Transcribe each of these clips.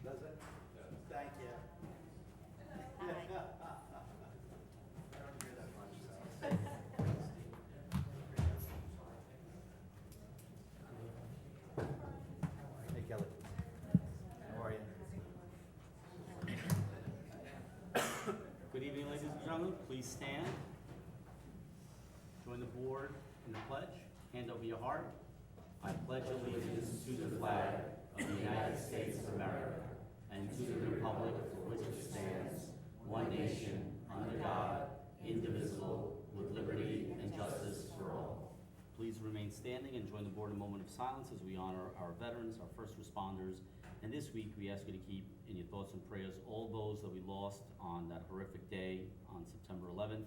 Does it? Thank you. I don't hear that much, so. Hey, Kelly. How are you? Good evening, ladies and gentlemen. Please stand. Join the board in the pledge. Hand over your heart. I pledge allegiance to the flag of the United States of America and to the republic for which it stands, one nation, under God, indivisible, with liberty and justice for all. Please remain standing and join the board in a moment of silence as we honor our veterans, our first responders. And this week, we ask you to keep in your thoughts and prayers all those that we lost on that horrific day on September 11th,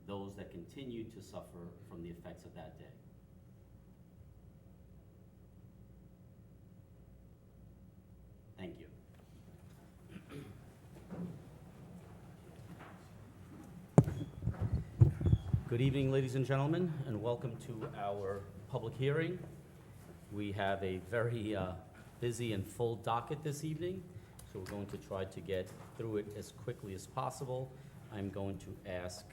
those that continue to suffer from the effects of that day. Thank you. Good evening, ladies and gentlemen, and welcome to our public hearing. We have a very busy and full docket this evening, so we're going to try to get through it as quickly as possible. I'm going to ask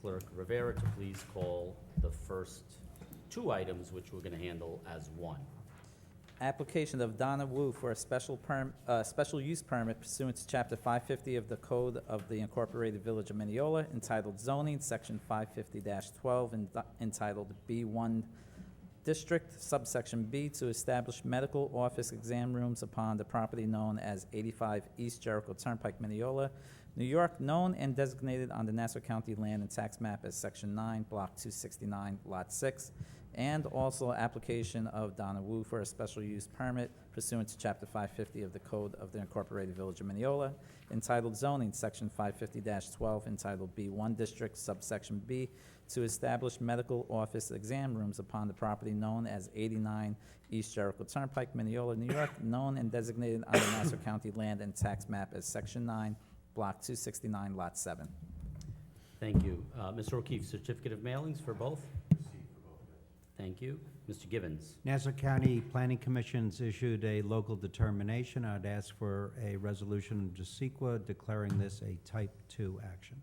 Clerk Rivera to please call the first two items, which we're going to handle as one. Application of Donna Wu for a special use permit pursuant to Chapter 550 of the Code of the Incorporated Village of Mineola, entitled Zoning, Section 550-12, entitled B1 District, subsection B, to establish medical office exam rooms upon the property known as 85 East Jericho Turnpike, Mineola, New York, known and designated on the Nassau County Land and Tax Map as Section 9, Block 269, Lot 6, and also application of Donna Wu for a special use permit pursuant to Chapter 550 of the Code of the Incorporated Village of Mineola, entitled Zoning, Section 550-12, entitled B1 District, subsection B, to establish medical office exam rooms upon the property known as 89 East Jericho Turnpike, Mineola, New York, known and designated on the Nassau County Land and Tax Map as Section 9, Block 269, Lot 7. Thank you. Mr. O'Keefe, certificate of mailings for both? Thank you. Mr. Givens. Nassau County Planning Commission's issued a local determination. I'd ask for a resolution of DeSequa declaring this a Type 2 action.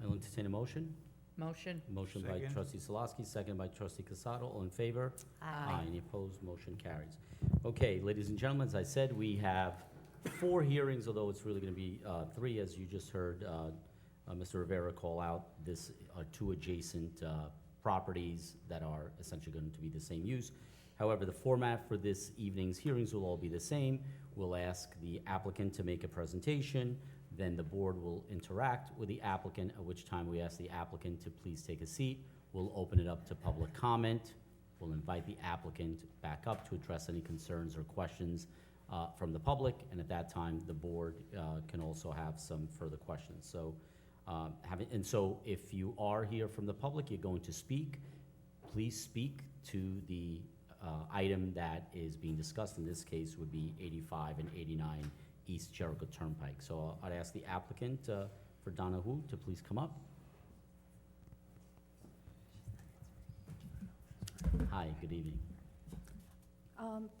I'll entertain a motion. Motion. Motion by Second. trustee Salaski, second by trustee Casato. All in favor? Aye. Any opposed? Motion carries. Okay, ladies and gentlemen, as I said, we have 4 hearings, although it's really going to be 3, as you just heard Mr. Rivera call out. This are 2 adjacent properties that are essentially going to be the same use. However, the format for this evening's hearings will all be the same. We'll ask the applicant to make a presentation, then the board will interact with the applicant, at which time we ask the applicant to please take a seat. We'll open it up to public comment. We'll invite the applicant back up to address any concerns or questions from the public, and at that time, the board can also have some further questions. So, so if you are here from the public, you're going to speak, please speak to the item that is being discussed. In this case would be 85 and 89 East Jericho Turnpike. So I'd ask the applicant for Donna Wu to please come up. Hi, good evening.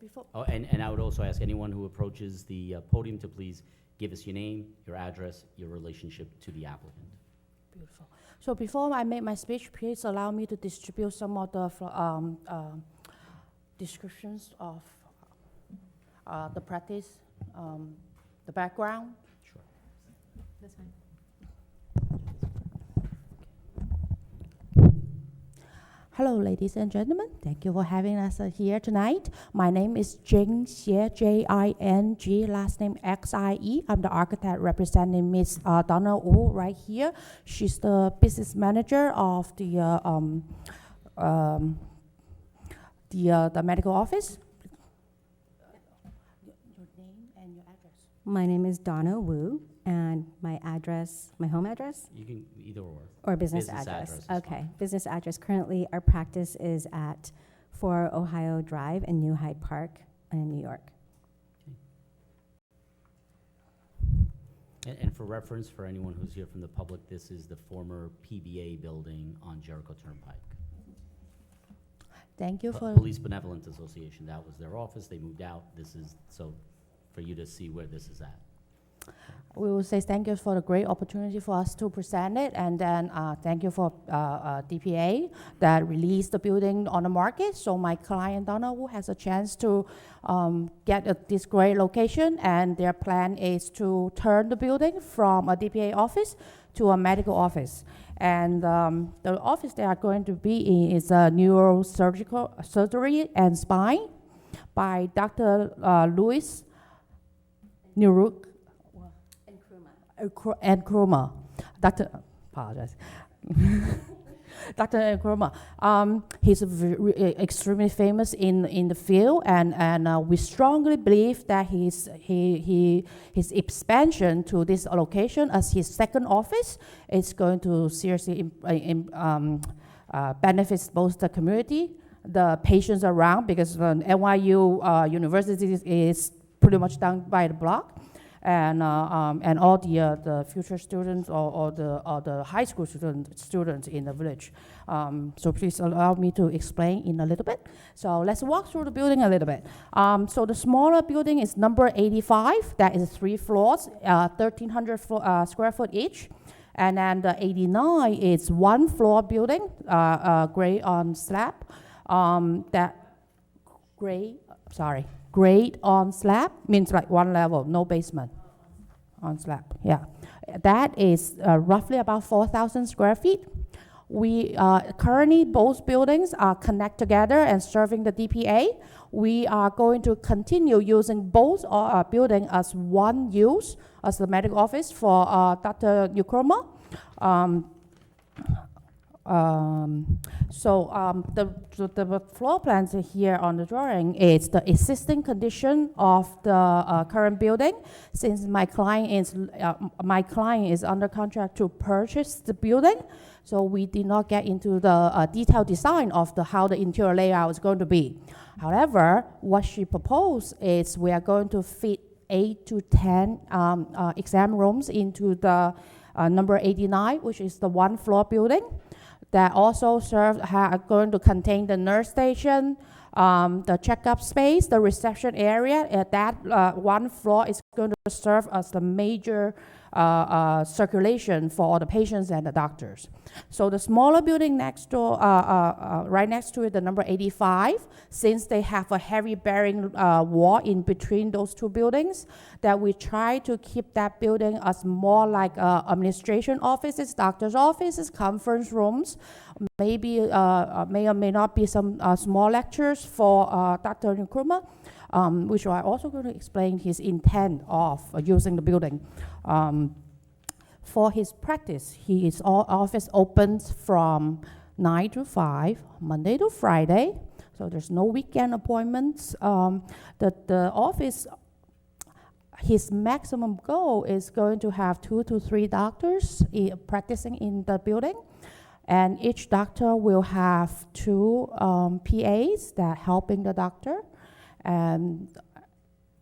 Before, Oh, and I would also ask anyone who approaches the podium to please give us your name, your address, your relationship to the applicant. beautiful. So before I make my speech, please allow me to distribute some of the descriptions of the practice, the background. Sure. That's fine. Hello, ladies and gentlemen. Thank you for having us here tonight. My name is Jing Xie, J-I-N-G, last name X-I-E. I'm the architect representing Miss Donna Wu right here. She's the business manager of the medical office. Your name and your address. My name is Donna Wu, and my address, my home address, You can either or business Business address? address is Okay, fine. business address. Currently, our practice is at 4 Ohio Drive in New Hyde Park in New York. And for reference, for anyone who's here from the public, this is the former PBA building on Jericho Turnpike. Thank you for. Police Benevolent Association, that was their office, they moved out, this is, so for you to see where this is at. We will say thank you for the great opportunity for us to present it, and then thank you for DPA that released the building on the market. So my client Donna Wu has a chance to get this great location, and their plan is to turn the building from a DPA office to a medical office. And the office they are going to be in is a neurosurgical surgery and spine by Dr. Louis Nuruk. And Nkrumah. Apologize. Dr. Nkrumah. He's extremely famous in the field, and we strongly believe that his expansion to this location as his second office is going to seriously benefits both the community, the patients around, because NYU University is pretty much down by the block. And all the future students or the high school students in the village. So please allow me to explain in a little bit. So let's walk through the building a little bit. So the smaller building is number 85. That is 3 floors, 1,300 square foot each. And then the 89 is 1 floor building, grade on slab. Grade on slab means like 1 level, no basement. On slab, yeah. That is roughly about 4,000 square feet. We currently both buildings are connect together and serving the DPA. We are going to continue using both building as one use as the medical office for Dr. Nkrumah. The floor plans here on the drawing is the existing condition of the current building. Since my client is under contract to purchase the building, so we did not get into the detailed design of how the interior layout is going to be. However, what she proposed is we are going to fit 8 to 10 exam rooms into the number 89, which is the 1 floor building. That also going to contain the nurse station, the checkup space, the reception area. That 1 floor is going to serve as the major circulation for all the patients and the doctors. So the smaller building next door, right next to it, the number 85, since they have a heavy bearing wall in between those 2 buildings, that we try to keep that building as more like administration offices, doctor's offices, conference rooms, maybe may or may not be some small lectures for Dr. Nkrumah, which I'm also going to explain his intent of using the building. For his practice, his office opens from 9 to 5, Monday to Friday, so there's no weekend appointments. The office, his maximum goal is going to have 2 to 3 doctors practicing in the building, and each doctor will have 2 PAs that helping the doctor, and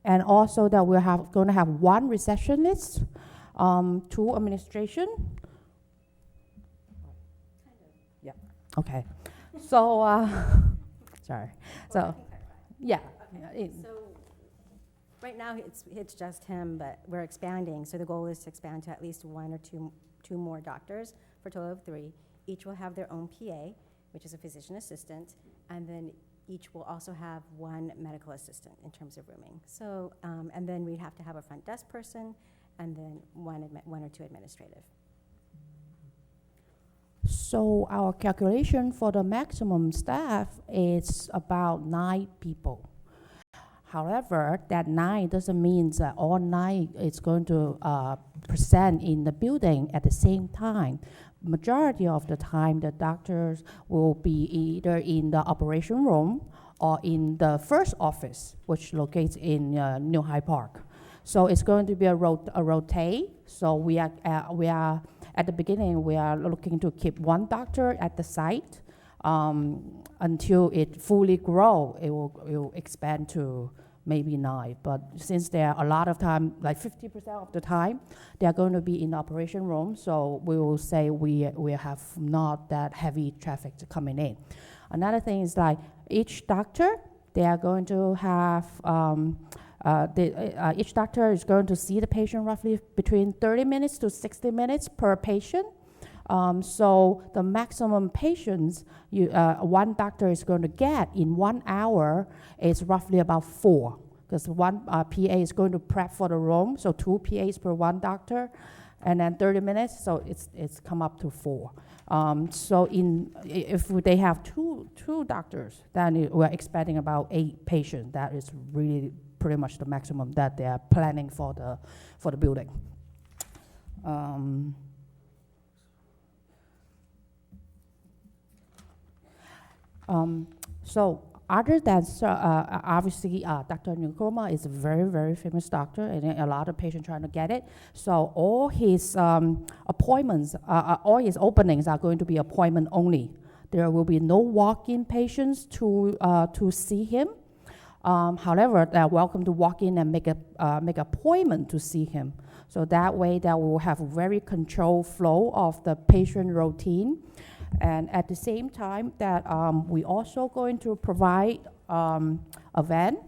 also that we're going to have 1 receptionist, 2 administration. Yeah. Okay. So sorry. So yeah. So right now it's just him, but we're expanding. So the goal is to expand to at least 1 or 2 more doctors for a total of 3. Each will have their own PA, which is a physician assistant, and then each will also have 1 medical assistant in terms of rooming. So, and then we'd have to have a front desk person, and then 1 or 2 administrative. So our calculation for the maximum staff is about 9 people. However, that 9 doesn't mean that all 9 is going to present in the building at the same time. Majority of the time, the doctors will be either in the operation room or in the first office, which locates in New Hyde Park. So it's going to be a rotate. So we are at the beginning, we are looking to keep 1 doctor at the site until it fully grow. It will expand to maybe 9. But since there are a lot of time, like 50% of the time, they are going to be in the operation room. So we will say we have not that heavy traffic coming in. Another thing is like each doctor, they are going to have each doctor is going to see the patient roughly between 30 minutes to 60 minutes per patient. So the maximum patients one doctor is going to get in 1 hour is roughly about 4, because one PA is going to prep for the room, so 2 PAs per one doctor, and then 30 minutes, so it's come up to 4. So if they have two doctors, then we're expecting about 8 patients. That is really pretty much the maximum that they are planning for the building. So other than, obviously, Dr. Nkrumah is a very, very famous doctor, and a lot of patients trying to get it. So all his appointments, all his openings are going to be appointment only. There will be no walk-in patients to see him. However, they're welcome to walk in and make appointment to see him. So that way, that will have a very controlled flow of the patient routine. And at the same time, that we also going to provide a van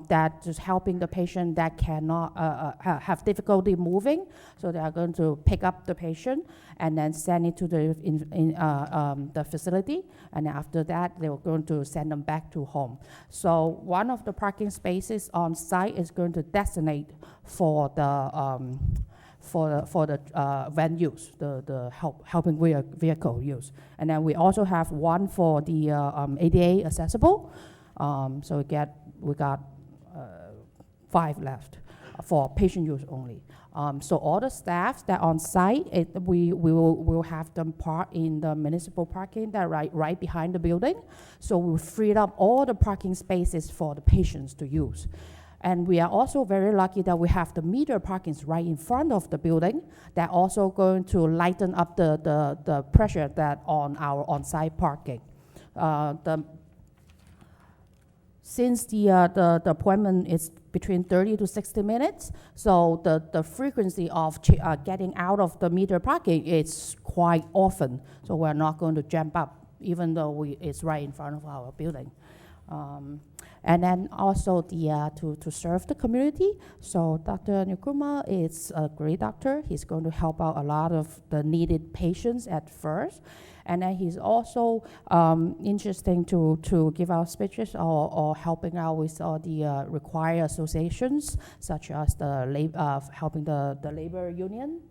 that is helping the patient that cannot have difficulty moving. So they are going to pick up the patient and then send it to the facility. And after that, they are going to send them back to home. So one of the parking spaces on site is going to designate for the van use, the helping vehicle use. And then we also have one for the ADA accessible. So we got 5 left for patient use only. So all the staffs that on site, we will have them park in the municipal parking that right behind the building. So we freed up all the parking spaces for the patients to use. And we are also very lucky that we have the meter parkings right in front of the building that also going to lighten up the pressure that on our on-site parking. Since the appointment is between 30 to 60 minutes, so the frequency of getting out of the meter parking is quite often. So we're not going to jump up, even though it's right in front of our building. And then also to serve the community. So Dr. Nkrumah is a great doctor. He's going to help out a lot of the needed patients at first. And then he's also interesting to give out speeches or helping out with all the required associations, such as the helping the labor union,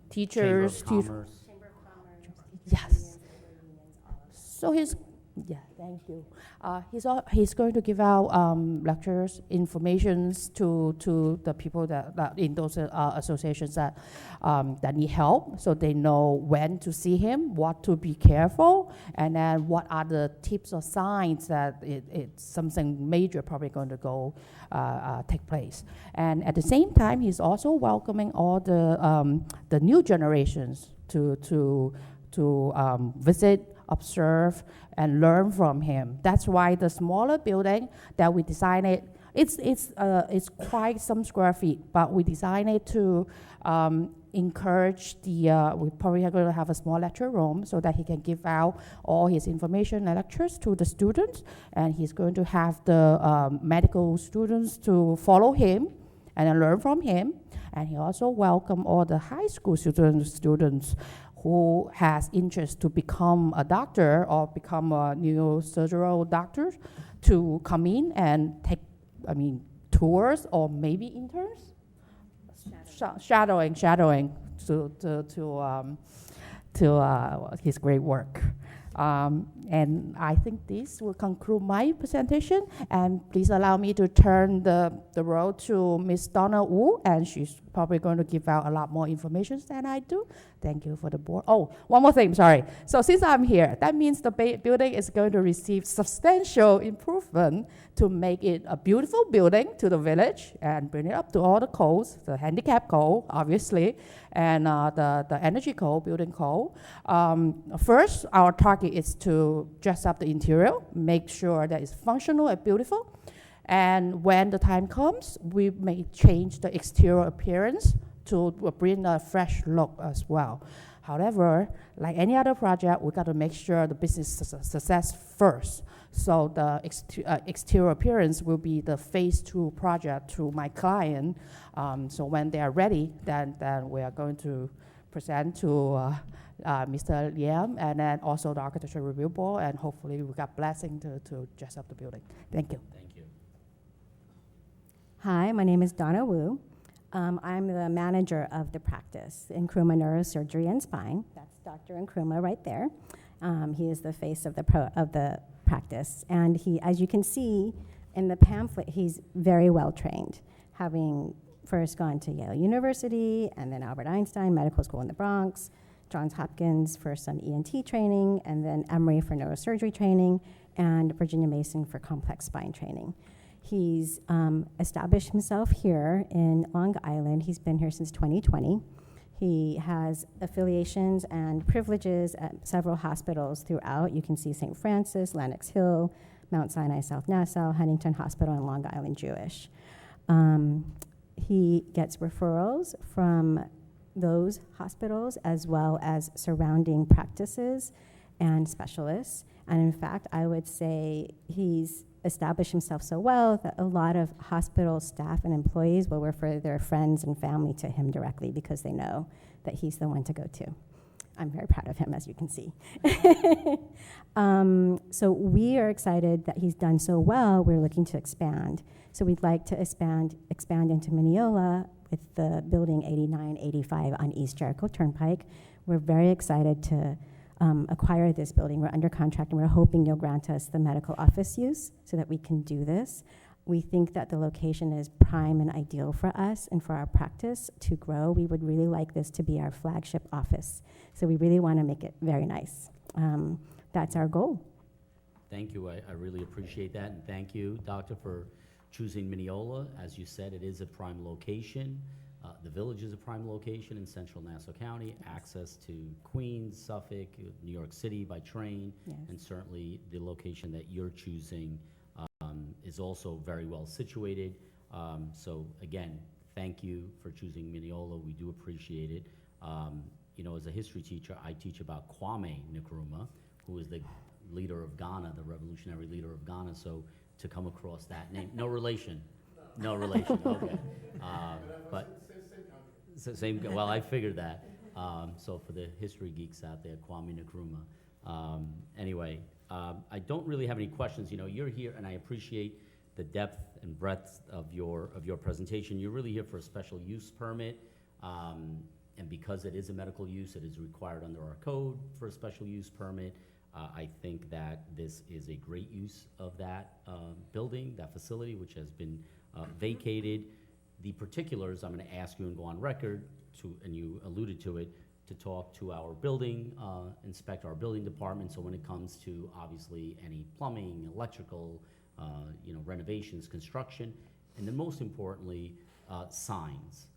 teachers, Chamber of Commerce. yes. So thank you. He's going to give out lectures, informations to the people that in those associations that need help, so they know when to see him, what to be careful, and then what are the tips or signs that it's something major probably going to go take place. And at the same time, he's also welcoming all the new generations to visit, observe, and learn from him. That's why the smaller building that we designed it's quite some square feet, but we designed it to encourage we probably are going to have a small lecture room so that he can give out all his information and lectures to the students, and he's going to have the medical students to follow him and then learn from him. And he also welcomed all the high school students who has interest to become a doctor or become a neurosurgical doctor to come in and take, tours or maybe interns? Shadowing to his great work. And I think this will conclude my presentation. And please allow me to turn the road to Ms. Donna Wu, and she's probably going to give out a lot more information than I do. Thank you for the board. Oh, one more thing, sorry. So since I'm here, that means the building is going to receive substantial improvement to make it a beautiful building to the village and bring it up to all the codes, the handicap code, obviously, and the energy code, building code. First, our target is to dress up the interior, make sure that it's functional and beautiful. And when the time comes, we may change the exterior appearance to bring a fresh look as well. However, like any other project, we got to make sure the business success first. So the exterior appearance will be the phase 2 project to my client. So when they are ready, then we are going to present to Mr. Liam and then also the Architecture Review Board, and hopefully we got blessing to dress up the building. Thank you. Thank you. Hi, my name is Donna Wu. I'm the manager of the practice, Nkrumah Neurosurgery and Spine. That's Dr. Nkrumah right there. He is the face of the practice. And he, as you can see in the pamphlet, he's very well trained, having first gone to Yale University and then Albert Einstein Medical School in the Bronx, Johns Hopkins for some ENT training, and then Emory for neurosurgery training, and Virginia Mason for complex spine training. He's established himself here in Long Island. He's been here since 2020. He has affiliations and privileges at several hospitals throughout. You can see St. Francis, Lenox Hill, Mount Sinai South Nassau, Huntington Hospital, and Long Island Jewish. He gets referrals from those hospitals as well as surrounding practices and specialists. And in fact, I would say he's established himself so well that a lot of hospital staff and employees will refer their friends and family to him directly because they know that he's the one to go to. I'm very proud of him, as you can see. So we are excited that he's done so well. We're looking to expand. So we'd like to expand into Mineola with the building 8985 on East Jericho Turnpike. We're very excited to acquire this building. We're under contract, and we're hoping you'll grant us the medical office use so that we can do this. We think that the location is prime and ideal for us and for our practice to grow. We would really like this to be our flagship office. So we really want to make it very nice. That's our goal. Thank you. I really appreciate that, and thank you, Doctor, for choosing Mineola. As you said, it is a prime location. The village is a prime location in central Nassau County, access to Queens, Suffolk, New York City by train, Yes. and certainly the location that you're choosing is also very well situated. So again, thank you for choosing Mineola. We do appreciate it. You know, as a history teacher, I teach about Kwame Nkrumah, who is the leader of Ghana, the revolutionary leader of Ghana. So to come across that name, no relation. No relation, okay. But same, well, I figured that. So for the history geeks out there, Kwame Nkrumah. Anyway, I don't really have any questions. You know, you're here, and I appreciate the depth and breadth of your presentation. You're really here for a special use permit, and because it is a medical use, it is required under our code for a special use permit. I think that this is a great use of that building, that facility, which has been vacated. The particulars, I'm going to ask you and go on record to, and you alluded to it, to talk to our building inspector, our building department. So when it comes to obviously any plumbing, electrical, you know, renovations, construction, and then most importantly, signs,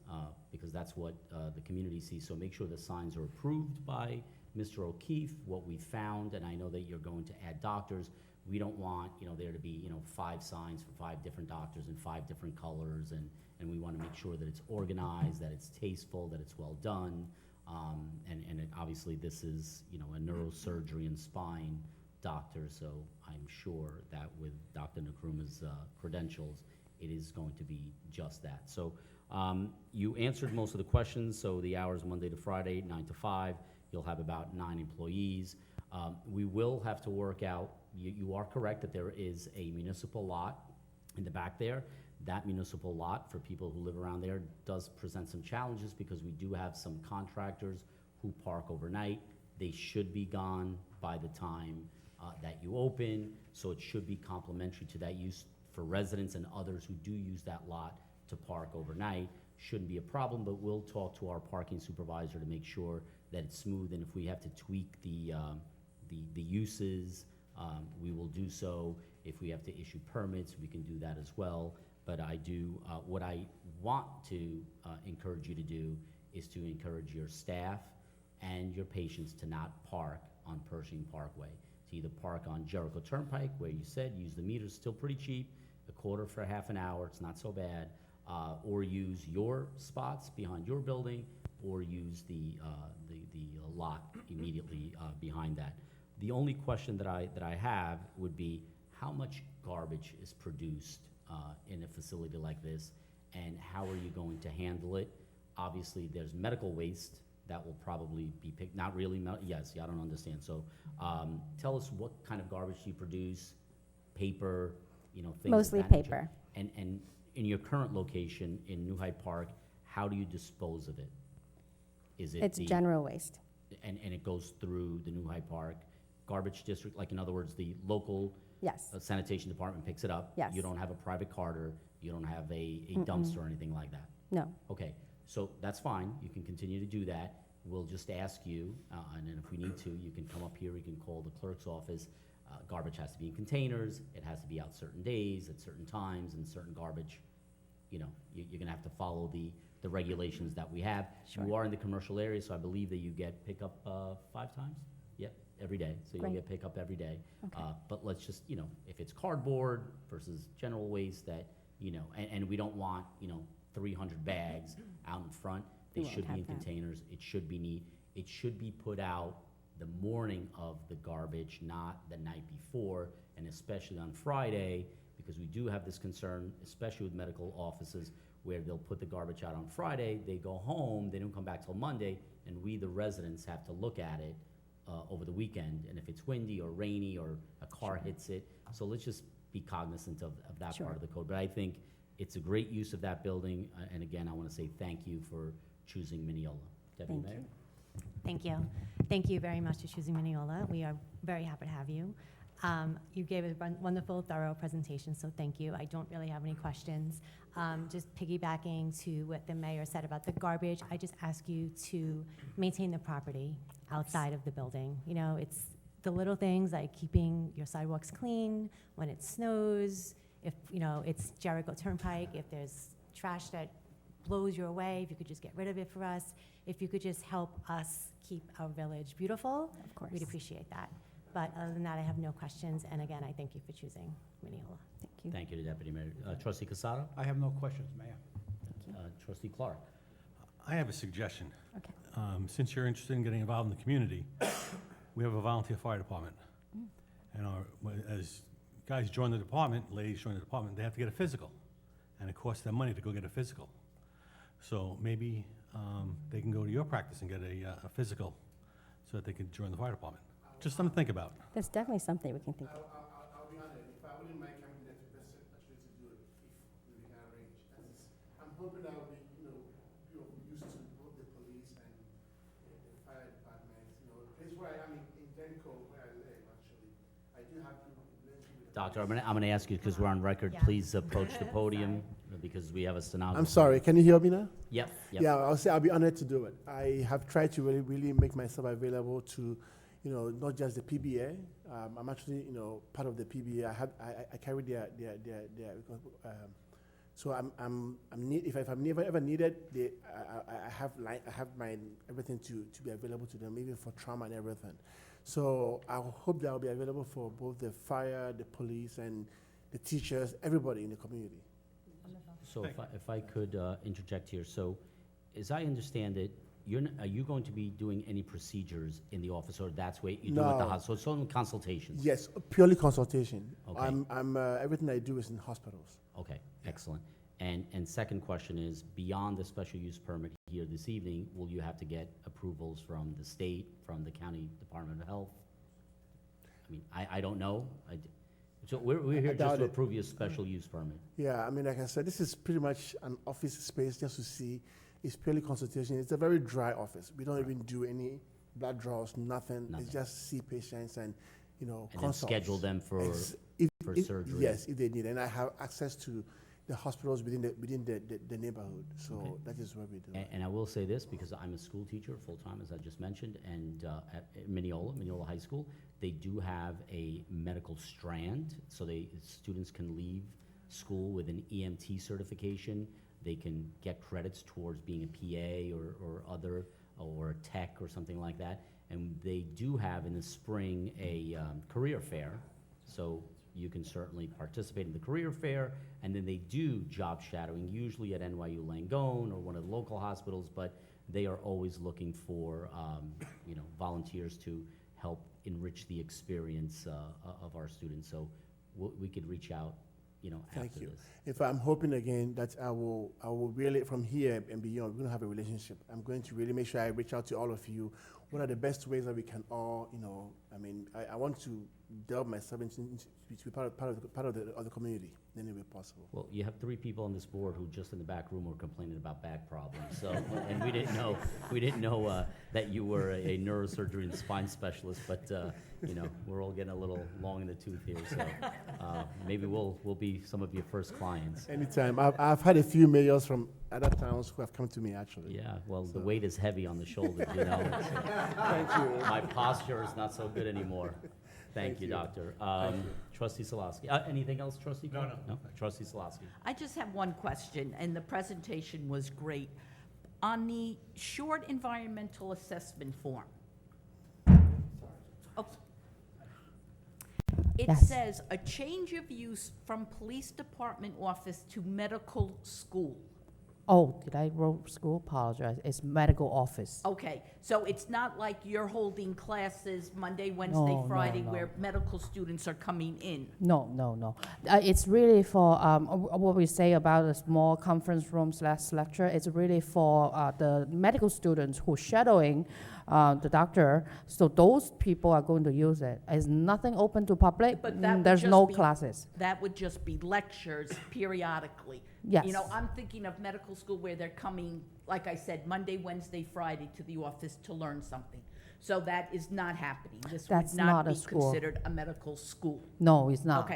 because that's what the community sees. So make sure the signs are approved by Mr. O'Keefe. What we found, and I know that you're going to add doctors, we don't want, you know, there to be, you know, 5 signs for 5 different doctors in 5 different colors, and we want to make sure that it's organized, that it's tasteful, that it's well done, and obviously this is, you know, a neurosurgery and spine doctor, so I'm sure that with Dr. Nkrumah's credentials, it is going to be just that. So you answered most of the questions, so the hours Monday to Friday, 9 to 5, you'll have about 9 employees. We will have to work out, you are correct that there is a municipal lot in the back there. That municipal lot, for people who live around there, does present some challenges because we do have some contractors who park overnight. They should be gone by the time that you open, so it should be complementary to that use for residents and others who do use that lot to park overnight. Shouldn't be a problem, but we'll talk to our parking supervisor to make sure that it's smooth, and if we have to tweak the uses, we will do so. If we have to issue permits, we can do that as well. But I do, what I want to encourage you to do is to encourage your staff and your patients to not park on Pershing Parkway. To either park on Jericho Turnpike, where you said use the meters, still pretty cheap, $0.25 for half an hour, it's not so bad, or use your spots behind your building, or use the lot immediately behind that. The only question that I have would be, how much garbage is produced in a facility like this, and how are you going to handle it? Obviously, there's medical waste that will probably be picked, not really, yes, yeah, I don't understand. So tell us what kind of garbage you produce, paper, you know, things of Mostly that nature. paper. And in your current location in New Hyde Park, how do you dispose of it? Is it It's the, general waste. and it goes through the New Hyde Park garbage district? Like, in other words, the local Yes, sanitation department picks it up? Yes. You don't have a private carter, you don't have a dumpster or anything like that? no, Okay, so that's fine, you can continue to do that. We'll just ask you, and then if we need to, you can come up here, you can call the clerk's office. Garbage has to be in containers, it has to be out certain days, at certain times, and certain garbage, you know, you're gonna have to follow the regulations that we have. You Sure. are in the commercial area, so I believe that you get pickup 5 times? Yep, every day, so you'll Great. get pickup every day. Okay. But let's just, you know, if it's cardboard versus general waste that, you know, and we don't want, you know, 300 bags out in front. They We won't should be have in that. containers. It should be neat. It should be put out the morning of the garbage, not the night before, and especially on Friday, because we do have this concern, especially with medical offices, where they'll put the garbage out on Friday, they go home, they don't come back till Monday, and we, the residents, have to look at it over the weekend, and if it's windy or rainy or a car hits it. So let's just be cognizant of that Sure. part of the code. But I think it's a great use of that building, and again, I want to say thank you for choosing Mineola. Deputy Thank Mayor? Thank you. Thank you very much for choosing Mineola. We are very happy to have you. You gave a wonderful, thorough presentation, so thank you. I don't really have any questions. Just piggybacking to what the mayor said about the garbage, I just ask you to maintain the property outside of the building. You know, it's the little things like keeping your sidewalks clean when it snows, if, you know, it's Jericho Turnpike, if there's trash that blows your way, if you could just get rid of it for us, if you could just help us keep our village beautiful, of course. we'd appreciate that. But other than that, I have no questions, and again, I thank you for choosing Mineola. Thank you. Thank you to Deputy Mayor. Trustee Casado? I have no questions, Mayor. Trustee Clark? I have a suggestion. Okay. Since you're interested in getting involved in the community, we have a volunteer fire department. And as guys join the department, ladies join the department, they have to get a physical. And it costs them money to go get a physical. So maybe they can go to your practice and get a physical so that they can join the fire department. Just something to think about. That's definitely something we can think of. I'll be honest, if I wouldn't mind coming there to visit, actually to do it, if we can arrange. I'm hoping I'll be, you know, used to both the police and the fire department, you know, the place where I mean, in Denco, where I live, actually, I do have to live with the Doctor, police. I'm gonna ask you, because we're on record, Yeah. please approach the podium, because we have a stenographer. I'm sorry, can you hear me now? Yep, yep. Yeah, I'll say I'll be honored to do it. I have tried to really make myself available to, you know, not just the PBA. I'm actually, you know, part of the PBA. I carry their so if I'm never ever needed, I have my everything to be available to them, even for trauma and everything. So I hope that I'll be available for both the fire, the police, and the teachers, everybody in the community. So if I could interject here, so as I understand it, are you going to be doing any procedures in the office, or that's what you do at the No. hospital? So it's only consultations? Yes, purely consultation. Okay. Everything I do is in hospitals. Okay, excellent. And second question is, beyond the special use permit here this evening, will you have to get approvals from the state, from the county Department of Health? I mean, I don't know. So we're here I just doubt to it. approve your special use permit. Yeah, I mean, like I said, this is pretty much an office space just to see. It's purely consultation. It's a very dry office. We don't even do any blood draws, nothing. Nothing. It's just see patients and, you know, And then consults. schedule them for if- surgery? Yes, if they need. And I have access to the hospitals within the neighborhood. So Okay. that is what we do. And I will say this, because I'm a school teacher full-time, as I just mentioned, and at Mineola High School, they do have a medical strand, so students can leave school with an EMT certification. They can get credits towards being a PA or a tech or something like that. And they do have in the spring a career fair, so you can certainly participate in the career fair, and then they do job shadowing, usually at NYU Langone or one of the local hospitals, but they are always looking for, volunteers to help enrich the experience of our students. So we could reach out, Thank after you. this. If I'm hoping again that I will really, from here and beyond, we're gonna have a relationship. I'm going to really make sure I reach out to all of you. What are the best ways that we can all, I want to delve myself into to be part of the community in any way possible. Well, you have 3 people on this board who just in the back room were complaining about back problems. So, and we didn't know that you were a neurosurgery and spine specialist. But we're all getting a little long in the tooth here. So maybe we'll be some of your first clients. Anytime. I've had a few mayors from other towns who have come to me actually. Yeah. Well, the weight is heavy on the shoulders. Thank you. My posture is not so good anymore. Thank you, Doctor. Trustee Solosky. Anything else, Trustee? No. Trustee Solosky. I just have one question, and the presentation was great. On the short environmental assessment form, it Yes. says a change of use from police department office to medical school. Oh, did I wrote school? Apologize. It's medical office. Okay, so it's not like you're holding classes Monday, Wednesday, No, Friday, no. where medical students are coming in. No. It's really for what we say about a small conference room / lecture. It's really for the medical students who shadowing the doctor. So those people are going to use it. It's nothing open to public. But that would There's just no be- classes. That would just be lectures periodically. Yes. I'm thinking of medical school where they're coming, like I said, Monday, Wednesday, Friday to the office to learn something. So that is not happening. This would That's not not a be school. considered a medical school. No, it's not.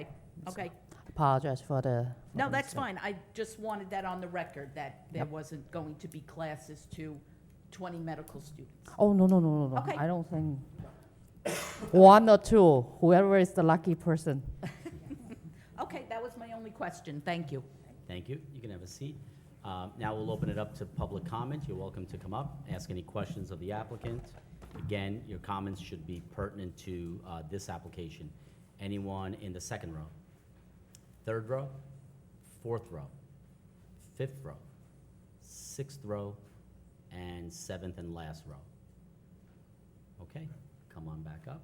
Okay. Apologize for the. No, that's fine. I just wanted that on the record, that there Yep. wasn't going to be classes to 20 medical students. Oh, no. Okay. I don't think. 1 or 2, whoever is the lucky person. Okay, that was my only question. Thank you. Thank you. You can have a seat. Now we'll open it up to public comment. You're welcome to come up, ask any questions of the applicant. Again, your comments should be pertinent to this application. Anyone in the second row? Third row? Fourth row? Fifth row? Sixth row? And 7th and last row? Okay, come on back up.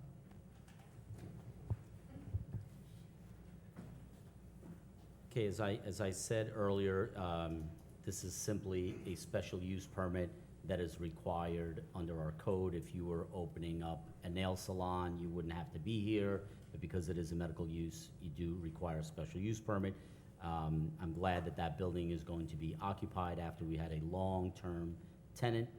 Okay, as I said earlier, this is simply a special use permit that is required under our code. If you were opening up a nail salon, you wouldn't have to be here, but because it is a medical use, you do require a special use permit. I'm glad that that building is going to be occupied after we had a long-term tenant.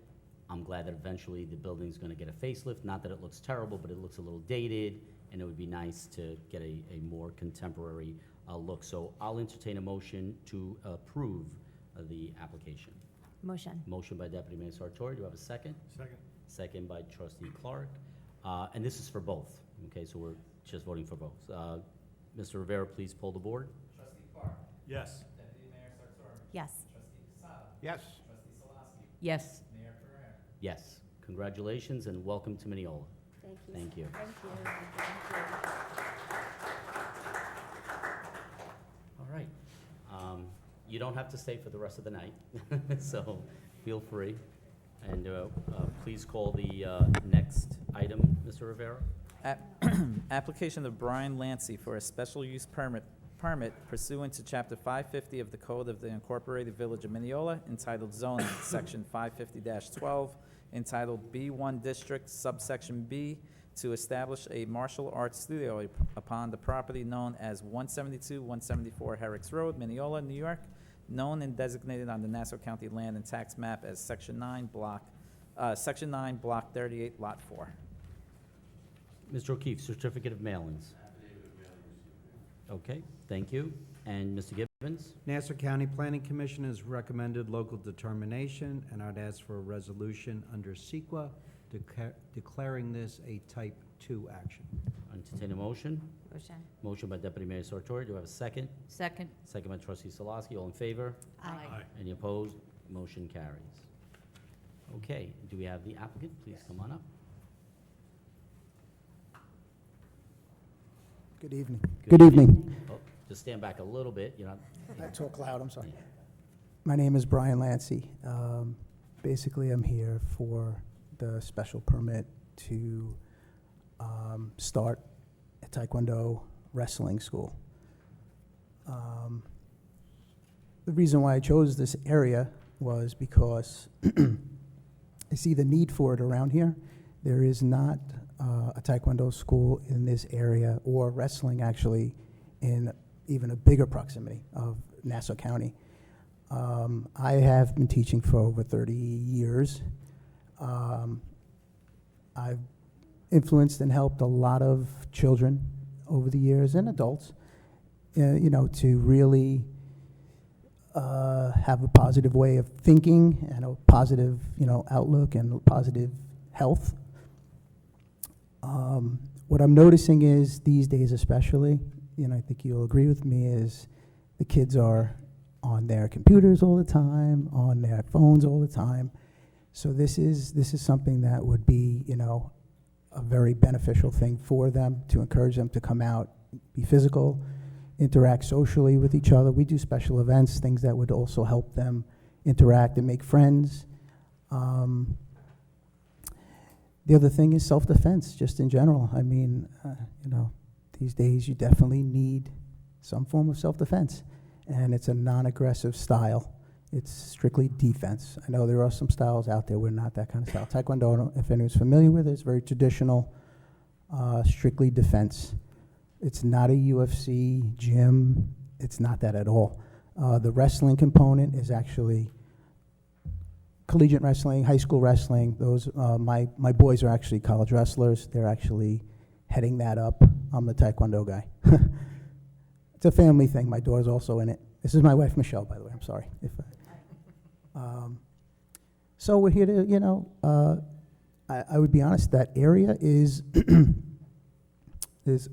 I'm glad that eventually the building's gonna get a facelift. Not that it looks terrible, but it looks a little dated, and it would be nice to get a more contemporary look. So I'll entertain a motion to approve the application. Motion. Motion by Deputy Mayor Sartori. Do I have a second? Second. Second by Trustee Clark. And this is for both, okay? So we're just voting for both. Mr. Rivera, please pull the board. Yes. Yes. Yes. Yes. Yes. Congratulations and welcome to Mineola. Thank you. Thank you. Thank you. All right. You don't have to stay for the rest of the night, so feel free. And please call the next item, Mr. Rivera. Application of Brian Lancy for a special use permit pursuant to Chapter 550 of the Code of the Incorporated Village of Mineola, entitled zoning, Section 550-12, entitled B1 District, subsection B, to establish a martial arts studio upon the property known as 172-174 Herrick's Road, Mineola, New York, known and designated on the Nassau County Land and Tax Map as Section 9, Block 38, Lot 4. Mr. O'Keefe, certificate of mailings. Okay, thank you. And Mr. Gibbons? Nassau County Planning Commission has recommended local determination, and I'd ask for a resolution under CEQA declaring this a type 2 action. Entertain a motion. Motion. Motion by Deputy Mayor Sartori. Do I have a second? Second. Second by Trustee Solosky. All in favor? Aye. Any opposed? Motion carries. Okay, do we have the applicant? Please come on up. Good evening. Good evening. Oh, just stand back a little bit, you know. I talk loud, I'm sorry. My name is Brian Lancy. Basically, I'm here for the special permit to start a Taekwondo wrestling school. The reason why I chose this area was because I see the need for it around here. There is not a Taekwondo school in this area, or wrestling actually, in even a bigger proximity of Nassau County. I have been teaching for over 30 years. I've influenced and helped a lot of children over the years, and adults, you know, to really have a positive way of thinking and a positive, you know, outlook and positive health. What I'm noticing is these days especially, and I think you'll agree with me, is the kids are on their computers all the time, on their phones all the time. So this is something that would be, you know, a very beneficial thing for them, to encourage them to come out, be physical, interact socially with each other. We do special events, things that would also help them interact and make friends. The other thing is self-defense, just in general. I mean, you know, these days you definitely need some form of self-defense, and it's a non-aggressive style. It's strictly defense. I know there are some styles out there where not that kind of style. Taekwondo, if anyone's familiar with it, is very traditional, strictly defense. It's not a UFC gym. It's not that at all. The wrestling component is actually collegiate wrestling, high school wrestling. Those my boys are actually college wrestlers. They're actually heading that up. I'm the Taekwondo guy. It's a family thing. My daughter's also in it. This is my wife, Michelle, by the way. I'm sorry. So we're here to, you know, I would be honest, that area is there's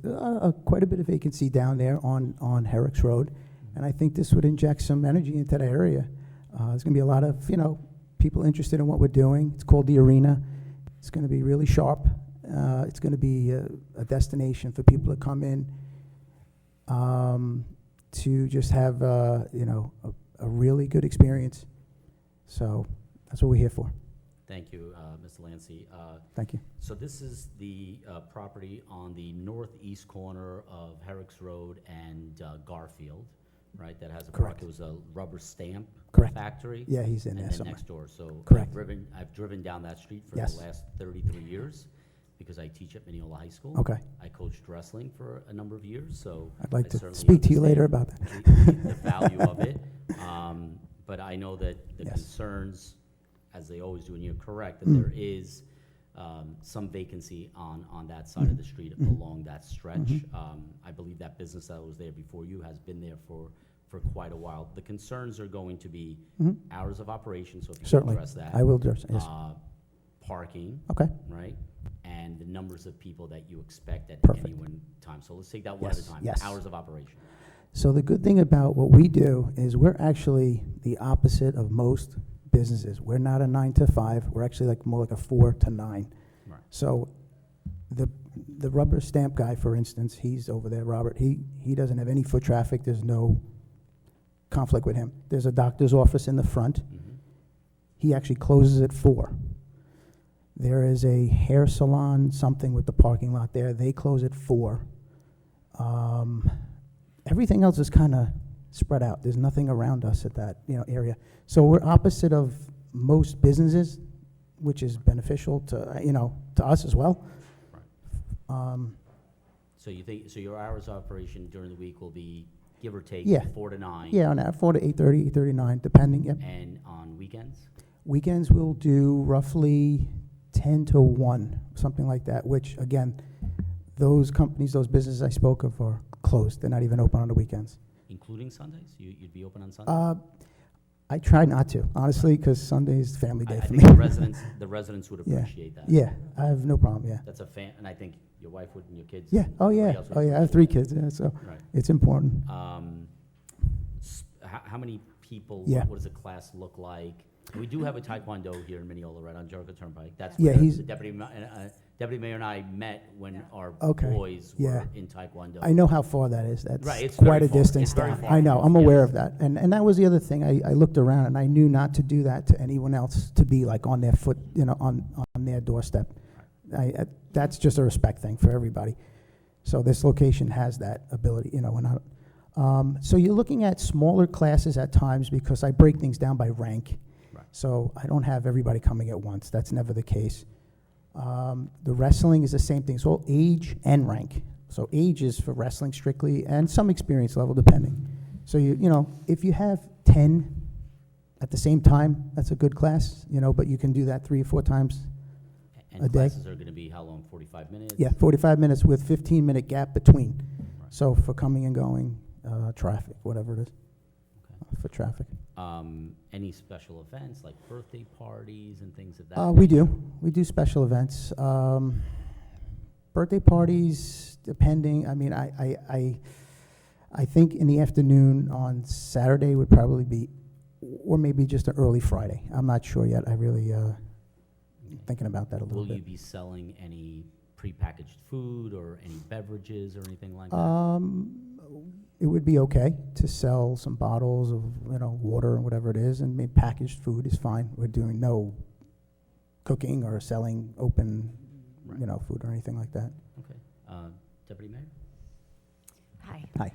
quite a bit of vacancy down there on Herrick's Road, and I think this would inject some energy into that area. There's going to be a lot of, you know, people interested in what we're doing. It's called The Arena. It's going to be really sharp. It's going to be a destination for people to come in to just have, you know, a really good experience. So that's what we're here for. Thank you, Mr. Lancy. Thank you. So this is the property on the northeast corner of Herrick's Road and Garfield, right? That has a Correct. park. It was a rubber stamp Correct. factory. Yeah, he's in And there then somewhere. next door. So Correct. I've driven down that street for Yes. the last 33 years because I teach at Mineola High School. Okay. I coached wrestling for a number of years, so I'd like I to certainly speak to you later understand about that. the value of it. But I know that the Yes. concerns, as they always do, and you're correct, that Mm. there is some vacancy on that side of the street Mhm. along that stretch. Mhm. I believe that business that was there before you has been there for quite a while. The concerns are going to be Mhm. hours of operation, so if you can Certainly. address that. I will address, yes. Parking, Okay. right? And the numbers of people that you expect at Perfect. any one time. So let's take that one at a Yes, time. yes. Hours of operation. So the good thing about what we do is we're actually the opposite of most businesses. We're not a 9 to 5. We're actually like more like a 4 to 9. Right. So the rubber stamp guy, for instance, he's over there, Robert. He doesn't have any foot traffic. There's no conflict with him. There's a doctor's office in the front. Mhm. He actually closes at 4. There is a hair salon, something with the parking lot there. They close at 4. Everything else is kind of spread out. There's nothing around us at that, you know, area. So we're opposite of most businesses, which is beneficial to, you know, to us as well. So you think, so your hours of operation during the week will be, give or take, Yeah. 4 to 9? Yeah, on that 4 to 8:30, 8:39, depending. Yep. And on weekends? Weekends we'll do roughly 10 to 1, something like that, which, again, those companies, those businesses I spoke of are closed. They're not even open on the weekends. Including Sundays? You'd be open on Sundays? I try not to, honestly, because Sunday's family day I for think me. the residents would Yeah. appreciate that. Yeah, I have no problem, yeah. That's and I think your wife would, and your kids. Yeah, and oh everybody yeah, else would oh yeah, I have 3 appreciate kids, yeah, so that. Right. it's important. How many people, Yeah. what does a class look like? We do have a Taekwondo here in Mineola, right, on Jericho Turnpike. That's Yeah, where he's- the deputy Deputy Mayor and I met when our Okay, boys yeah. were in Taekwondo. I know how far that is. That's Right, it's quite very a far. distance It's very down. far I know, from I'm us, aware yes. of that. And that was the other thing. I looked around and I knew not to do that to anyone else, to be like on their foot, on their doorstep. That's just a respect thing for everybody. So this location has that ability, we're not. So you're looking at smaller classes at times because I break things down by rank. Right. So I don't have everybody coming at once. That's never the case. The wrestling is the same thing. So age and rank. So age is for wrestling strictly, and some experience level depending. So if you have 10 at the same time, that's a good class. But you can do that 3 or 4 times. And a day. classes are going to be how long, 45 minutes? Yeah, 45 minutes with 15-minute gap between. Right. So for coming and going, traffic, whatever it is, Okay. for traffic. Any special events, like birthday parties and things of that? We do special events. Birthday parties, depending, I think in the afternoon on Saturday would probably be, or maybe just an early Friday. I'm not sure yet. I really, thinking about that a little Will you bit. be selling any prepackaged food or any beverages or anything like that? It would be okay to sell some bottles of, water and whatever it is, and maybe packaged food is fine. We're doing no cooking or selling open, Right. food or anything like that. Okay. Deputy Mayor? Hi. Hi.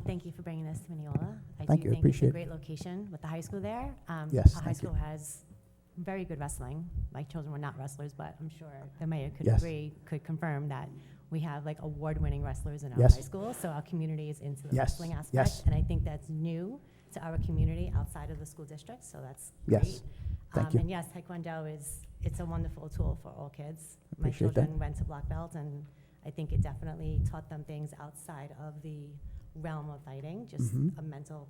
Thank you for bringing this to Mineola. Thank you, I do think appreciate it's it. a great location with the high school there. Yes, Our high thank you. school has very good wrestling. My children were not wrestlers, but I'm sure the mayor could Yes. could confirm that we have like award-winning wrestlers in our Yes. high school. So our community is into the Yes, wrestling aspect. yes. And I think that's new to our community outside of the school district, so that's Yes, great. thank you. And yes, Taekwondo it's a wonderful tool for all kids. My Appreciate that. children went to black belt, and I think it definitely taught them things outside of the realm of fighting, just Mhm. a mental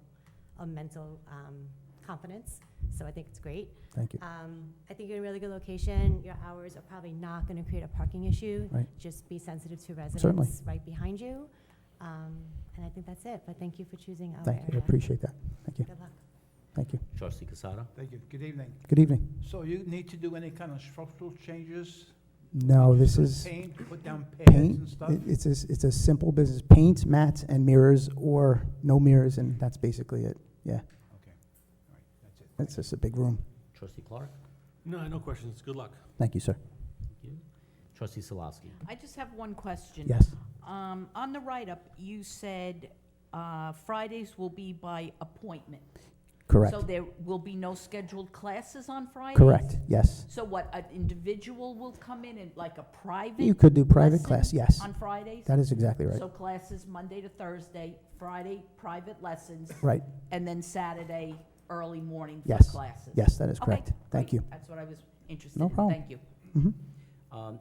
confidence. So I think it's great. Thank you. I think you're in a really good location. Your hours are probably not going to create a parking issue. Right. Just be sensitive to residents Certainly. right behind you. And I think that's it. But thank you for choosing our Thank you, I area. appreciate that. Thank you, Good luck. thank you. Trustee Casada? Thank you. Good evening. Good evening. So you need to do any kind of structural changes? No, You this just is Paint, put down pads paint. and stuff? It's a simple business. Paint, mats, and mirrors, or no mirrors, and that's basically it. Yeah, Okay. All right, that's it. it's just a big room. Trustee Clark? No questions. Good luck. Thank you, sir. Thank you. Trustee Solosky? I just have one question. Yes, On the write-up, you said Fridays will be by appointment. correct. So there will be no scheduled classes on Fridays? Correct, yes. So what, an individual will come in and like a private? You could do private lesson class, yes. On Fridays? That is exactly right. So classes Monday to Thursday, Friday, private lessons, Right, and then Saturday, early morning for Yes. classes? yes, that is Okay, correct. Thank great. you. That's what I was interested No in. problem. Thank you. Mhm.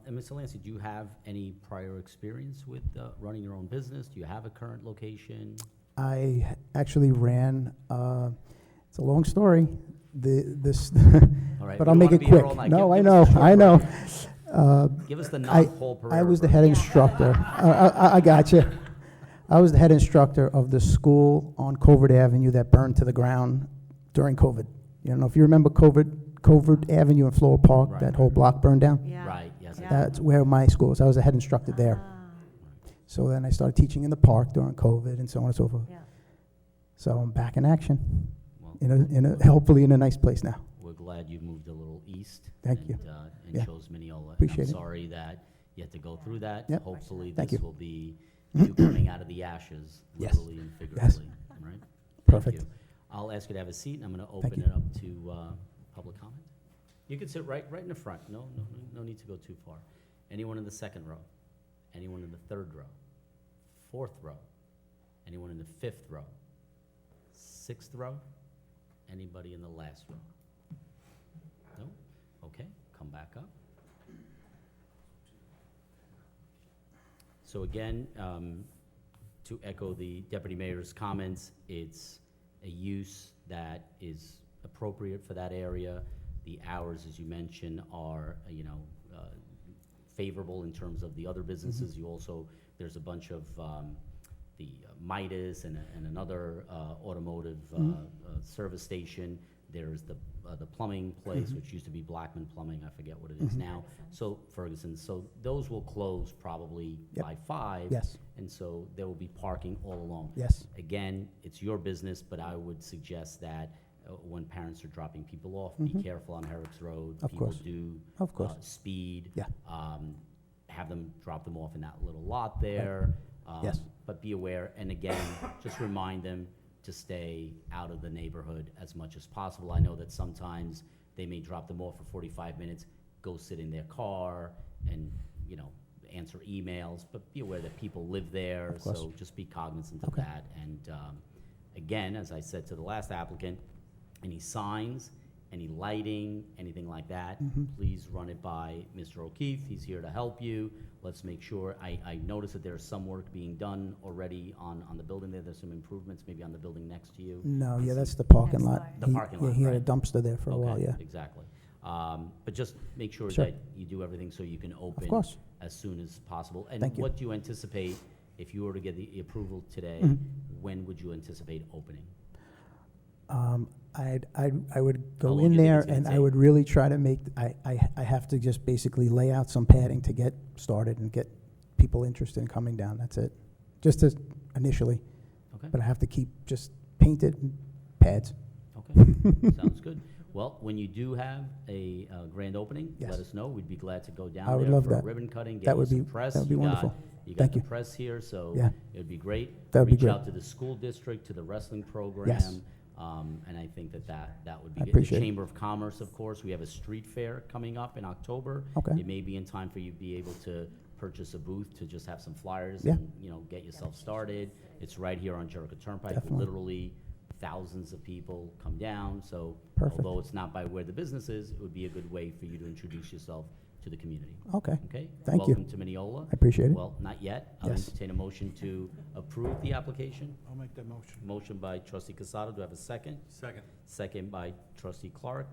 And Mr. Lancy, do you have any prior experience with running your own business? Do you have a current location? I actually ran, it's a long story, this, All right, but we I'll don't make wanna it be here quick. all night. No, Give I us know, a short I know. version. Give us the non-Paul Pereira I was the version. head instructor. I got you. I was the head instructor of the school on Covert Avenue that burned to the ground during COVID. You know, if you remember Covert Avenue in Floral Park, Right. that whole block burned down? Yeah. Right, yes. I Yeah. do. That's where my school was. I was the head instructor there. So then I started teaching in the park during COVID and so on and so forth. Yeah. So I'm back in action, Well, hopefully in a nice place now. we're glad you moved a little east. Thank you. And Yeah. chose Mineola. Appreciate I'm it. sorry that you had to go through that. Yep. Hopefully Thank this you. will be you coming out of the ashes, Yes. literally and figuratively, right? Thank Perfect. you. I'll ask you to have a seat, and I'm going to Thank open you. it up to public comment. You can sit right in the front. No need to go too far. Anyone in the second row? Anyone in the third row? Fourth row? Anyone in the fifth row? Sixth row? Anybody in the last row? No? Okay, come back up. So again, to echo the Deputy Mayor's comments, it's a use that is appropriate for that area. The hours, as you mentioned, are, favorable in terms of the other businesses. You also, there's a bunch of the Midas and another automotive service station There's the plumbing place, which used to be Blackman Plumbing, I forget what it is now. So Ferguson, so those will close probably Yep. by 5. Yes. And so there will be parking all along. Yes. Again, it's your business, but I would suggest that when parents are dropping people off, be careful on Herrick's Road. Of course. People do Of course. speed. Yeah. Have them drop them off in that little lot there. Yes. But be aware, and again, just remind them to stay out of the neighborhood as much as possible. I know that sometimes they may drop them off for 45 minutes, go sit in their car and, answer emails, but be aware that people live there, Of course. so just be cognizant of Okay. that. And again, as I said to the last applicant, any signs, any lighting, anything like that, please run it by Mr. O'Keefe. He's here to help you. Let's make sure. I noticed that there's some work being done already on the building there. There's some improvements maybe on the building next to you. No, yeah, that's the parking Next lot. door. The He- parking yeah, lot, he had a right. dumpster there for a while, Okay, yeah. exactly. But just make sure Sure. that you do everything so you can open course. as soon as possible. And Thank you. what do you anticipate, if you were to get the approval today, Mhm. when would you anticipate opening? I would How go long in do you think there it's gonna and I take? would really try to make, I have to just basically lay out some padding to get started and get people interested in coming down, that's it. Just as initially, Okay, but I have to keep just painted and pads. okay, sounds good. Well, when you do have a grand opening, Yes. let us know. We'd be glad to go down I would there love for a that. ribbon cutting, That get you would some be- press. that would be wonderful. You got Thank the you. press here, so Yeah. it would be great. That would be Reach great. out to the school district, to the wrestling program. Yes. And I think that would be I good. appreciate The it. Chamber of Commerce, of course, we have a street fair coming up in October. Okay. It may be in time for you to be able to purchase a booth to just have some flyers Yeah. and, get yourself started. It's right here on Jericho Turnpike. Definitely. Literally thousands of people come down, so Perfect. although it's not by where the business is, it would be a good way for you to introduce yourself to the community. Okay, Okay? Thank you. Welcome to Mineola. I appreciate it. Well, not yet. I'll Yes. entertain a motion to approve the application. I'll make that motion. Motion by trustee Casado. Do I have a second? Second. Second by trustee Clark.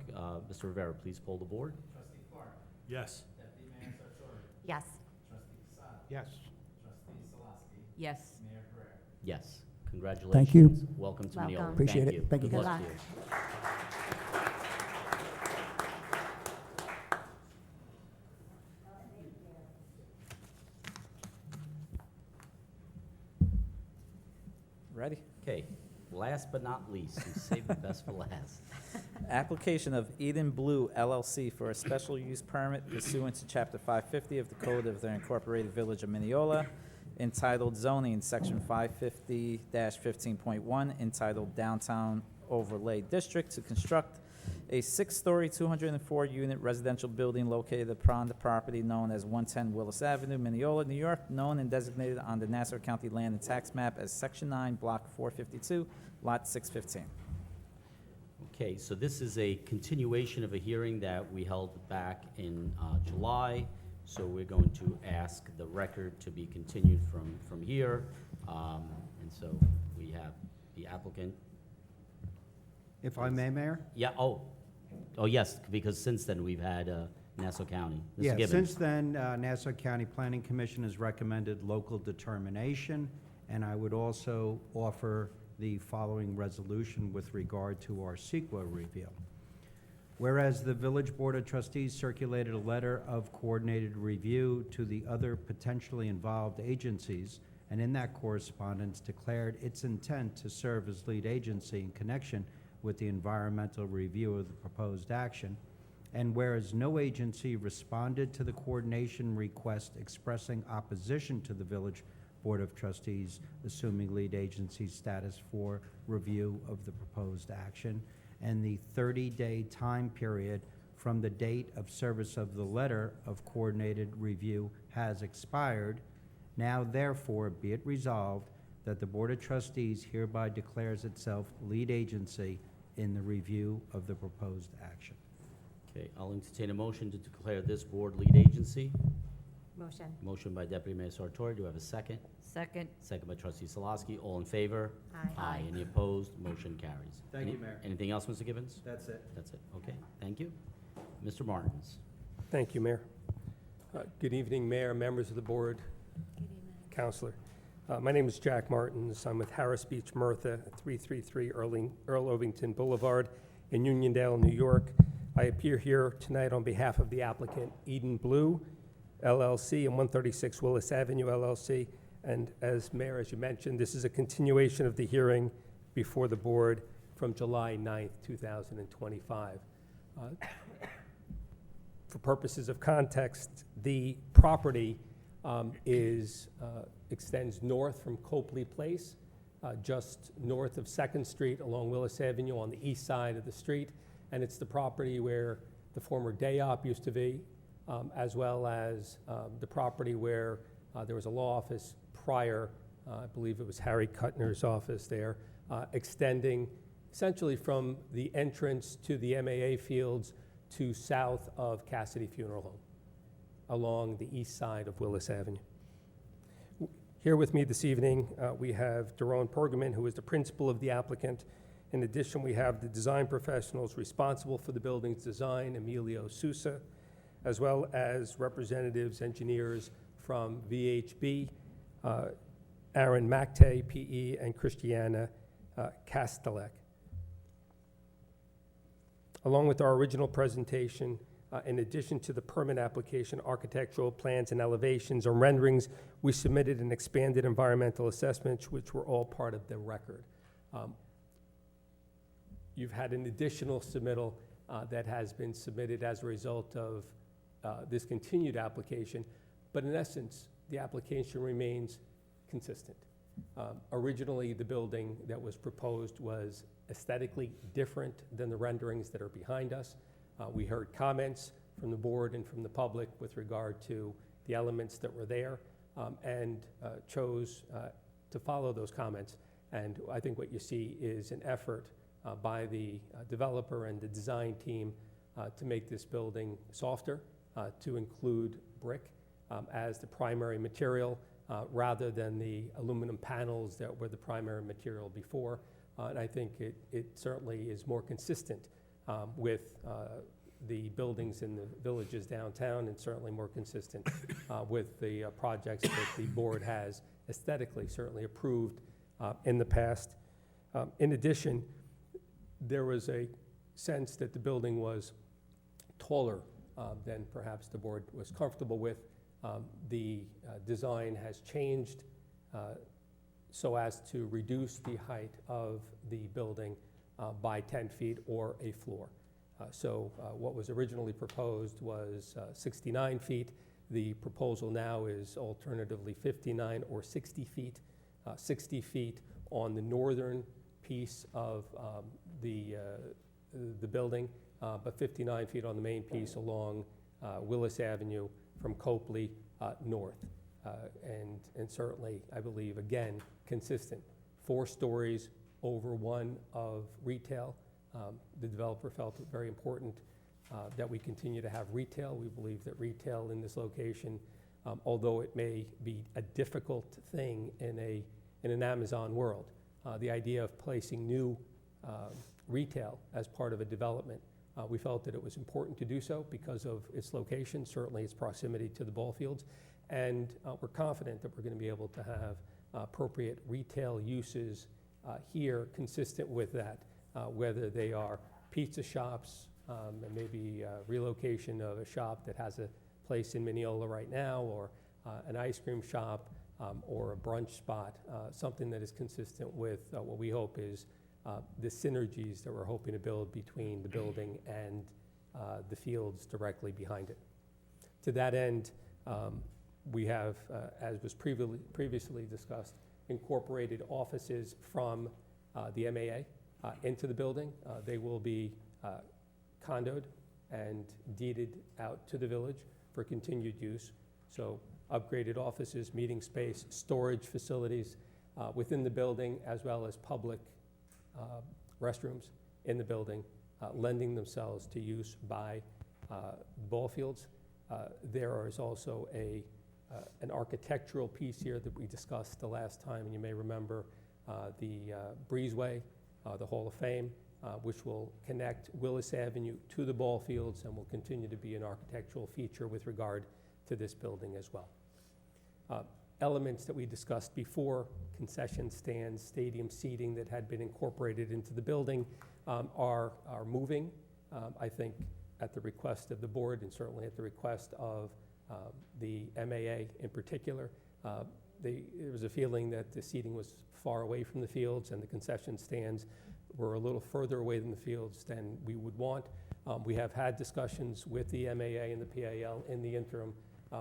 Mr. Rivera, please poll the board. Yes. Yes. Yes. Yes. Yes. Congratulations. Thank you. Welcome to Welcome. Mineola. Appreciate it. Thank you, Good guys. luck Good to you. Ready? Okay, last but not least, you saved the best for last. Application of Eden Blue LLC for a special use permit pursuant to Chapter 550 of the Code of the Incorporated Village of Mineola, entitled zoning, Section 550-15.1, entitled Downtown Overlay District, to construct a 6-story, 204-unit residential building located upon the property known as 110 Willis Avenue, Mineola, New York, known and designated on the Nassau County Land and Tax Map as Section 9, Block 452, Lot 615. Okay, so this is a continuation of a hearing that we held back in July. So we're going to ask the record to be continued from here. And so we have the applicant. If I may, Mayor? Yeah, oh, yes, because since then we've had Nassau County. Mr. Yeah, Gibbons. since then, Nassau County Planning Commission has recommended local determination, and I would also offer the following resolution with regard to our CEQA review. Whereas the Village Board of Trustees circulated a letter of coordinated review to the other potentially involved agencies, and in that correspondence declared its intent to serve as lead agency in connection with the environmental review of the proposed action, and whereas no agency responded to the coordination request expressing opposition to the Village Board of Trustees assuming lead agency status for review of the proposed action, and the 30-day time period from the date of service of the letter of coordinated review has expired, now therefore be it resolved that the Board of Trustees hereby declares itself lead agency in the review of the proposed action. Okay, I'll entertain a motion to declare this board lead agency. Motion. Motion by Deputy Mayor Sartori. Do I have a second? Second. Second by trustee Salaski. All in favor? Aye. Any opposed? Motion carries. Thank you, Mayor. Anything else, Mr. Gibbons? That's it. That's it. Okay, thank you. Mr. Martins. Thank you, Mayor. Good evening, Mayor, members of the board, Counselor. My name is Jack Martins. I'm with Harris Beach Mertha, 333 Earl Ovington Boulevard, in Uniondale, New York. I appear here tonight on behalf of the applicant Eden Blue LLC and 136 Willis Avenue LLC. And as Mayor, as you mentioned, this is a continuation of the hearing before the board from July 9th, 2025. For purposes of context, the property extends north from Copley Place, just north of 2nd Street along Willis Avenue on the east side of the street. And it's the property where the former DAOP used to be, as well as the property where there was a law office prior, I believe it was Harry Kuttner's office there, extending essentially from the entrance to the MAA fields to south of Cassidy Funeral Home, along the east side of Willis Avenue. Here with me this evening, we have Daron Pergamin, who is the principal of the applicant. In addition, we have the design professionals responsible for the building's design, Emilio Sousa, as well as representatives, engineers from VHB, Aaron Macte, PE, and Christiana Kastelek. Along with our original presentation, in addition to the permit application, architectural plans and elevations or renderings, we submitted an expanded environmental assessment, which were all part of the record. You've had an additional submittal that has been submitted as a result of this continued application, but in essence, the application remains consistent. Originally, the building that was proposed was aesthetically different than the renderings that are behind us. We heard comments from the board and from the public with regard to the elements that were there, and chose to follow those comments. And I think what you see is an effort by the developer and the design team to make this building softer, to include brick as the primary material, rather than the aluminum panels that were the primary material before. And I think it certainly is more consistent with the buildings in the villages downtown, and certainly more consistent with the projects that the board has aesthetically certainly approved in the past. In addition, there was a sense that the building was taller than perhaps the board was comfortable with. The design has changed so as to reduce the height of the building by 10 feet or a floor. So what was originally proposed was 69 feet. The proposal now is alternatively 59 or 60 feet. 60 feet on the northern piece of the building, but 59 feet on the main piece along Willis Avenue from Copley north. And certainly, I believe, again, consistent. 4 stories over one of retail. The developer felt it very important that we continue to have retail. We believe that retail in this location, although it may be a difficult thing in an Amazon world, the idea of placing new retail as part of a development, we felt that it was important to do so because of its location, certainly its proximity to the ball fields, and we're confident that we're going to be able to have appropriate retail uses here consistent with that, whether they are pizza shops, and maybe relocation of a shop that has a place in Mineola right now, or an ice cream shop, or a brunch spot, something that is consistent with what we hope is the synergies that we're hoping to build between the building and the fields directly behind it. To that end, we have, as was previously discussed, incorporated offices from the MAA into the building. They will be condoed and deeded out to the village for continued use. So upgraded offices, meeting space, storage facilities within the building, as well as public restrooms in the building, lending themselves to use by ball fields. There is also an architectural piece here that we discussed the last time, and you may remember the breezeway, the Hall of Fame, which will connect Willis Avenue to the ball fields and will continue to be an architectural feature with regard to this building as well. elements that we discussed before, concession stands, stadium seating that had been incorporated into the building, are moving. I think at the request of the board and certainly at the request of the MAA in particular. There was a feeling that the seating was far away from the fields and the concession stands were a little further away than the fields than we would want. We have had discussions with the MAA and the PAL in the interim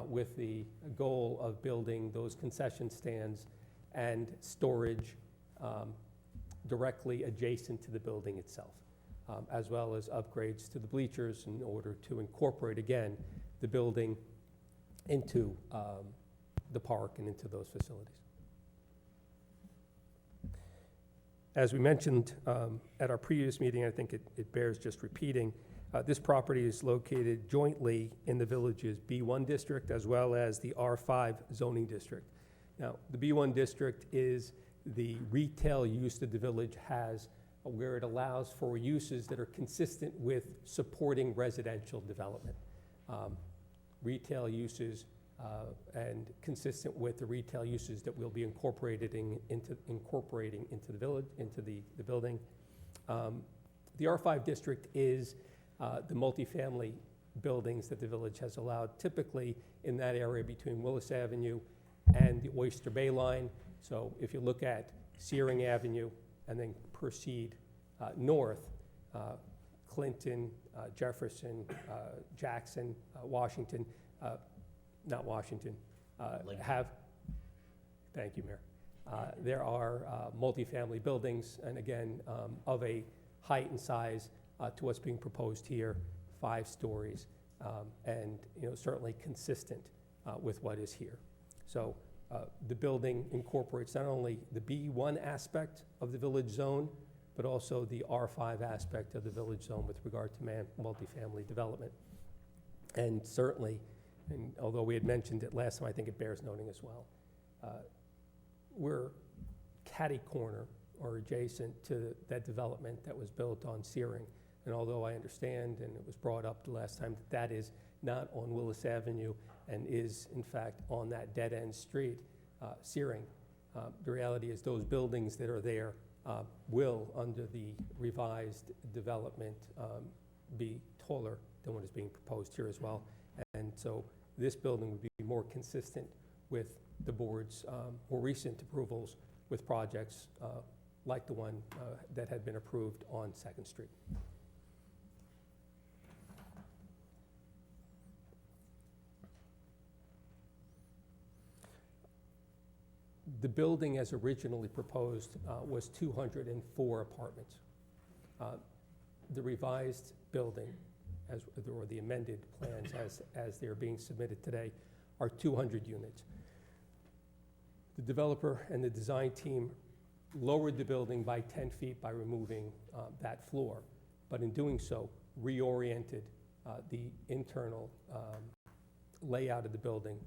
with the goal of building those concession stands and storage directly adjacent to the building itself, as well as upgrades to the bleachers in order to incorporate, again, the building into the park and into those facilities. As we mentioned at our previous meeting, I think it bears just repeating, this property is located jointly in the village's B1 district as well as the R5 zoning district. Now, the B1 district is the retail use that the village has where it allows for uses that are consistent with supporting residential development. Retail uses and consistent with the retail uses that we'll be incorporating into the village, into the building. The R5 district is the multifamily buildings that the village has allowed, typically in that area between Willis Avenue and the Oyster Bay line. So if you look at Searing Avenue and then proceed north, Clinton, Jefferson, Jackson, Washington, not Washington, thank you, Mayor. There are multifamily buildings, and again, of a height and size to what's being proposed here, 5 stories, and certainly consistent with what is here. So the building incorporates not only the B1 aspect of the village zone, but also the R5 aspect of the village zone with regard to multifamily development. And certainly, and although we had mentioned it last time, I think it bears noting as well. We're catty corner or adjacent to that development that was built on Searing. And although I understand, and it was brought up the last time, that is not on Willis Avenue and is in fact on that dead-end street, Searing, the reality is those buildings that are there will, under the revised development, be taller than what is being proposed here as well. And so this building would be more consistent with the board's more recent approvals with projects like the one that had been approved on 2nd Street. The building as originally proposed was 204 apartments. The revised building, or the amended plans as they're being submitted today, are 200 units. The developer and the design team lowered the building by 10 feet by removing that floor, but in doing so, reoriented the internal layout of the building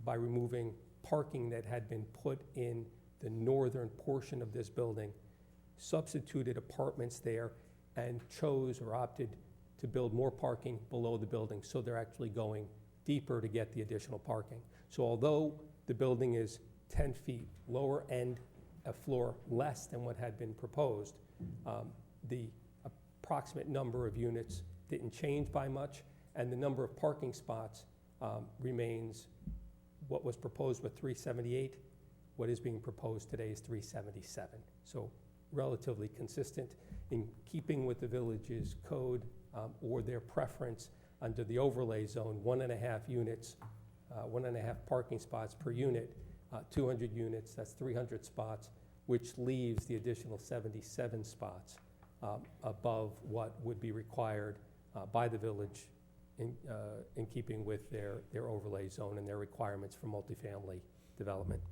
by removing parking that had been put in the northern portion of this building, substituted apartments there, and chose or opted to build more parking below the building, so they're actually going deeper to get the additional parking. So although the building is 10 feet lower and a floor less than what had been proposed, the approximate number of units didn't change by much, and the number of parking spots remains what was proposed with 378. What is being proposed today is 377. So relatively consistent in keeping with the village's code or their preference under the overlay zone, 1.5 units, 1.5 parking spots per unit, 200 units, that's 300 spots, which leaves the additional 77 spots above what would be required by the village in keeping with their overlay zone and their requirements for multifamily development.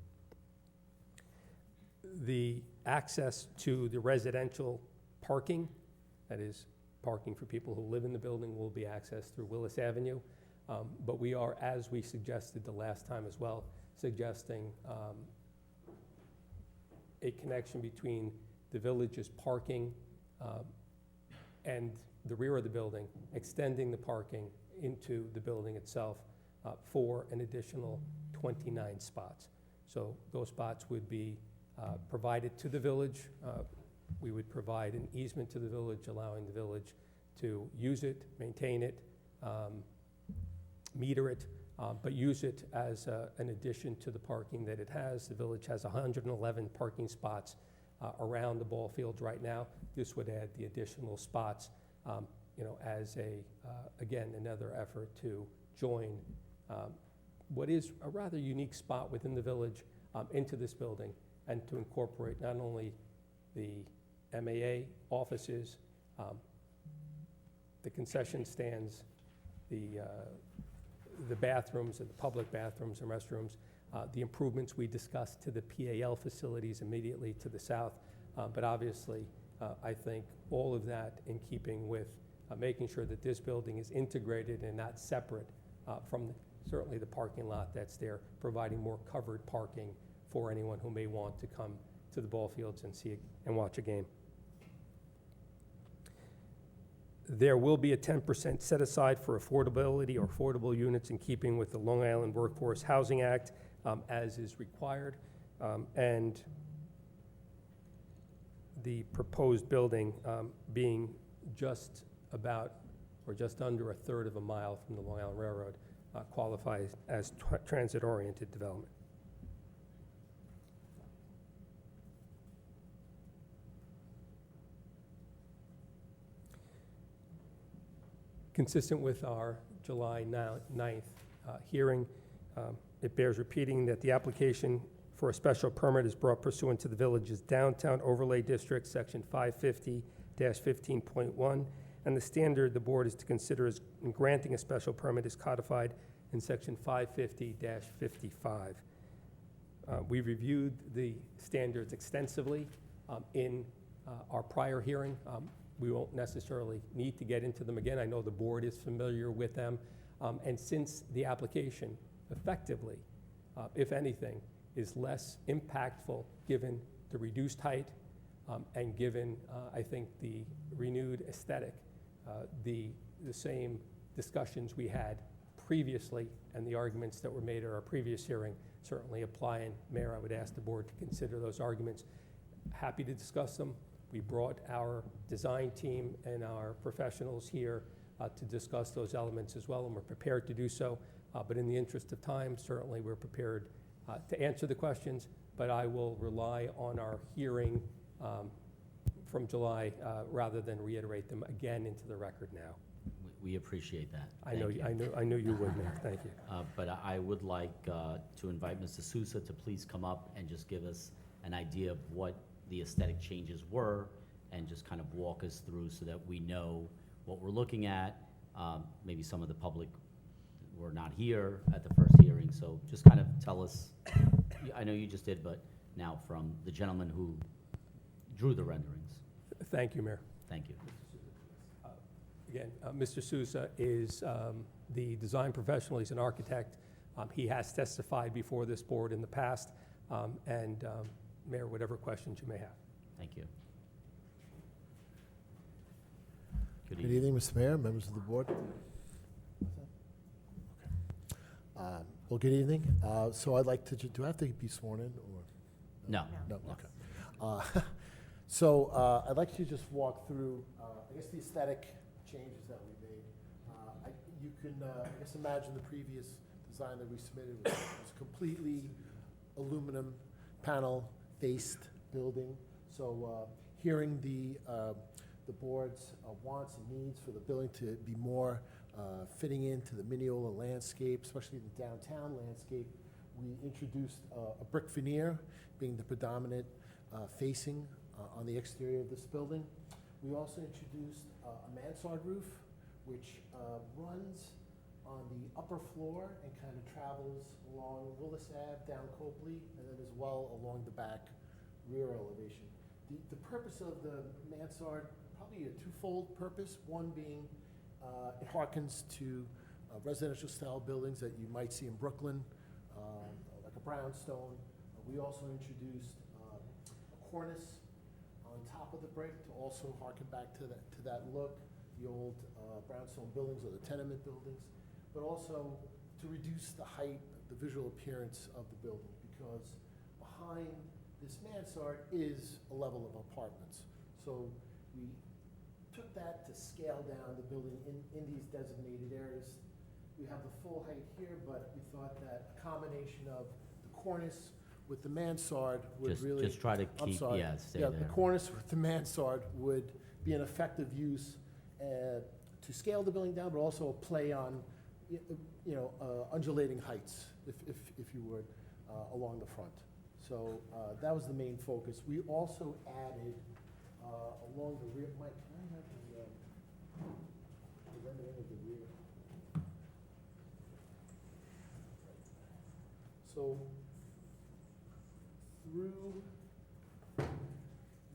The access to the residential parking, that is parking for people who live in the building, will be accessed through Willis Avenue. But we are, as we suggested the last time as well, suggesting a connection between the village's parking and the rear of the building, extending the parking into the building itself for an additional 29 spots. So those spots would be provided to the village. We would provide an easement to the village, allowing the village to use it, maintain it, meter it, but use it as an addition to the parking that it has. The village has 111 parking spots around the ball fields right now. This would add the additional spots, as again, another effort to join what is a rather unique spot within the village into this building, and to incorporate not only the MAA offices, the concession stands, the bathrooms, and the public bathrooms and restrooms, the improvements we discussed to the PAL facilities immediately to the south. But obviously, I think all of that in keeping with making sure that this building is integrated and not separate from certainly the parking lot that's there, providing more covered parking for anyone who may want to come to the ball fields and see and watch a game. There will be a 10% set aside for affordability or affordable units in keeping with the Long Island Workforce Housing Act, as is required. And the proposed building being just about or just under a third of a mile from the Long Island Railroad qualifies as transit-oriented development. Consistent with our July 9th hearing, it bears repeating that the application for a special permit is brought pursuant to the village's Downtown Overlay District, Section 550-15.1, and the standard the board is to consider as in granting a special permit is codified in Section 550-55. We reviewed the standards extensively in our prior hearing. We won't necessarily need to get into them again. I know the board is familiar with them. And since the application effectively, if anything, is less impactful given the reduced height and given, I think, the renewed aesthetic, the same discussions we had previously and the arguments that were made at our previous hearing certainly apply. And Mayor, I would ask the board to consider those arguments. Happy to discuss them. We brought our design team and our professionals here to discuss those elements as well, and we're prepared to do so. But in the interest of time, certainly we're prepared to answer the questions, but I will rely on our hearing from July rather than reiterate them again into the record now. We appreciate that. I knew you would, Mayor. Thank you. But I would like to invite Mr. Sousa to please come up and just give us an idea of what the aesthetic changes were, and just kind of walk us through so that we know what we're looking at. Maybe some of the public were not here at the first hearing, so just kind of tell us. I know you just did, but now from the gentleman who drew the renderings. Thank you, Mayor. Thank you. Again, Mr. Sousa is the design professional. He's an architect. He has testified before this board in the past, and Mayor, whatever questions you may have. Thank you. Good Good evening. evening, Mr. Mayor, members of the board. Well, good evening. So I'd like to, do I have to be sworn in, or? No. No, okay. So I'd like to just walk through, I guess, the aesthetic changes that we made. You can, I guess, imagine the previous design that we submitted was completely aluminum panel faced building. So hearing the board's wants and needs for the building to be more fitting into the Mineola landscape, especially the downtown landscape, we introduced a brick veneer being the predominant facing on the exterior of this building. We also introduced a mansard roof, which runs on the upper floor and kind of travels along Willis Ave, down Copley, and then as well along the back rear elevation. The purpose of the mansard, probably a twofold purpose. One being it harkens to residential style buildings that you might see in Brooklyn, like a brownstone. We also introduced a cornice on top of the brick to also harken back to that look, the old brownstone buildings or the tenement buildings, but also to reduce the height, the visual appearance of the building, because behind this mansard is a level of apartments. So we took that to scale down the building in these designated areas. We have the full height here, but we thought that a combination of the cornice with the mansard would really. Just try to I'm keep, sorry. yeah, stay Yeah, there. the cornice with the mansard would be an effective use to scale the building down, but also a play on, undulating heights, if you would, along the front. So that was the main focus. We also added along the rear, Mike, can I have the rendering of the rear? So through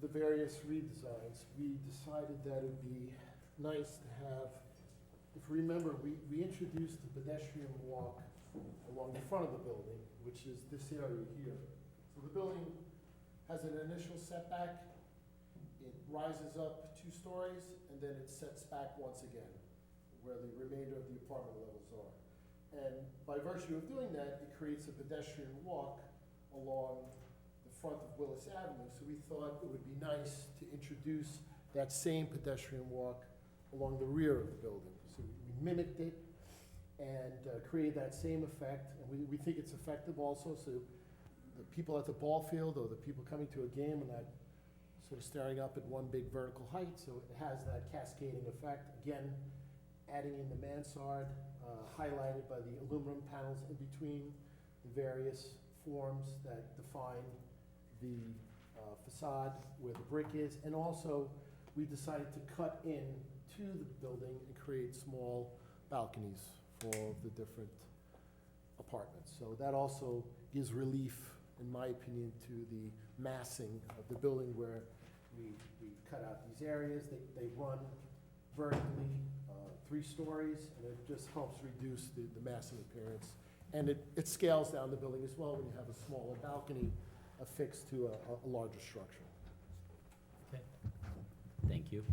the various redesigns, we decided that it would be nice to have, if you remember, we introduced the pedestrian walk along the front of the building, which is this area here. So the building has an initial setback, it rises up 2 stories, and then it sets back once again, where the remainder of the apartment levels are. And by virtue of doing that, it creates a pedestrian walk along the front of Willis Avenue. So we thought it would be nice to introduce that same pedestrian walk along the rear of the building. So we mimicked it and created that same effect. And we think it's effective also, so the people at the ball field or the people coming to a game are not sort of staring up at one big vertical height. So it has that cascading effect. Again, adding in the mansard, highlighted by the aluminum panels in between the various forms that define the facade where the brick is. And also, we decided to cut in to the building and create small balconies for the different apartments. So that also gives relief, in my opinion, to the massing of the building where we cut out these areas. They run vertically 3 stories, and it just helps reduce the massing appearance. And it scales down the building as well when you have a smaller balcony affixed to a larger structure. Okay. Thank you.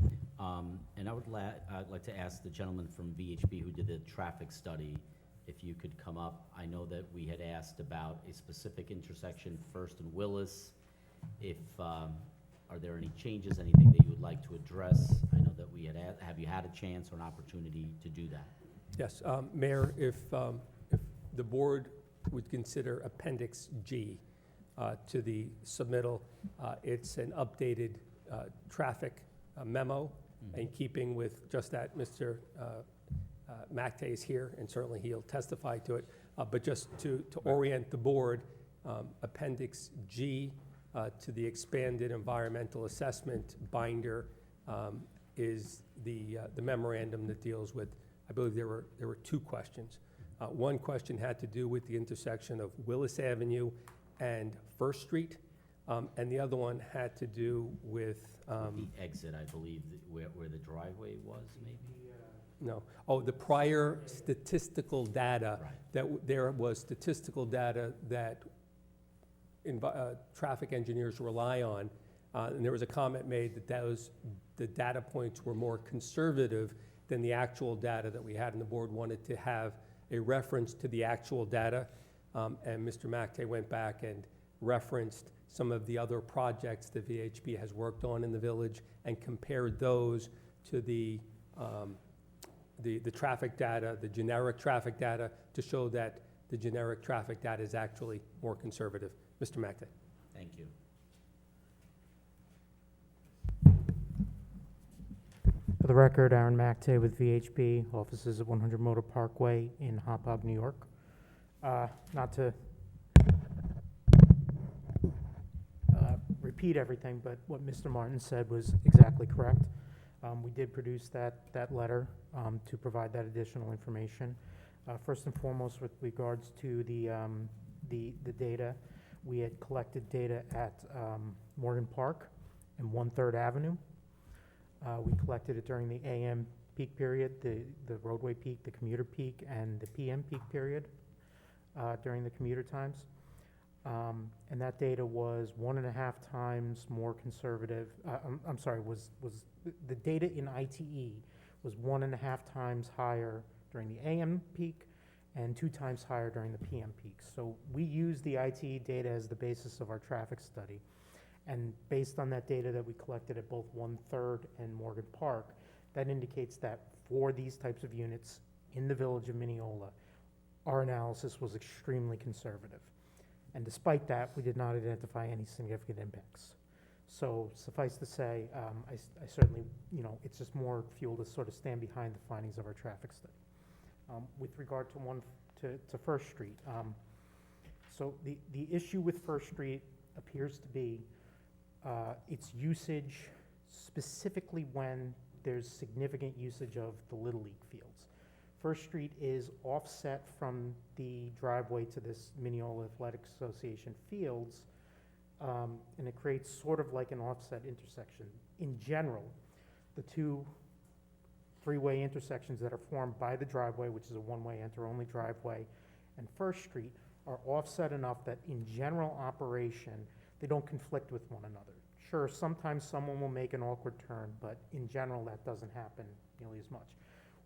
And I'd like to ask the gentleman from VHB who did the traffic study, if you could come up. I know that we had asked about a specific intersection, First and Willis. If, are there any changes, anything that you would like to address? I know that we had, have you had a chance or an opportunity to do that? Yes, Mayor, if the board would consider Appendix G to the submittal, it's an updated traffic memo, in keeping with just that. Mr. Macte is here, and certainly he'll testify to it. But just to orient the board, Appendix G to the expanded environmental assessment binder is the memorandum that deals with, I believe there were 2 questions. One question had to do with the intersection of Willis Avenue and First Street, and the other one had to do with The exit, I believe, where the driveway was, maybe? no. Oh, the prior statistical data. Right. That there was statistical data that traffic engineers rely on. And there was a comment made that the data points were more conservative than the actual data that we had, and the board wanted to have a reference to the actual data. And Mr. Macte went back and referenced some of the other projects that VHB has worked on in the village and compared those to the traffic data, the generic traffic data, to show that the generic traffic data is actually more conservative. Mr. Macte. Thank you. For the record, Aaron Macte with VHB, offices at 100 Motor Parkway in Hauppauge, New York. Not to repeat everything, but what Mr. Martin said was exactly correct. We did produce that letter to provide that additional information. First and foremost, with regards to the data, we had collected data at Morgan Park and 1/3 Avenue. We collected it during the AM peak period, the roadway peak, the commuter peak, and the PM peak period during the commuter times. And that data was 1.5 times more conservative. I'm sorry, was the data in ITE was 1.5 times higher during the AM peak and 2 times higher during the PM peak. So we use the ITE data as the basis of our traffic study. And based on that data that we collected at both 1/3 and Morgan Park, that indicates that for these types of units in the village of Mineola, our analysis was extremely conservative. And despite that, we did not identify any significant impacts. So suffice to say, I certainly, it's just more fuel to sort of stand behind the findings of our traffic study. With regard to First Street, so the issue with First Street appears to be its usage, specifically when there's significant usage of the Little League fields. First Street is offset from the driveway to this Mineola Athletic Association fields, and it creates sort of like an offset intersection. In general, the 2 freeway intersections that are formed by the driveway, which is a one-way enter-only driveway, and First Street are offset enough that in general operation, they don't conflict with one another. Sure, sometimes someone will make an awkward turn, but in general, that doesn't happen nearly as much.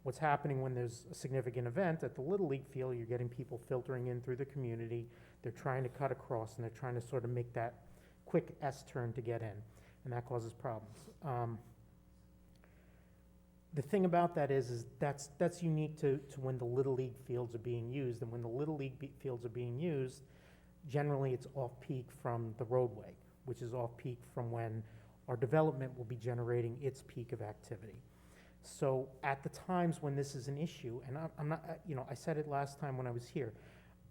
What's happening when there's a significant event at the Little League field, you're getting people filtering in through the community, they're trying to cut across, and they're trying to sort of make that quick S-turn to get in, and that causes problems. The thing about that is that's unique to when the Little League fields are being used, and when the Little League fields are being used, generally it's off-peak from the roadway, which is off-peak from when our development will be generating its peak of activity. So at the times when this is an issue, and I'm not, I said it last time when I was here,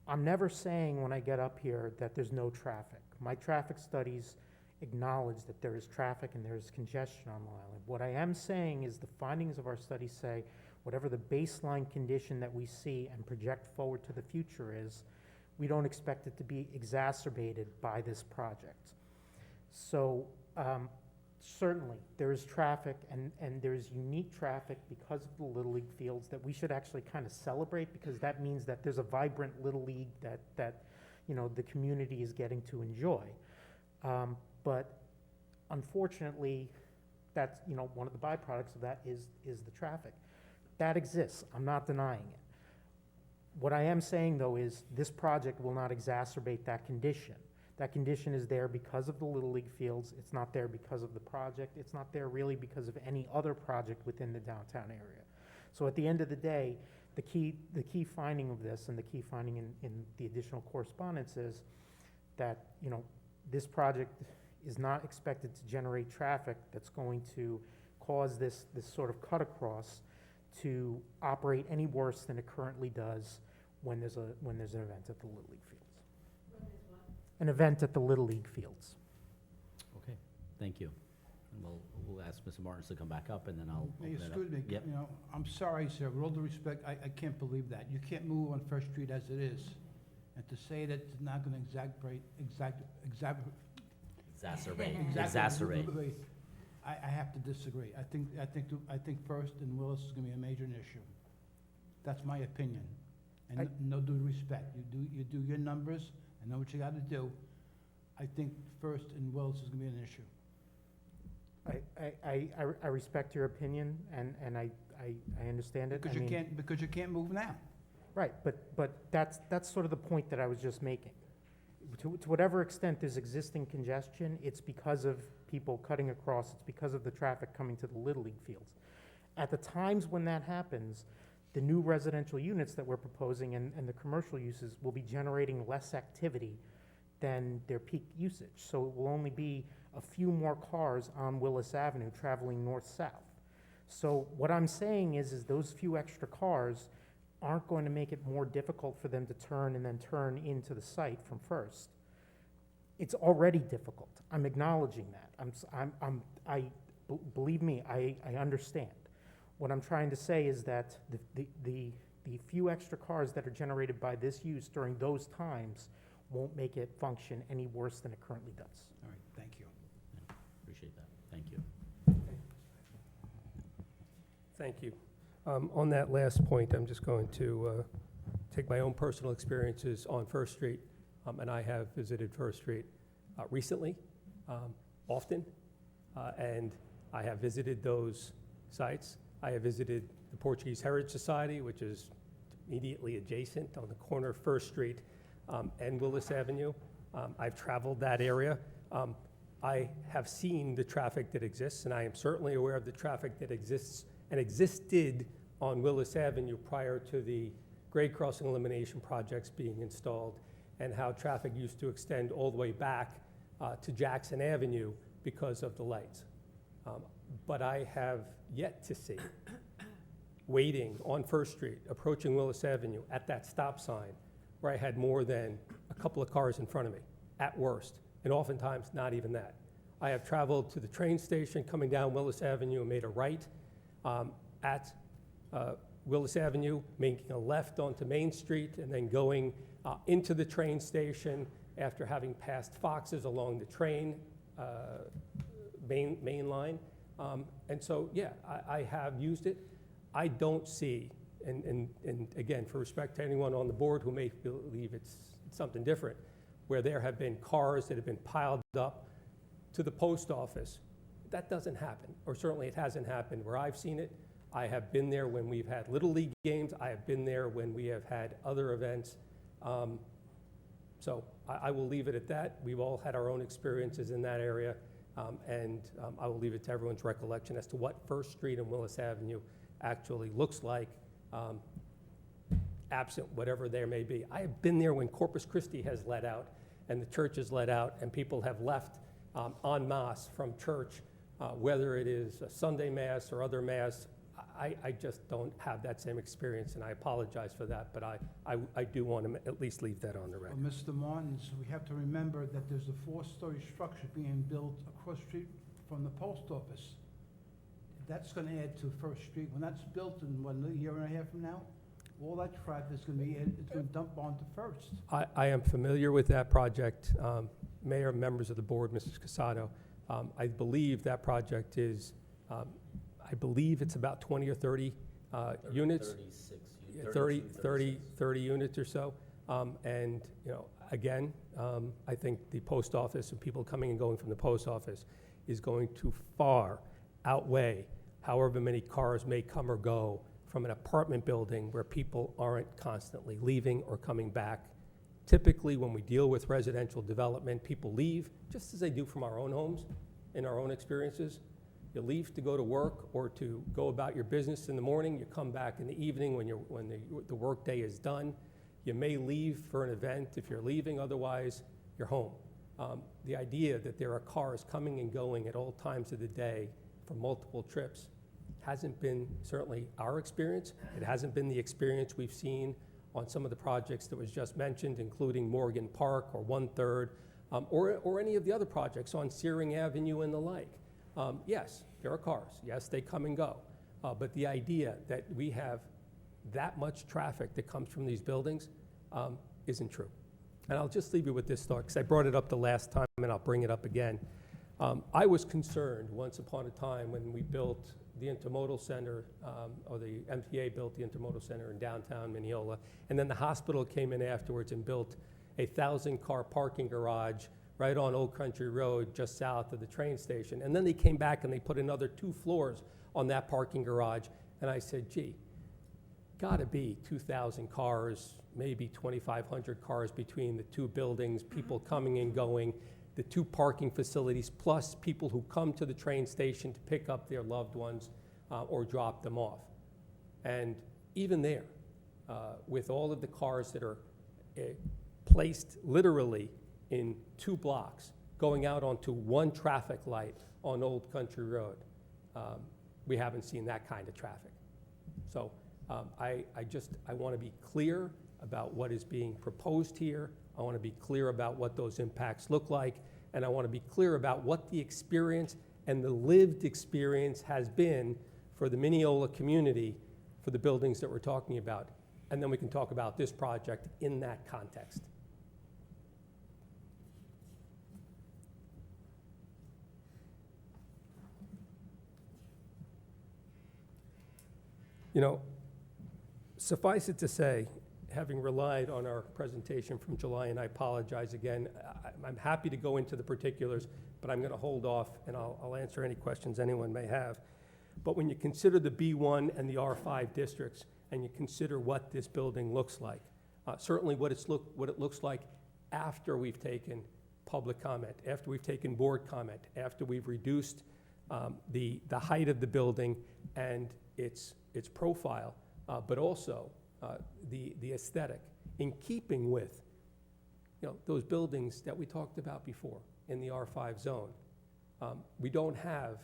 I'm never saying when I get up here that there's no traffic. My traffic studies acknowledge that there is traffic and there is congestion on the island. What I am saying is the findings of our study say whatever the baseline condition that we see and project forward to the future is, we don't expect it to be exacerbated by this project. So certainly there is traffic and there is unique traffic because of the Little League fields that we should actually kind of celebrate, because that means that there's a vibrant Little League that the community is getting to enjoy. But unfortunately, that's one of the byproducts of that is the traffic. That exists. I'm not denying it. What I am saying, though, is this project will not exacerbate that condition. That condition is there because of the Little League fields. It's not there because of the project. It's not there really because of any other project within the downtown area. So at the end of the day, the key finding of this, and the key finding in the additional correspondence, is that this project is not expected to generate traffic that's going to cause this sort of cut across to operate any worse than it currently does when there's an event at the Little League fields. An event at the Little League fields. Okay, thank you. And we'll ask Mr. Martins to come back up, and then I'll Hey, open it up. excuse me, Yep. I'm sorry, sir, with all due respect, I can't believe that. You can't move on First Street as it is. And to say that it's not gonna Exacerbate. I have to disagree. I think First and Willis is gonna be a major issue. That's my opinion. And no due respect. You do your numbers, I know what you gotta do. I think First and Willis is gonna be an issue. I respect your opinion, and I understand it. Because you can't move now. Right, but that's sort of the point that I was just making. To whatever extent there's existing congestion, it's because of people cutting across, it's because of the traffic coming to the Little League fields. At the times when that happens, the new residential units that we're proposing and the commercial uses will be generating less activity than their peak usage. So it will only be a few more cars on Willis Avenue traveling north-south. So what I'm saying is those few extra cars aren't going to make it more difficult for them to turn and then turn into the site from First. It's already difficult. I'm acknowledging that. Believe me, I understand. What I'm trying to say is that the few extra cars that are generated by this use during those times won't make it function any worse than it currently does. All right, thank you. Appreciate that. Thank you. Thank you. On that last point, I'm just going to take my own personal experiences on First Street, and I have visited First Street recently, often, and I have visited those sites. I have visited the Portuguese Heritage Society, which is immediately adjacent on the corner of First Street and Willis Avenue. I've traveled that area. I have seen the traffic that exists, and I am certainly aware of the traffic that exists and existed on Willis Avenue prior to the grade crossing elimination projects being installed, and how traffic used to extend all the way back to Jackson Avenue because of the lights. But I have yet to see, waiting on First Street, approaching Willis Avenue at that stop sign, where I had more than a couple of cars in front of me, at worst, and oftentimes not even that. I have traveled to the train station coming down Willis Avenue and made a right at Willis Avenue, making a left onto Main Street, and then going into the train station after having passed Fox's along the train main line. And so, yeah, I have used it. I don't see, and again, for respect to anyone on the board who may believe it's something different, where there have been cars that have been piled up to the post office. That doesn't happen, or certainly it hasn't happened where I've seen it. I have been there when we've had Little League games. I have been there when we have had other events. So I will leave it at that. We've all had our own experiences in that area, and I will leave it to everyone's recollection as to what First Street and Willis Avenue actually looks like, absent whatever there may be. I have been there when Corpus Christi has let out, and the church has let out, and people have left en masse from church, whether it is a Sunday Mass or other Mass. I just don't have that same experience, and I apologize for that, but I do want to at least leave that on the record. Well, Mr. Martins, we have to remember that there's a 4-story structure being built across the street from the post office. That's going to add to First Street. When that's built in, what, a year and a half from now, all that traffic is going to be, it's going to dump onto First. I am familiar with that project. Mayor, members of the board, Mrs. Casado, I believe that project is, I believe it's about 20 or 30 units. 30 units or so. And, you know, again, I think the post office and people coming and going from the post office is going to far outweigh however many cars may come or go from an apartment building where people aren't constantly leaving or coming back. Typically, when we deal with residential development, people leave just as they do from our own homes, in our own experiences. You leave to go to work or to go about your business in the morning. You come back in the evening when the work day is done. You may leave for an event if you're leaving, otherwise you're home. The idea that there are cars coming and going at all times of the day for multiple trips hasn't been certainly our experience. It hasn't been the experience we've seen on some of the projects that was just mentioned, including Morgan Park or 1/3, or any of the other projects on Searing Avenue and the like. Yes, there are cars. Yes, they come and go. But the idea that we have that much traffic that comes from these buildings isn't true. And I'll just leave you with this thought, because I brought it up the last time, and I'll bring it up again. I was concerned once upon a time when we built the Intermodal Center, or the MTA built the Intermodal Center in downtown Mineola, and then the hospital came in afterwards and built a 1,000-car parking garage right on Old Country Road, just south of the train station. And then they came back and they put another 2 floors on that parking garage. And I said, gee, gotta be 2,000 cars, maybe 2,500 cars between the 2 buildings, people coming and going, the 2 parking facilities, plus people who come to the train station to pick up their loved ones or drop them off. And even there, with all of the cars that are placed literally in 2 blocks, going out onto 1 traffic light on Old Country Road, we haven't seen that kind of traffic. So I want to be clear about what is being proposed here. I want to be clear about what those impacts look like, and I want to be clear about what the experience and the lived experience has been for the Mineola community for the buildings that we're talking about. And then we can talk about this project in that context. You know, suffice it to say, having relied on our presentation from July, and I apologize again, I'm happy to go into the particulars, but I'm going to hold off and I'll answer any questions anyone may have. But when you consider the B1 and the R5 districts, and you consider what this building looks like, certainly what it looks like after we've taken public comment, after we've taken board comment, after we've reduced the height of the building and its profile, but also the aesthetic, in keeping with those buildings that we talked about before in the R5 zone. We don't have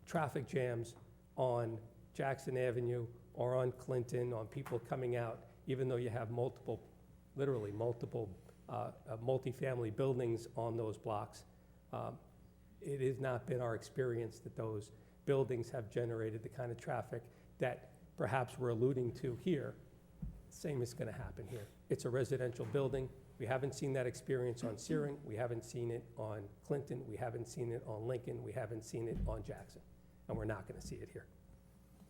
traffic jams on Jackson Avenue or on Clinton, on people coming out, even though you have literally multiple multifamily buildings on those blocks. It has not been our experience that those buildings have generated the kind of traffic that perhaps we're alluding to here. Same is going to happen here. It's a residential building. We haven't seen that experience on Searing. We haven't seen it on Clinton. We haven't seen it on Lincoln. We haven't seen it on Jackson. And we're not going to see it here.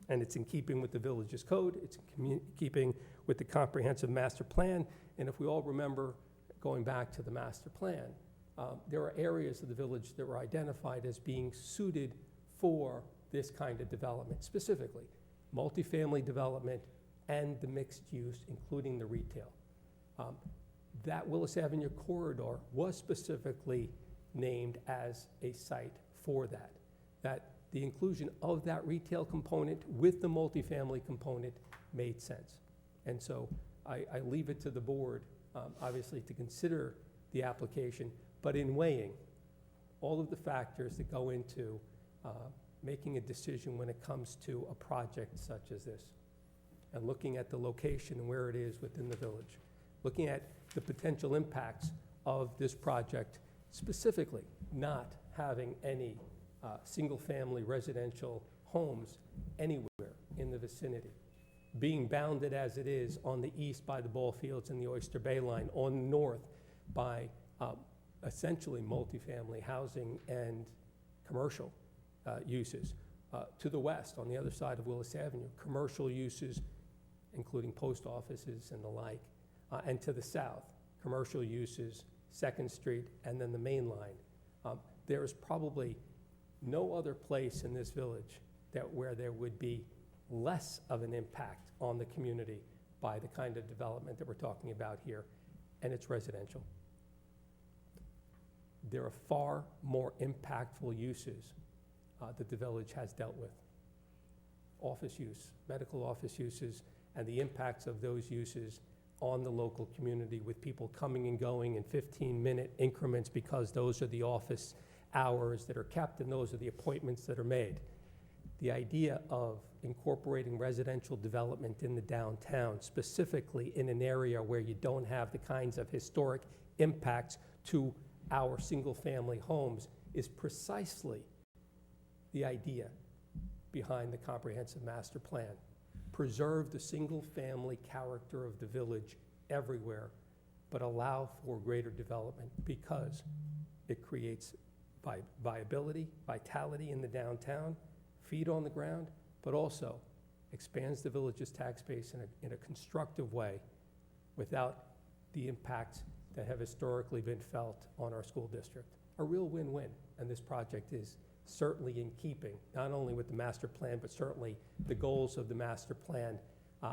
And it's in keeping with the village's code. It's in keeping with the comprehensive master plan. And if we all remember, going back to the master plan, there are areas of the village that were identified as being suited for this kind of development, specifically multifamily development and the mixed use, including the retail. That Willis Avenue corridor was specifically named as a site for that. That the inclusion of that retail component with the multifamily component made sense. And so I leave it to the board, obviously, to consider the application, but in weighing all of the factors that go into making a decision when it comes to a project such as this, and looking at the location and where it is within the village, looking at the potential impacts of this project, specifically not having any single-family residential homes anywhere in the vicinity, being bounded as it is on the east by the ball fields and the Oyster Bay line, on the north by essentially multifamily housing and commercial uses, to the west on the other side of Willis Avenue, commercial uses including post offices and the like, and to the south, commercial uses, 2nd Street, and then the main line. There is probably no other place in this village where there would be less of an impact on the community by the kind of development that we're talking about here, and it's residential. There are far more impactful uses that the village has dealt with. Office use, medical office uses, and the impacts of those uses on the local community, with people coming and going in 15-minute increments because those are the office hours that are kept and those are the appointments that are made. The idea of incorporating residential development in the downtown, specifically in an area where you don't have the kinds of historic impacts to our single-family homes, is precisely the idea behind the comprehensive master plan. Preserve the single-family character of the village everywhere, but allow for greater development because it creates viability, vitality in the downtown, feet on the ground, but also expands the village's tax base in a constructive way without the impacts that have historically been felt on our school district. A real win-win, and this project is certainly in keeping, not only with the master plan, but certainly the goals of the master plan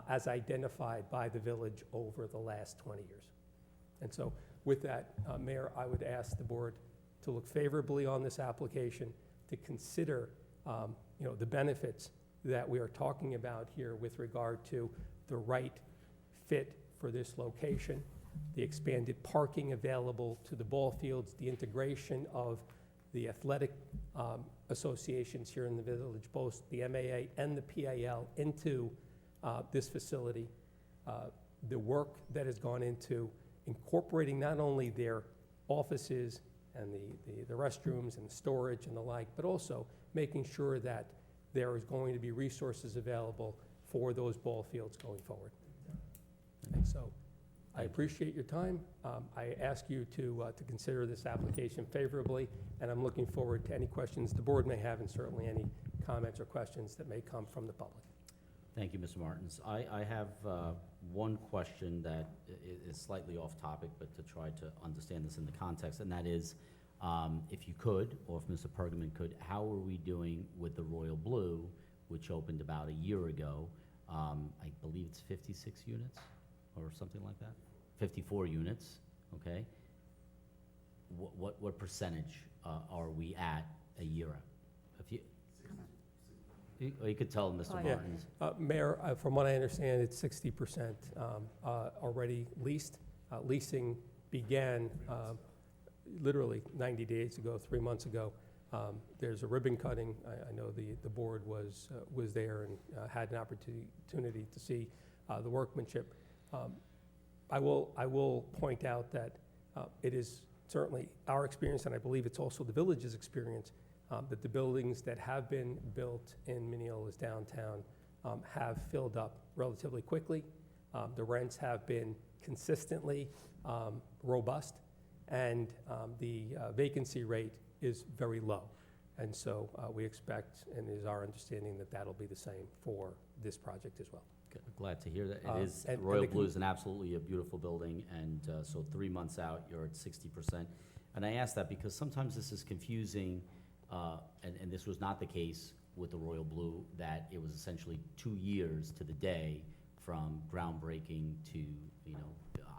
as identified by the village over the last 20 years. And so with that, Mayor, I would ask the board to look favorably on this application, to consider the benefits that we are talking about here with regard to the right fit for this location, the expanded parking available to the ball fields, the integration of the athletic associations here in the village, both the MAA and the PAL, into this facility, the work that has gone into incorporating not only their offices and the restrooms and the storage and the like, but also making sure that there is going to be resources available for those ball fields going forward. And so I appreciate your time. I ask you to consider this application favorably, and I'm looking forward to any questions the board may have, and certainly any comments or questions that may come from the public. Thank you, Mr. Martins. I have one question that is slightly off topic, but to try to understand this in the context, and that is, if you could, or if Mr. Pergamon could, how are we doing with the Royal Blue which opened about a year ago. I believe it's 56 units or something like that, 54 units, okay? What percentage are we at a year out? If you could tell Mr. Yeah. Martins. Mayor, from what I understand, it's 60% already leased. Leasing began literally 90 days ago, 3 months ago. There's a ribbon cutting. I know the board was there and had an opportunity to see the workmanship. I will point out that it is certainly our experience, and I believe it's also the village's experience, that the buildings that have been built in Mineola's downtown have filled up relatively quickly. The rents have been consistently robust, and the vacancy rate is very low. And so we expect, and it is our understanding, that that'll be the same for this project as well. Good. Glad to hear that. It is, and Royal the Blue is absolutely a beautiful building, and so 3 months out, you're at 60%. And I ask that because sometimes this is confusing, and this was not the case with the Royal Blue, that it was essentially 2 years to the day from groundbreaking to,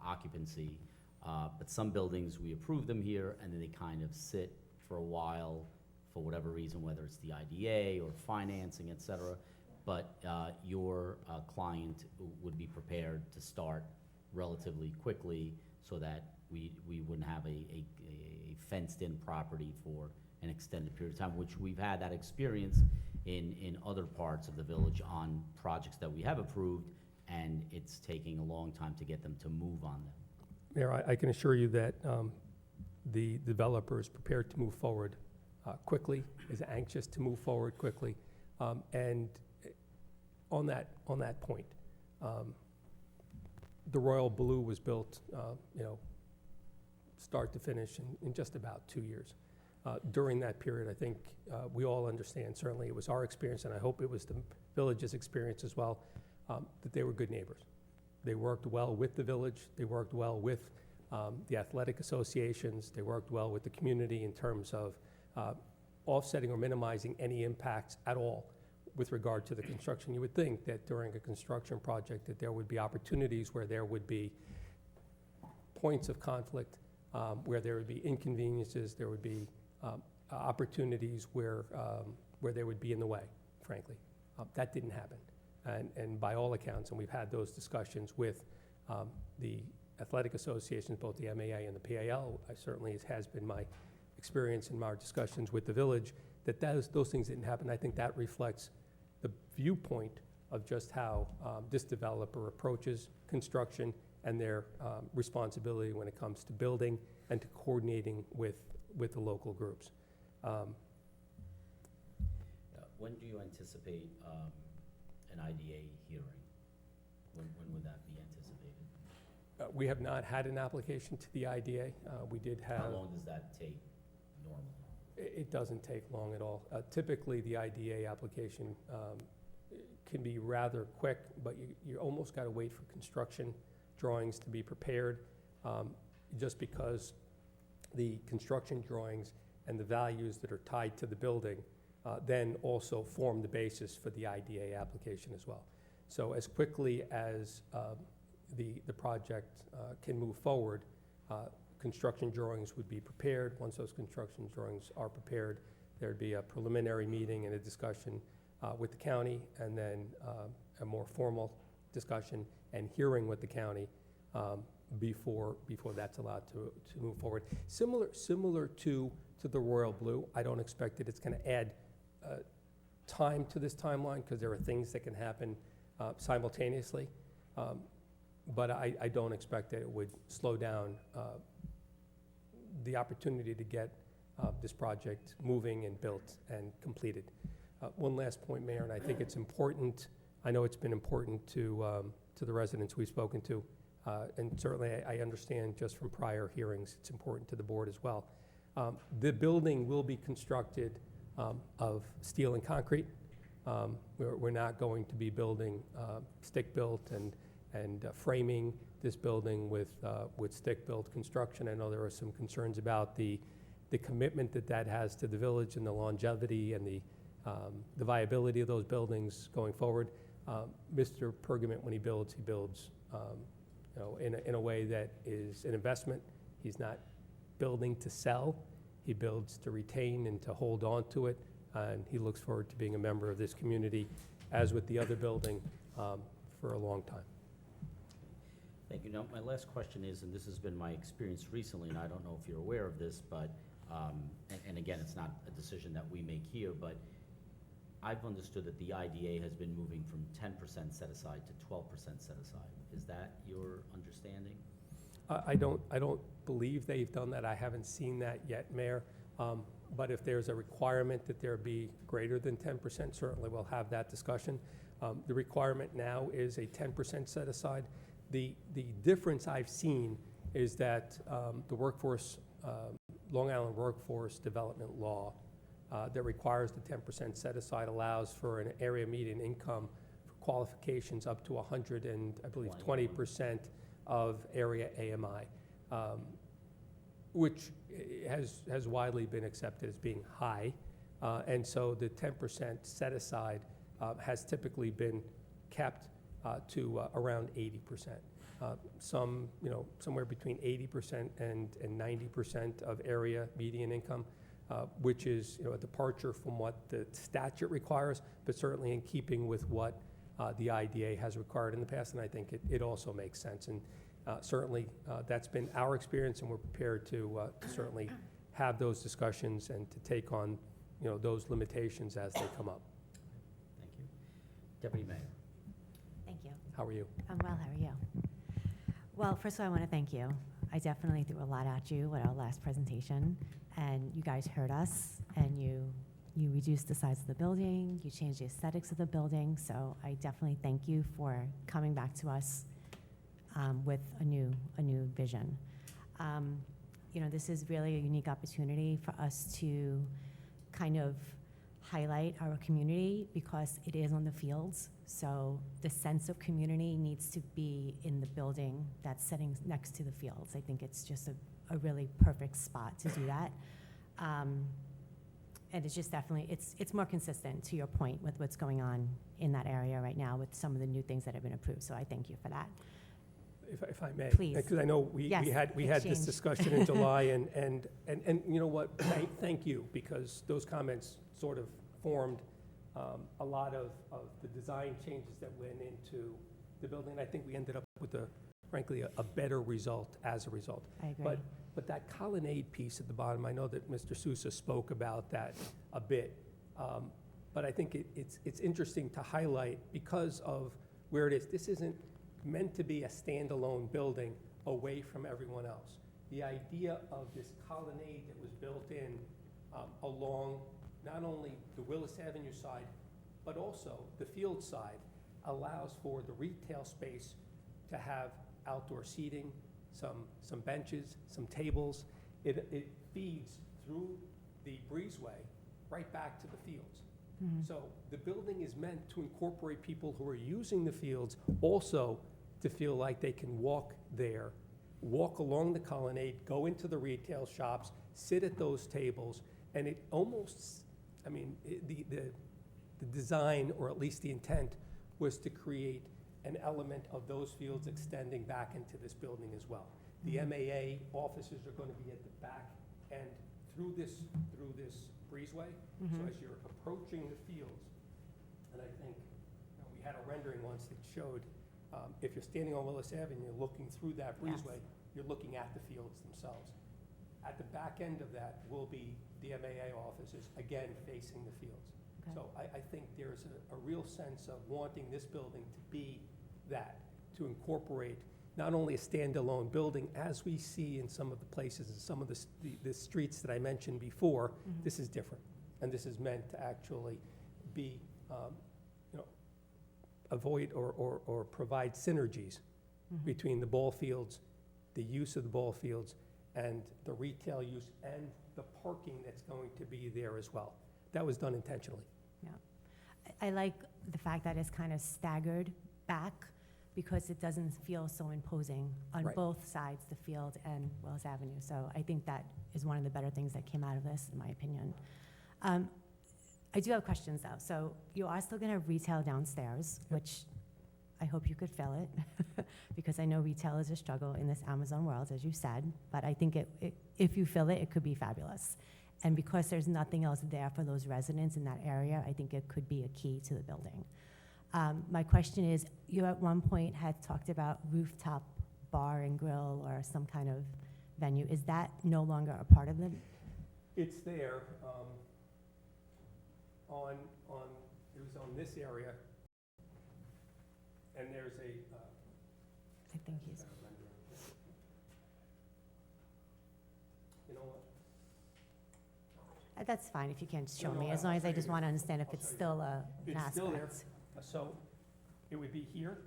occupancy. But some buildings, we approve them here, and then they kind of sit for a while for whatever reason, whether it's the IDA or financing, et cetera. But your client would be prepared to start relatively quickly so that we wouldn't have a fenced-in property for an extended period of time, which we've had that experience in other parts of the village on projects that we have approved, and it's taking a long time to get them to move on them. Mayor, I can assure you that the developer is prepared to move forward quickly, is anxious to move forward quickly, and on that point, the Royal Blue was built, start to finish in just about 2 years. During that period, I think we all understand, certainly it was our experience, and I hope it was the village's experience as well, that they were good neighbors. They worked well with the village. They worked well with the athletic associations. They worked well with the community in terms of offsetting or minimizing any impacts at all with regard to the construction. You would think that during a construction project that there would be opportunities where there would be points of conflict, where there would be inconveniences, there would be opportunities where they would be in the way, frankly. That didn't happen. And by all accounts, and we've had those discussions with the athletic associations, both the MAA and the PAL, certainly has been my experience in our discussions with the village, that those things didn't happen. I think that reflects the viewpoint of just how this developer approaches construction and their responsibility when it comes to building and to coordinating with the local groups. When do you anticipate an IDA hearing? When would that be anticipated? We have not had an application to the IDA. We did have. How long does that take normally? It doesn't take long at all. Typically, the IDA application can be rather quick, but you almost got to wait for construction drawings to be prepared, just because the construction drawings and the values that are tied to the building then also form the basis for the IDA application as well. So as quickly as the project can move forward, construction drawings would be prepared. Once those construction drawings are prepared, there'd be a preliminary meeting and a discussion with the county, and then a more formal discussion and hearing with the county before that's allowed to move forward. Similar to the Royal Blue, I don't expect that it's going to add time to this timeline, because there are things that can happen simultaneously. But I don't expect that it would slow down the opportunity to get this project moving and built and completed. One last point, Mayor, and I think it's important. I know it's been important to the residents we've spoken to, and certainly I understand just from prior hearings, it's important to the board as well. The building will be constructed of steel and concrete. We're not going to be building stick-built and framing this building with stick-built construction. I know there are some concerns about the commitment that has to the village and the longevity and the the viability of those buildings going forward. Mr. Pergament, when he builds, in a way that is an investment. He's not building to sell. He builds to retain and to hold on to it. And he looks forward to being a member of this community, as with the other building, for a long time. Thank you. Now, my last question is, and this has been my experience recently, and I don't know if you're aware of this, but, and again, it's not a decision that we make here, but I've understood that the IDA has been moving from 10% set aside to 12% set aside. Is that your understanding? I don't believe they've done that. I haven't seen that yet, Mayor. But if there's a requirement that there be greater than 10%, certainly we'll have that discussion. The requirement now is a 10% set aside. The difference I've seen is that the workforce, Long Island Workforce Development Law that requires the 10% set aside allows for an area median income for qualifications up to 100 and I believe 20% of area AMI, which has widely been accepted as being high. And so the 10% set aside has typically been kept to around 80%. Somewhere between 80% and 90% of area median income, which is a departure from what the statute requires, but certainly in keeping with what the IDA has required in the past, and I think it also makes sense. And certainly that's been our experience, and we're prepared to certainly have those discussions and to take on those limitations as they come up. Thank you. Deputy Mayor. Thank you. How are you? I'm well, how are you? Well, first of all, I want to thank you. I definitely threw a lot at you at our last presentation, and you guys heard us, and you reduced the size of the building, you changed the aesthetics of the building, so I definitely thank you for coming back to us with a new vision. This is really a unique opportunity for us to kind of highlight our community because it is on the fields. So the sense of community needs to be in the building that's sitting next to the fields. I think it's just a really perfect spot to do that. And it's just definitely, it's more consistent to your point with what's going on in that area right now with some of the new things that have been approved. So I thank you for that. If I may, Please. because I know we had this exchange. discussion in July, and you know what? Thank you, because those comments sort of formed a lot of the design changes that went into the building. I think we ended up with frankly a better result as a result. I agree. But that colonnade piece at the bottom, I know that Mr. Sousa spoke about that a bit, but I think it's interesting to highlight because of where it is. This isn't meant to be a standalone building away from everyone else. The idea of this colonnade that was built in along not only the Willis Avenue side, but also the field side allows for the retail space to have outdoor seating, some benches, some tables. It feeds through the breezeway right back to the fields. Mm-hmm. So the building is meant to incorporate people who are using the fields also to feel like they can walk there, walk along the colonnade, go into the retail shops, sit at those tables, and it almost, the design, or at least the intent, was to create an element of those fields extending back into this building as well. The MAA offices are going to be at the back end through this breezeway. So as you're approaching the fields, and I think we had a rendering once that showed if you're standing on Willis Avenue looking through that breezeway, you're looking at the fields themselves. At the back end of that will be the MAA offices, again facing the fields. Okay. So I think there's a real sense of wanting this building to be that, to incorporate not only a standalone building, as we see in some of the places and some of the streets that I mentioned before. This is different, and this is meant to actually be, avoid or provide synergies between the ball fields, the use of the ball fields, and the retail use and the parking that's going to be there as well. That was done intentionally. Yeah. I like the fact that it's kind of staggered back because it doesn't feel so imposing on Right. both sides, the field and Wells Avenue. So I think that is one of the better things that came out of this, in my opinion. I do have questions though. So you are still gonna have retail downstairs, which I hope you could fill it, because I know retail is a struggle in this Amazon world, as you said, but I think if you fill it, it could be fabulous. And because there's nothing else there for those residents in that area, I think it could be a key to the building. My question is, you at one point had talked about rooftop bar and grill or some kind of venue. Is that no longer a part of the? It's there, it was on this area, and there's a, I think he's. you know what? That's fine if you can't show No, me, no, as long I'll as I show just you. want to understand if I'll it's show you. still an It's aspect. still there. So it would be here.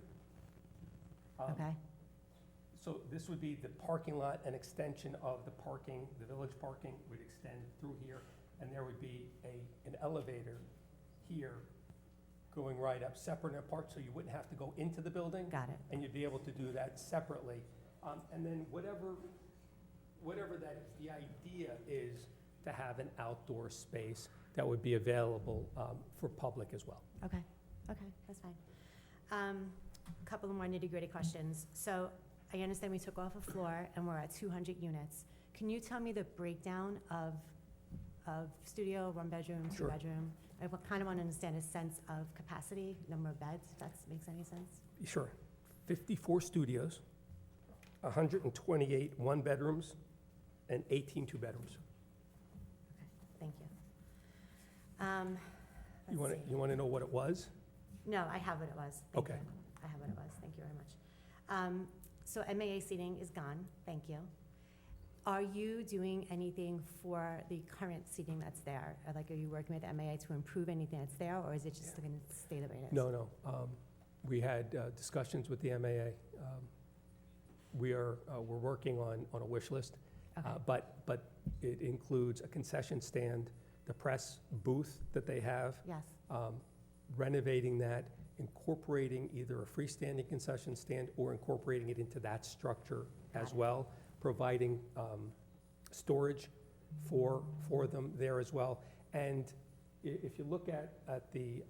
Okay, So this would be the parking lot, an extension of the parking, the village parking would extend through here, and there would be an elevator here going right up, separate and apart, so you wouldn't have to go into the building. got it. And you'd be able to do that separately. And then whatever the idea is to have an outdoor space that would be available for public as well. Okay, that's fine. A couple of more nitty-gritty questions. So I understand we took off a floor and we're at 200 units. Can you tell me the breakdown of studio, one bedroom, two Sure. bedroom? I kind of want to understand a sense of capacity, number of beds, if that makes any sense. Sure. 54 studios, 128 one-bedrooms, and 18 two-bedrooms. Thank you. You Let's see. want to know what it was? No, I have what it was. Thank Okay. you. I have what it was. Thank you very much. So MAA seating is gone. Thank you. Are you doing anything for the current seating that's there? Like, are you working with MAA to improve anything that's there, or is it just going to stay the way it is? No. We had discussions with the MAA. We're working on a wish list, Okay. but it includes a concession stand, the press booth that they have, Yes. renovating that, incorporating either a freestanding concession stand or incorporating it into that structure Got as it. well, providing storage for them there as well. And if you look at the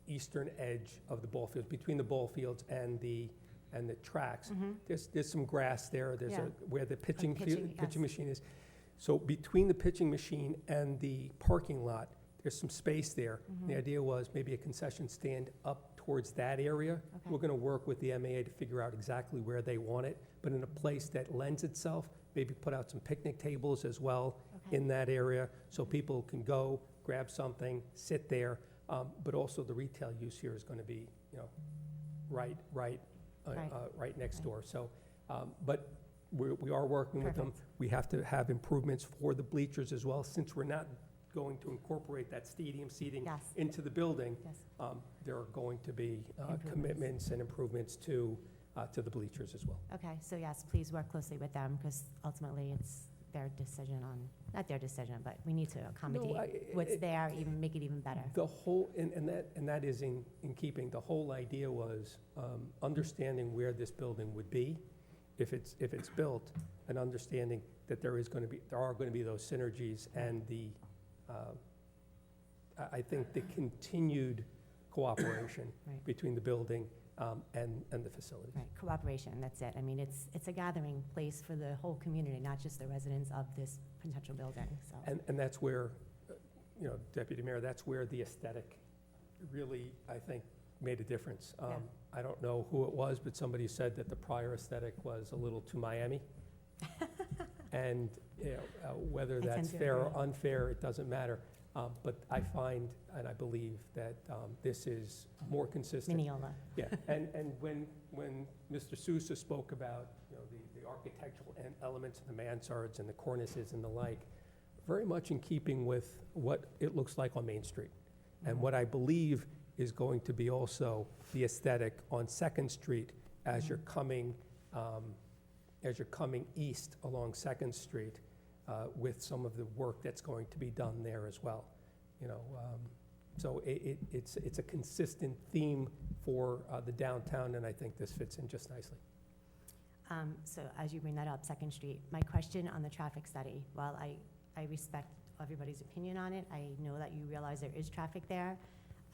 eastern edge of the ball field, between the ball fields and the tracks, Mhm. there's some grass there. There's Yeah. where the pitching pitching, yes. machine is. So between the pitching machine and the parking lot, there's some space there. Mhm. The idea was maybe a concession stand up towards that area. Okay. We're going to work with the MAA to figure out exactly where they want it, but in a place that lends itself, maybe put out some picnic tables as well Okay. in that area, so people can go, grab something, sit there. But also the retail use here is going to be, right next Right. door. So, but we are working with them. Perfect. We have to have improvements for the bleachers as well, since we're not going to incorporate that stadium seating Yes. into the building. Yes. There are going to be Improvements. commitments and improvements to the bleachers as well. Okay, so yes, please work closely with them, because ultimately it's their decision on, not their decision, but we need to accommodate what's there, even make it even better. The whole, and that is in keeping. The whole idea was understanding where this building would be if it's built, and understanding that there are going to be those synergies, and I think the continued cooperation Right. between the building and the facility. Right, cooperation, that's it. I mean, it's a gathering place for the whole community, not just the residents of this potential building, so. And that's where, Deputy Mayor, that's where the aesthetic really, I think, made a difference. Yeah. I don't know who it was, but somebody said that the prior aesthetic was a little too Miami. And, whether I tend that's to fair or agree. unfair, it doesn't matter. But I find, and I believe, that this is more consistent. Mineola. Yeah, and when Mr. Sousa spoke about, the architectural elements of the mansards and the cornices and the like, very much in keeping with what it looks like on Main Street. And what I believe is going to be also the aesthetic on Second Street as you're coming east along Second Street, with some of the work that's going to be done there as well. So it's a consistent theme for the downtown, and I think this fits in just nicely. So as you bring that up, Second Street, my question on the traffic study, while I I respect everybody's opinion on it. I know that you realize there is traffic there.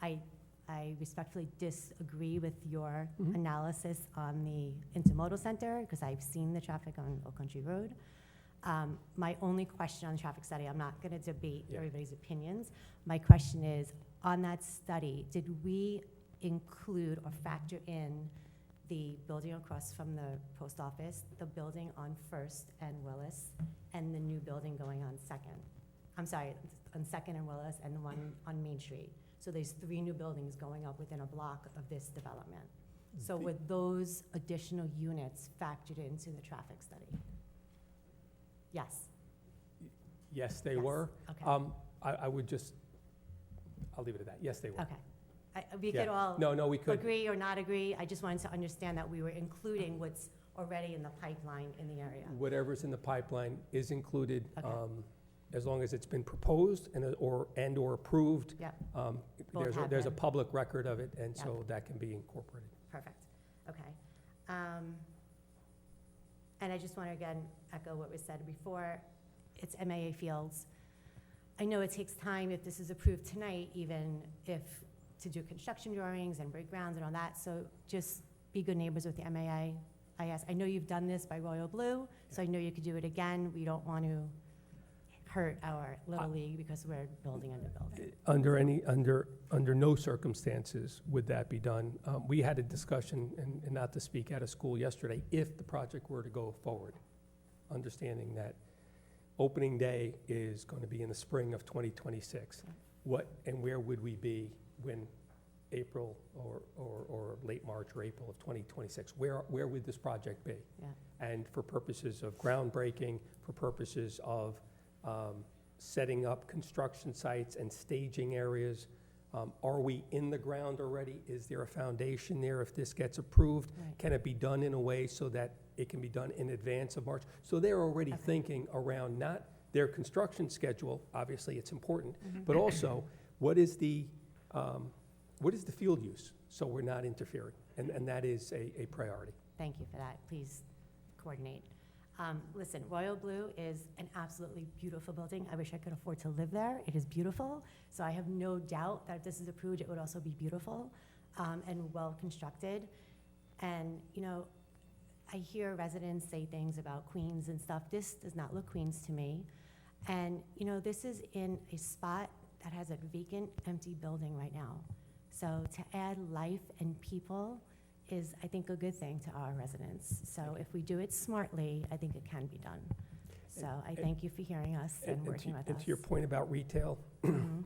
I respectfully disagree with your Mhm. analysis on the intermodal center, because I've seen the traffic on Oak Country Road. My only question on the traffic study, I'm not gonna debate Yeah. everybody's opinions. My question is, on that study, did we include or factor in the building across from the post office, the building on First and Willis, and the new building going on Second? I'm sorry, on Second and Willis, and the one on Main Street. So there's 3 new buildings going up within a block of this development. So The- were those additional units factored into the traffic study? Yes. Yes, they Yes. were. Okay. I would just, I'll leave it at that. Yes, they were. Okay. We Yeah. could all No, we could. agree or not agree. I just wanted to understand that we were including what's already in the pipeline in the area. Whatever's in the pipeline is included, Okay. as long as it's been proposed and/or approved. Yep. There's a, have there's a been. public record of it, and Yep. so that can be incorporated. Perfect. Okay. And I just want to again echo what was said before. It's MAA Fields. I know it takes time if this is approved tonight, even if to do construction drawings and break grounds and all that. So just be good neighbors with the MAA. I know you've done this by Royal Blue, so I know you could do it again. We don't want to hurt our Little League because we're building a new building. Under no circumstances would that be done. We had a discussion, and not to speak out of school yesterday, if the project were to go forward, understanding that opening day is going to be in the spring of 2026. What and where would we be when April or late March or April of 2026? Where would this project be? Yeah. And for purposes of groundbreaking, for purposes of setting up construction sites and staging areas, are we in the ground already? Is there a foundation there if this gets approved? Right. Can it be done in a way so that it can be done in advance of March? So they're already Okay. thinking around not their construction schedule, obviously it's important, but also what is the field use? So we're not interfering, and that is a priority. Thank you for that. Please coordinate. Listen, Royal Blue is an absolutely beautiful building. I wish I could afford to live there. It is beautiful. So I have no doubt that if this is approved, it would also be beautiful and well-constructed. And, you know, I hear residents say things about Queens and stuff. This does not look Queens to me. And, you know, this is in a spot that has a vacant, empty building right now. So to add life and people is, I think, a good thing to our residents. So if we do it smartly, I think it can be done. So I thank you for hearing us and working with us. And to your point about retail, Mhm.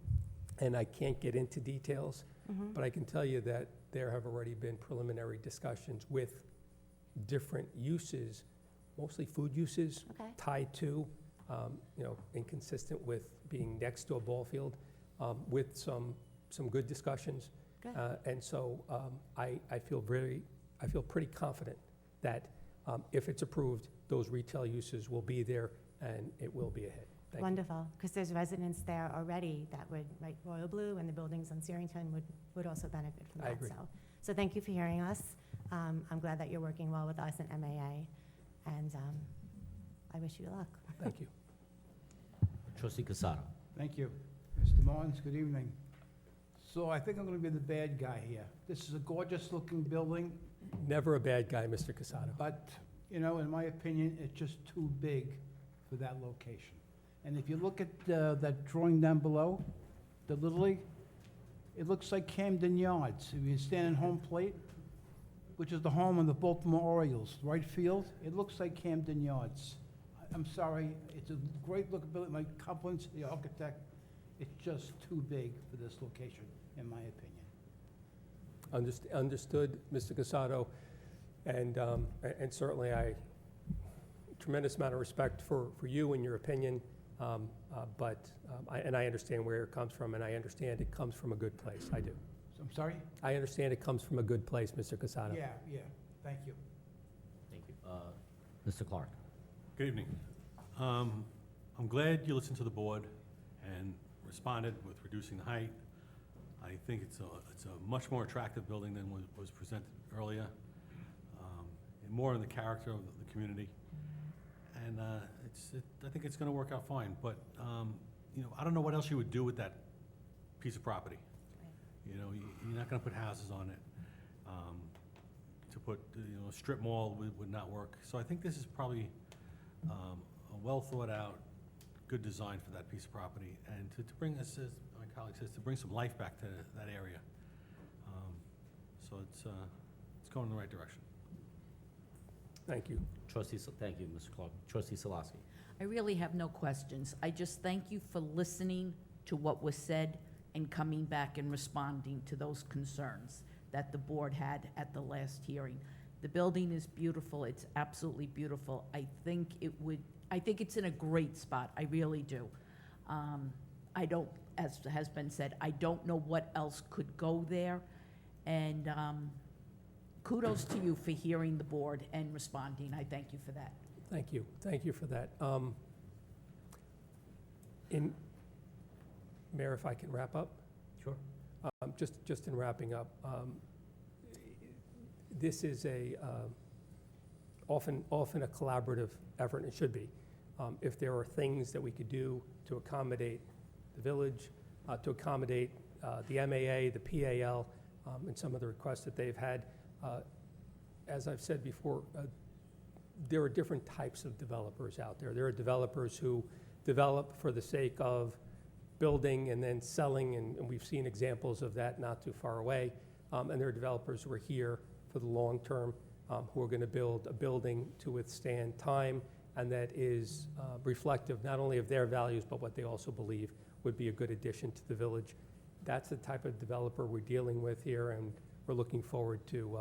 and I can't get into details, Mhm. but I can tell you that there have already been preliminary discussions with different uses, mostly food uses, Okay. tied to, inconsistent with being next to a ball field, with some good discussions. Good. And so I feel pretty confident that if it's approved, those retail uses will be there and it will be a hit. Thank you. Wonderful, because there's residents there already that would, like Royal Blue and the buildings on Searington would also benefit from that. I agree. So thank you for hearing us. I'm glad that you're working well with us and MAA, and I wish you luck. Thank you. Trustee Casado. Thank you. Mr. Martins, good evening. So I think I'm gonna be the bad guy here. This is a gorgeous-looking building, Never a bad guy, Mr. Casado. but, you know, in my opinion, it's just too big for that location. And if you look at that drawing down below, the Little League, it looks like Camden Yards. If you stand in home plate, which is the home of the Baltimore Orioles, right field, it looks like Camden Yards. I'm sorry, it's a great looking building, my compliments to the architect. It's just too big for this location, in my opinion. Understood, Mr. Casado, and certainly tremendous amount of respect for you and your opinion, but I understand where it comes from, and I understand it comes from a good place, I do. So I'm sorry? I understand it comes from a good place, Mr. Casado. Yeah, thank you. Thank you. Mr. Clark. Good evening. I'm glad you listened to the board and responded with reducing the height. I think it's a much more attractive building than was presented earlier, and more in the character of the community. And I think it's gonna work out fine, but, you know, I don't know what else you would do with that piece of property. You know, you're not gonna put houses on it. To put, you know, a strip mall would not work. So I think this is probably a well-thought-out, good design for that piece of property, and to bring, as my colleague says, to bring some life back to that area. So it's going in the right direction. Thank you. Thank you, Mr. Clark. Trustee Salaski. I really have no questions. I just thank you for listening to what was said and coming back and responding to those concerns that the board had at the last hearing. The building is beautiful. It's absolutely beautiful. I think it's in a great spot. I really do. I don't, as has been said, I don't know what else could go there. And kudos to you for hearing the board and responding. I thank you for that. Thank you. Thank you for that. Mayor, if I can wrap up? Sure. Just in wrapping up, this is often a collaborative effort, and it should be. If there are things that we could do to accommodate the village, to accommodate the MAA, the PAL, and some of the requests that they've had, as I've said before, there are different types of developers out there. There are developers who develop for the sake of building and then selling, and we've seen examples of that not too far away. And there are developers who are here for the long term, who are going to build a building to withstand time, and that is reflective not only of their values, but what they also believe would be a good addition to the village. That's the type of developer we're dealing with here, and we're looking forward to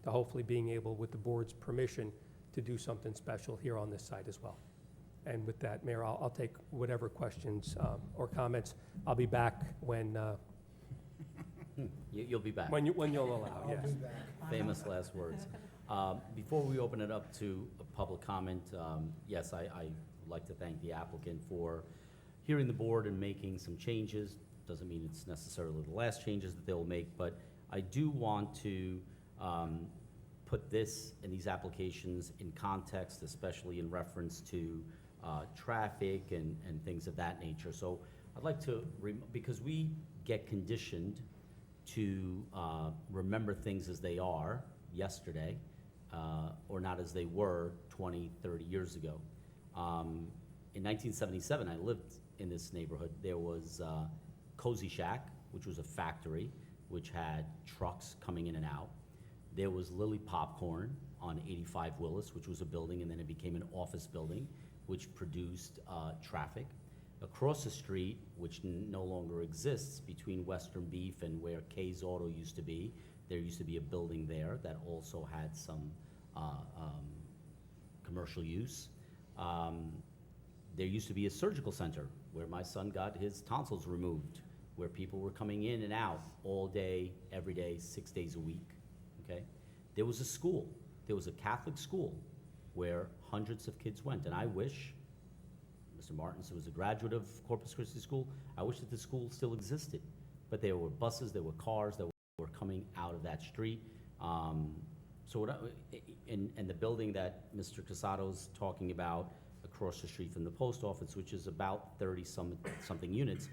hopefully being able, with the board's permission, to do something special here on this site as well. And with that, Mayor, I'll take whatever questions or comments. I'll be back when You'll be back. when you'll allow. Yes. Famous last words. Before we open it up to a public comment, yes, I would like to thank the applicant for hearing the board and making some changes. Doesn't mean it's necessarily the last changes that they'll make, but I do want to put this and these applications in context, especially in reference to traffic and things of that nature. So I'd like to, because we get conditioned to remember things as they are yesterday, or not as they were 20, 30 years ago. In 1977, I lived in this neighborhood. There was Cozy Shack, which was a factory, which had trucks coming in and out. There was Lily Popcorn on 85 Willis, which was a building, and then it became an office building, which produced traffic. Across the street, which no longer exists, between Western Beef and where Kay's Auto used to be, there used to be a building there that also had some commercial use. There used to be a surgical center where my son got his tonsils removed, where people were coming in and out all day, every day, 6 days a week, okay? There was a school. There was a Catholic school where hundreds of kids went, and I wish, Mr. Martins was a graduate of Corpus Christi School, I wish that the school still existed. But there were buses, there were cars that were coming out of that street. So what and the building that Mr. Casado's talking about across the street from the post office, which is about 30-something units,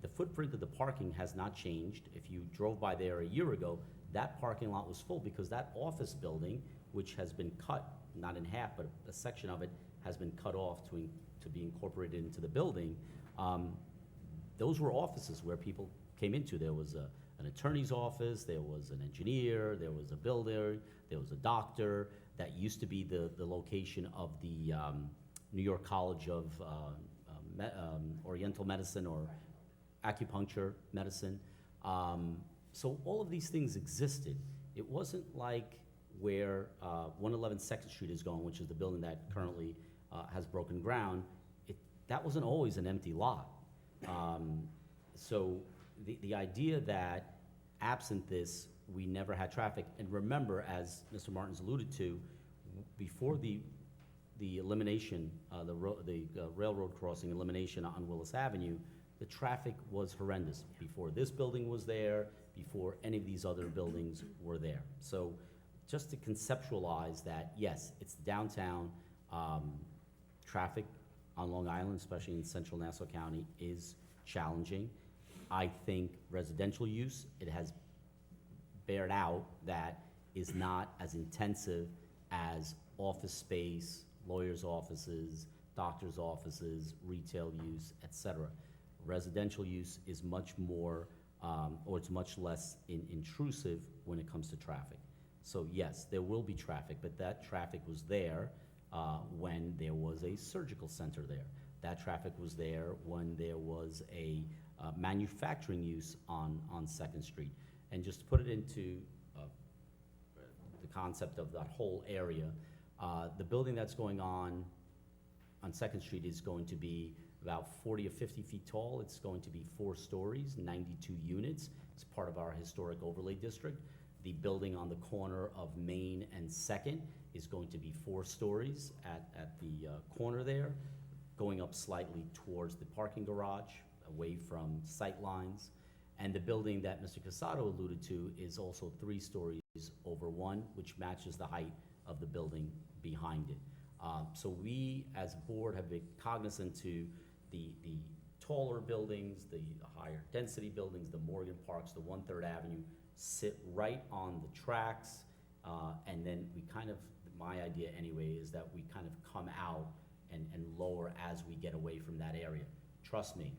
the footprint of the parking has not changed. If you drove by there a year ago, that parking lot was full because that office building, which has been cut, not in half, but a section of it has been cut off to be incorporated into the building. Those were offices where people came into. There was an attorney's office, there was an engineer, there was a builder, there was a doctor. That used to be the location of the New York College of Oriental Medicine or acupuncture medicine. So all of these things existed. It wasn't like where 111 2nd Street is going, which is the building that currently has broken ground. That wasn't always an empty lot. So the idea that absent this, we never had traffic. And remember, as Mr. Martins alluded to, before the elimination, the railroad crossing elimination on Willis Avenue, the traffic was horrendous before this building was there, before any of these other buildings were there. So just to conceptualize that, yes, it's downtown. traffic on Long Island, especially in central Nassau County, is challenging. I think residential use, it has bared out that is not as intensive as office space, lawyers' offices, doctors' offices, retail use, et cetera. Residential use is much more, or it's much less intrusive when it comes to traffic. So yes, there will be traffic, but that traffic was there when there was a surgical center there. That traffic was there when there was a manufacturing use on 2nd Street. And just to put it into the concept of that whole area, the building that's going on 2nd Street is going to be about 40 or 50 feet tall. It's going to be 4 stories, 92 units. It's part of our historic overlay district. The building on the corner of Main and 2nd is going to be 4 stories at the corner there, going up slightly towards the parking garage, away from sight lines. And the building that Mr. Casado alluded to is also 3 stories over 1, which matches the height of the building behind it. So we, as a board, have been cognizant to the taller buildings, the higher density buildings, the Morgan Parks, the 1/3 Avenue, sit right on the tracks, and then we kind of, my idea anyway, is that we kind of come out and lower as we get away from that area. Trust me,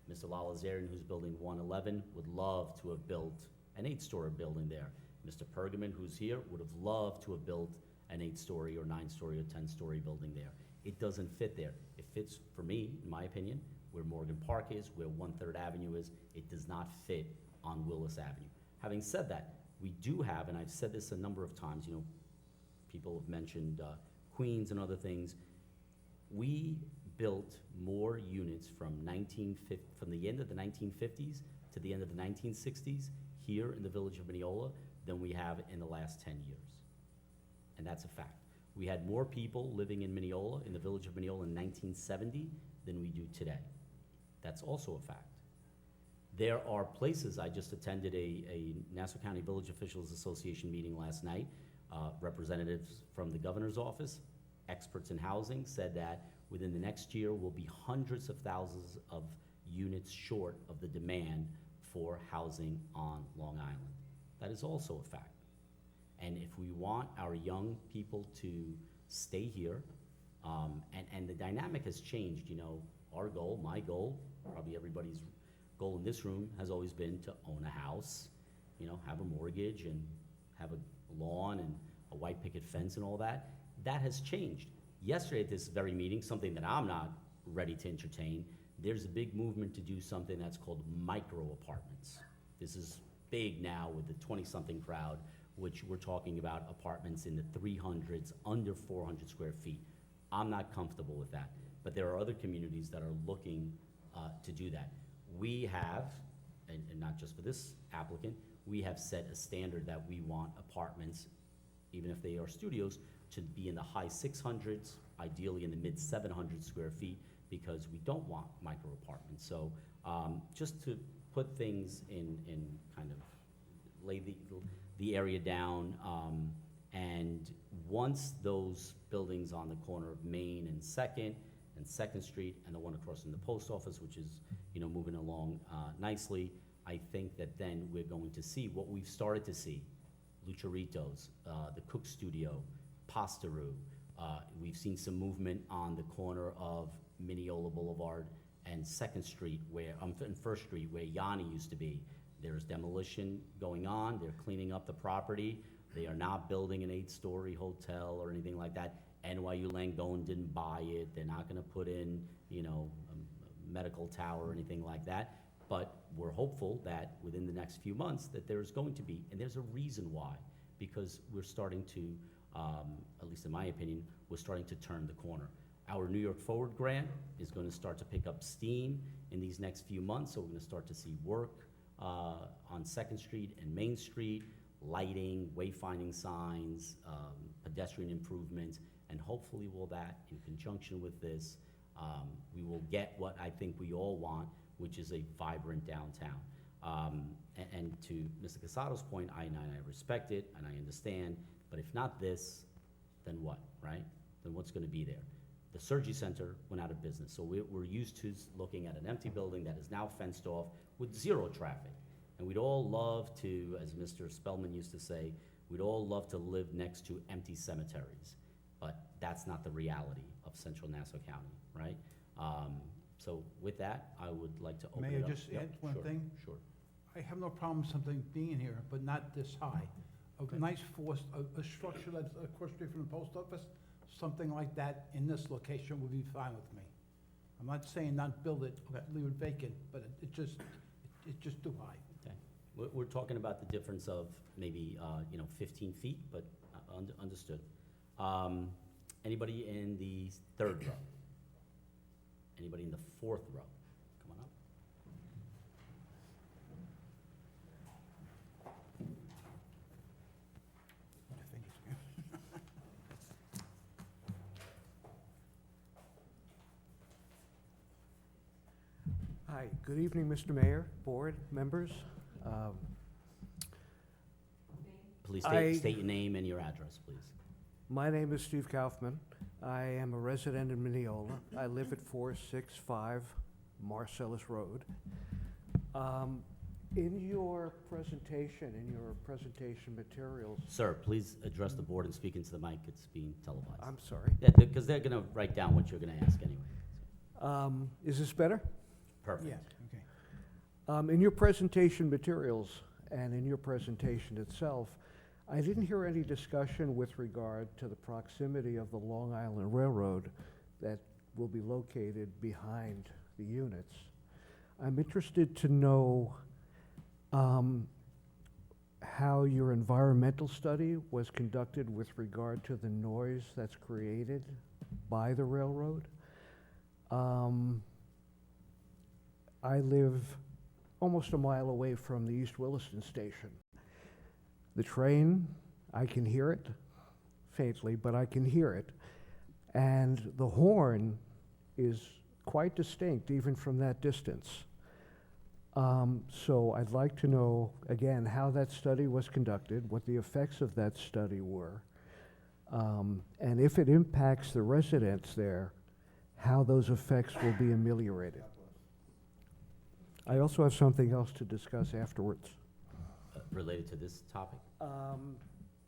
Mr. Lalazarian, who's building 111, would love to have built an 8-story building there. Mr. Pergamon, who's here, would have loved to have built an 8-story or 9-story or 10-story building there. It doesn't fit there. It fits, for me, in my opinion, where Morgan Park is, where 1/3 Avenue is. It does not fit on Willis Avenue. Having said that, we do have, and I've said this a number of times, you know, people have mentioned Queens and other things. We built more units from the end of the 1950s to the end of the 1960s here in the village of Mineola than we have in the last 10 years. And that's a fact. We had more people living in Mineola, in the village of Mineola in 1970 than we do today. That's also a fact. There are places, I just attended a Nassau County Village Officials Association meeting last night. Representatives from the governor's office, experts in housing, said that within the next year will be hundreds of thousands of units short of the demand for housing on Long Island. That is also a fact. And if we want our young people to stay here, and the dynamic has changed, you know, our goal, my goal, probably everybody's goal in this room has always been to own a house, you know, have a mortgage and have a lawn and a white picket fence and all that. That has changed. Yesterday at this very meeting, something that I'm not ready to entertain, there's a big movement to do something that's called micro apartments. This is big now with the 20-something crowd, which we're talking about apartments in the 300s, under 400 square feet. I'm not comfortable with that, but there are other communities that are looking to do that. We have, and not just for this applicant, we have set a standard that we want apartments, even if they are studios, to be in the high 600s, ideally in the mid 700 square feet, because we don't want micro apartments. So just to put things in kind of lay the area down, and once those buildings on the corner of Main and 2nd Street, and the one across from the post office, which is, you know, moving along nicely, I think that then we're going to see what we've started to see: Lucharitos, the Cook Studio, Pastaru. We've seen some movement on the corner of Mineola Boulevard and 2nd Street, where and 1st Street, where Yanni used to be. There's demolition going on. They're cleaning up the property. They are not building an 8-story hotel or anything like that. NYU Langone didn't buy it. They're not going to put in, you know, a medical tower or anything like that. But we're hopeful that within the next few months that there's going to be, and there's a reason why, because we're starting to, at least in my opinion, we're starting to turn the corner. Our New York Forward grant is going to start to pick up steam in these next few months, so we're going to start to see work on 2nd Street and Main Street, lighting, wayfinding signs, pedestrian improvements, and hopefully that, in conjunction with this, we will get what I think we all want, which is a vibrant downtown. And to Mr. Casado's point, I respect it and I understand, but if not this, then what, right? Then what's going to be there? the surgery center went out of business. So we're used to looking at an empty building that is now fenced off with zero traffic. And we'd all love to, as Mr. Spellman used to say, we'd all love to live next to empty cemeteries. But that's not the reality of central Nassau County, right? So with that, I would like to open May it I up. just Yep, add one sure, thing? Sure. I have no problem something being here, but not this high. Okay. A nice force, a structure that's across the street from the post office, something like that in this location would be fine with me. I'm not saying not build it, Okay. leave it vacant, but it's just too high. Okay. We're talking about the difference of maybe, 15 feet, but understood. Anybody in the third row? Anybody in the fourth row? Come on up. Hi, good evening, Mr. Mayor, board members. Please I- state your name and your address, please. My name is Steve Kaufman. I am a resident in Mineola. I live at 465 Marcellus Road. In your presentation materials, Sir, please address the board and speak into the mic. It's being televised. I'm sorry. Yeah, because they're gonna write down what you're gonna ask anyway. Is this better? Perfect. Yeah, okay. In your presentation materials and in your presentation itself, I didn't hear any discussion with regard to the proximity of the Long Island Railroad that will be located behind the units. I'm interested to know how your environmental study was conducted with regard to the noise that's created by the railroad. I live almost a mile away from the East Williston station. The train, I can hear it faintly, but I can hear it. And the horn is quite distinct even from that distance. So I'd like to know, again, how that study was conducted, what the effects of that study were, and if it impacts the residents there, how those effects will be ameliorated. I also have something else to discuss afterwards. Related to this topic?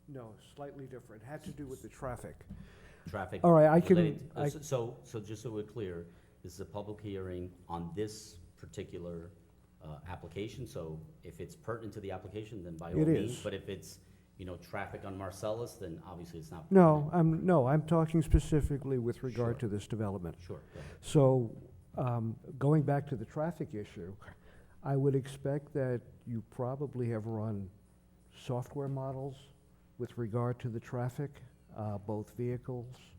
No, slightly different. Had to do with the traffic. Traffic. All right, I can- related- I- So just so we're clear, this is a public hearing on this particular application, so if it's pertinent to the application, then by all It means. is. But if it's, traffic on Marcellus, then obviously it's not. No, pertinent. I'm talking specifically with regard Sure. to this development. Sure, go ahead. So, going back to the traffic issue, I would expect that you probably have run software models with regard to the traffic, both vehicles,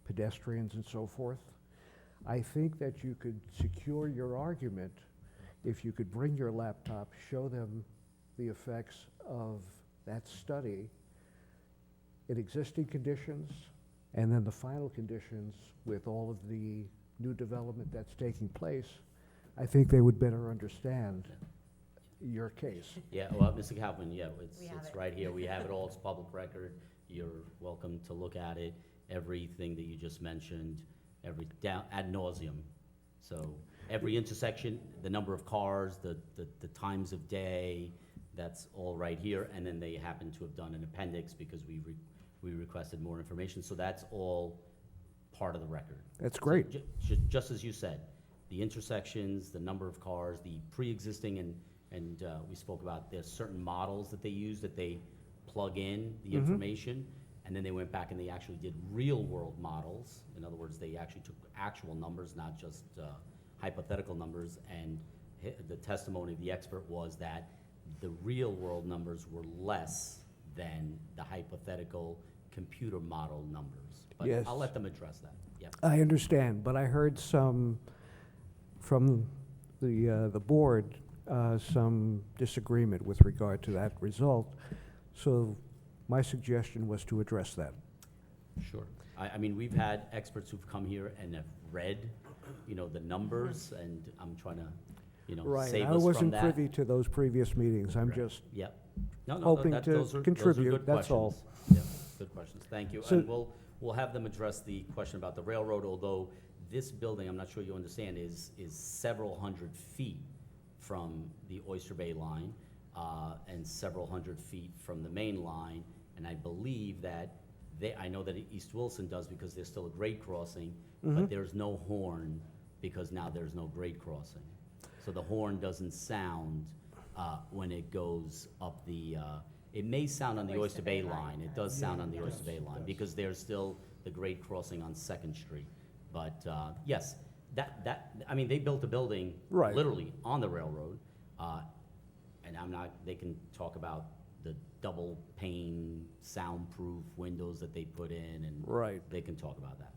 pedestrians, and so forth. I think that you could secure your argument if you could bring your laptop, show them the effects of that study in existing conditions, and then the final conditions with all of the new development that's taking place. I think they would better understand your case. Yeah, well, Mr. Kaufman, yeah, We have it's it. right here. We have it all. It's public record. You're welcome to look at it. Everything that you just mentioned, ad nauseum. So every intersection, the number of cars, the times of day, that's all right here. And then they happen to have done an appendix because we requested more information. So that's all part of the record. That's So great. Just as you said, the intersections, the number of cars, the pre-existing, and we spoke about there's certain models that they use that they plug in the information, and then they went back and they actually did real-world models. In other words, they actually took actual numbers, not just hypothetical numbers, and the testimony of the expert was that the real-world numbers were less than the hypothetical computer model numbers. But Yes. I'll let them address that, yeah. I understand, but I heard some, from the board, some disagreement with regard to that result. So my suggestion was to address that. Sure. I mean, we've had experts who've come here and have read, the numbers, and I'm trying to, Right, save I us from wasn't that. privy to those previous meetings. I'm Right. just, Yep. No, hoping that- to those are contribute, good that's all. questions. Yeah, good questions. Thank you. So- And We'll have them address the question about the railroad, although this building, I'm not sure you understand, is several hundred feet from the Oyster Bay line, and several hundred feet from the main line, and I believe that I know that East Wilson does because there's still a grade crossing, but there's no horn because now there's no grade crossing. So the horn doesn't sound when it goes up the, it may sound on the Oyster Bay line. It does sound on the Oyster Bay line because there's still the grade crossing on Second Street. But yes, I mean, they built a building Right. literally on the railroad. And they can talk about the double pane soundproof windows that they put in, and Right. they can talk about that.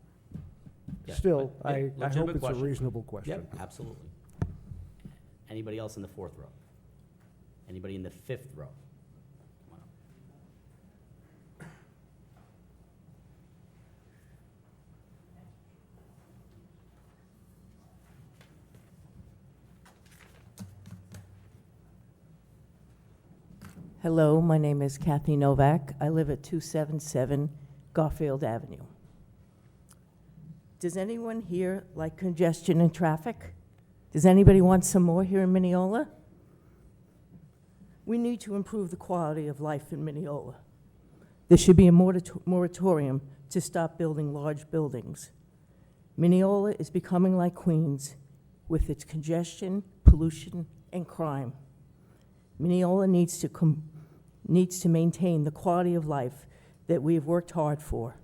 Yeah, Still, but, yeah, I hope legitimate it's a question. reasonable question. Yep, absolutely. Anybody else in the fourth row? Anybody in the fifth row? Come on up. Hello, my name is Kathy Novak. I live at 277 Garfield Avenue. Does anyone here like congestion and traffic? Does anybody want some more here in Mineola? We need to improve the quality of life in Mineola. There should be a moratorium to stop building large buildings. Mineola is becoming like Queens with its congestion, pollution, and crime. Mineola needs to maintain the quality of life that we have worked hard for.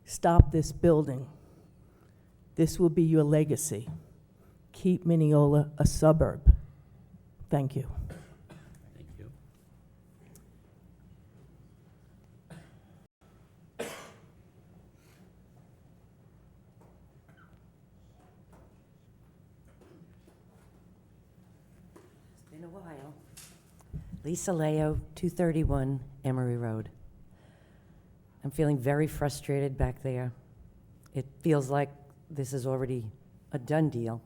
Stop this building. This will be your legacy. Keep Mineola a suburb. Thank you. Thank you. It's been a while. Lisa Leo, 231 Emery Road. I'm feeling very frustrated back there. It feels like this is already a done deal.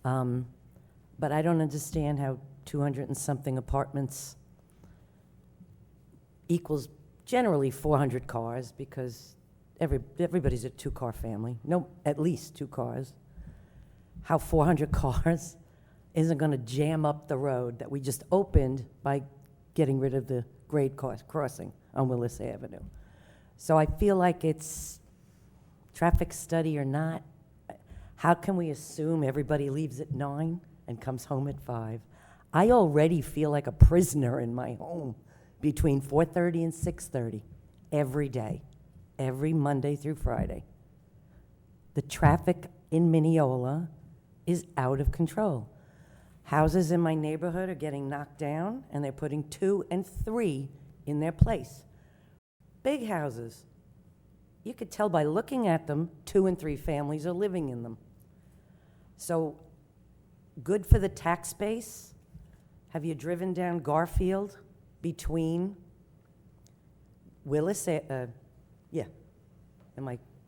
But I don't understand how 200 and something apartments equals generally 400 cars, because everybody's a two-car family. No, at least 2 cars. How 400 cars isn't going to jam up the road that we just opened by getting rid of the grade crossing on Willis Avenue. So I feel like it's traffic study or not. How can we assume everybody leaves at 9 and comes home at 5? I already feel like a prisoner in my home between 4:30 and 6:30 every day, every Monday through Friday. The traffic in Mineola is out of control. Houses in my neighborhood are getting knocked down, and they're putting 2 and 3 in their place. Big houses. You could tell by looking at them, 2 and 3 families are living in them. So, good for the tax base. Have you driven down Garfield between Willis, and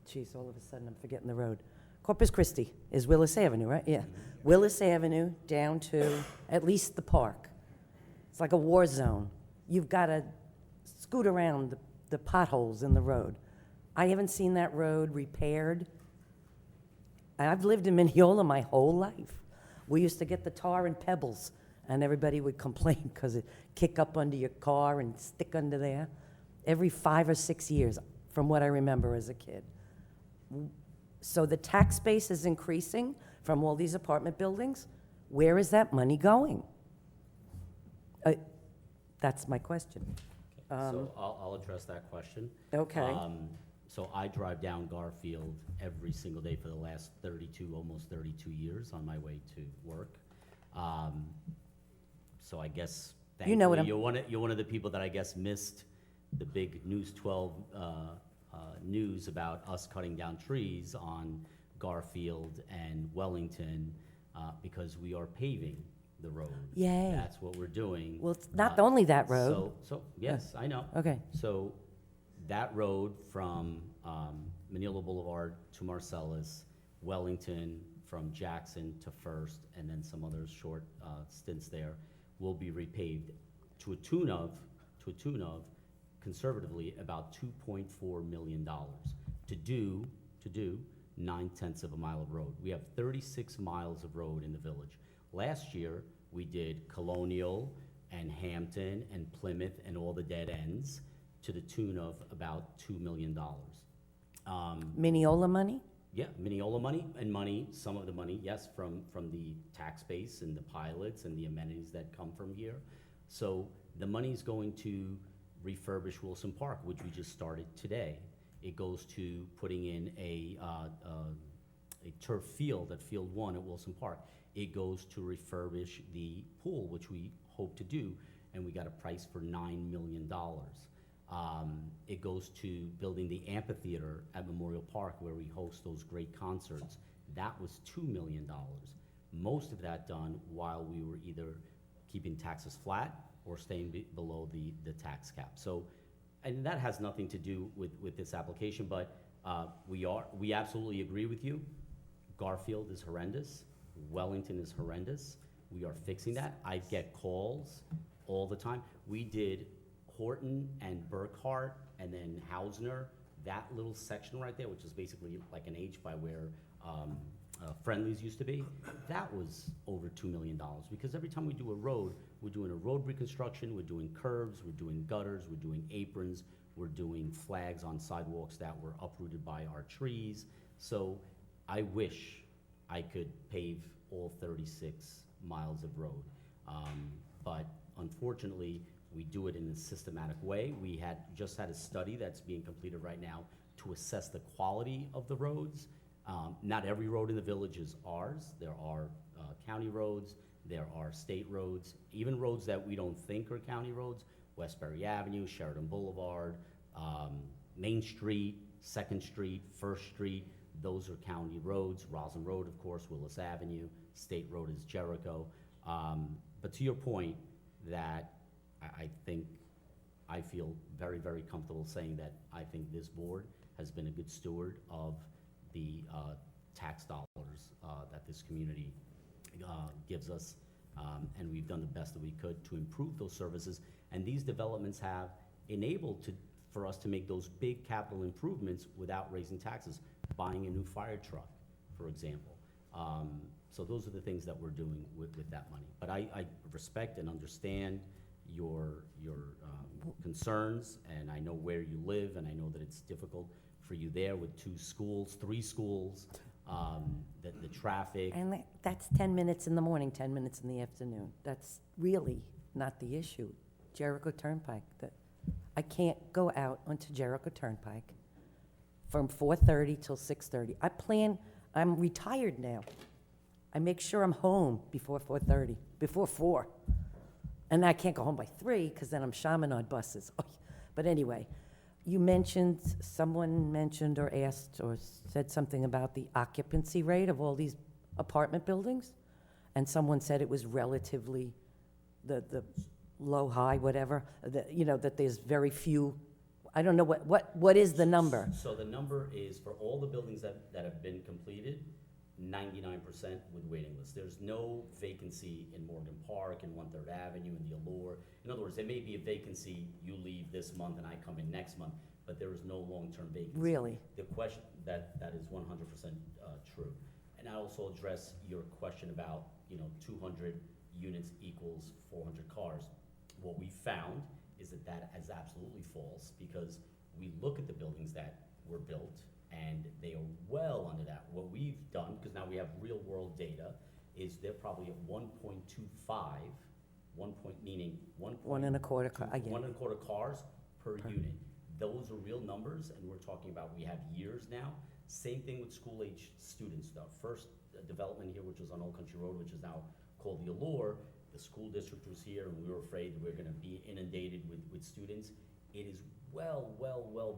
geez, all of a sudden I'm forgetting the road. Corpus Christi is Willis Avenue, right? Yeah. Willis Avenue down to at least the park. It's like a war zone. You've got to scoot around the potholes in the road. I haven't seen that road repaired. I've lived in Mineola my whole life. We used to get the tar and pebbles, and everybody would complain because it kick up under your car and stick under there. Every 5 or 6 years, from what I remember as a kid. So the tax base is increasing from all these apartment buildings. Where is that money going? That's my question. So I'll address that question. Okay. So I drive down Garfield every single day for the last almost 32 years on my way to work. So I guess, You know what thankfully, you're one of the people that I guess missed the big News 12 news about us cutting down trees on Garfield and Wellington because we are paving the road. Yay. That's what we're doing. Well, it's not only that road. So yes, I know. Okay. So that road from Mineola Boulevard to Marcellus, Wellington from Jackson to First, and then some other short stints there, will be repaved to a tune of conservatively about $2.4 million. to do 9/10 of a mile of road. We have 36 miles of road in the village. Last year, we did Colonial and Hampton and Plymouth and all the dead ends to the tune of about $2 million. Mineola money? Yeah, Mineola money, some of the money, yes, from the tax base and the pilots and the amenities that come from here. So the money's going to refurbish Wilson Park, which we just started today. It goes to putting in a turf field at Field 1 at Wilson Park. It goes to refurbish the pool, which we hope to do, and we got a price for $9 million. It goes to building the amphitheater at Memorial Park where we host those great concerts. That was $2 million. Most of that done while we were either keeping taxes flat or staying below the tax cap. So, and that has nothing to do with this application, but we absolutely agree with you. Garfield is horrendous. Wellington is horrendous. We are fixing that. I get calls all the time. We did Horton and Burkhart and then Hausner, that little section right there, which is basically like an H by where Friendly's used to be, that was over $2 million. Because every time we do a road, we're doing a road reconstruction, we're doing curbs, we're doing gutters, we're doing aprons, we're doing flags on sidewalks that were uprooted by our trees. So I wish I could pave all 36 miles of road. But unfortunately, we do it in a systematic way. We just had a study that's being completed right now to assess the quality of the roads. Not every road in the village is ours. There are county roads, there are state roads, even roads that we don't think are county roads, Westbury Avenue, Sheridan Boulevard, Main Street, 2nd Street, 1st Street, those are county roads. Roslyn Road, of course, Willis Avenue, State Road is Jericho. But to your point, that I feel very, very comfortable saying that I think this board has been a good steward of the tax dollars that this community gives us, and we've done the best that we could to improve those services. And these developments have enabled for us to make those big capital improvements without raising taxes, buying a new fire truck, for example. So those are the things that we're doing with that money. But I respect and understand your concerns, and I know where you live, and I know that it's difficult for you there with 2 schools, 3 schools, the traffic. And that's 10 minutes in the morning, 10 minutes in the afternoon. That's really not the issue. Jericho Turnpike, I can't go out onto Jericho Turnpike from 4:30 till 6:30. I'm retired now. I make sure I'm home before 4:30, before 4. And I can't go home by 3 because then I'm Chaminade buses. But anyway, someone mentioned or asked or said something about the occupancy rate of all these apartment buildings. And someone said it was relatively the low, high, whatever, that there's very few. I don't know, what is the number? So the number is for all the buildings that have been completed, 99% with waiting lists. There's no vacancy in Morgan Park, in 1/3 Avenue, in the Allure. In other words, there may be a vacancy, you leave this month and I come in next month, but there is no long-term vacancy. Really? The question, that is 100% true. And I also address your question about, 200 units equals 400 cars. What we found is that is absolutely false, because we look at the buildings that were built and they are well under that. What we've done, because now we have real world data, is they're probably at 1.25, meaning 1.25 car, I get it. 1.25 cars per unit. Those are real numbers, and we're talking about, we have years now. Same thing with school-age students. The first development here, which was on Old Country Road, which is now called the Allure, the school district was here, and we were afraid that we were gonna be inundated with students. It is well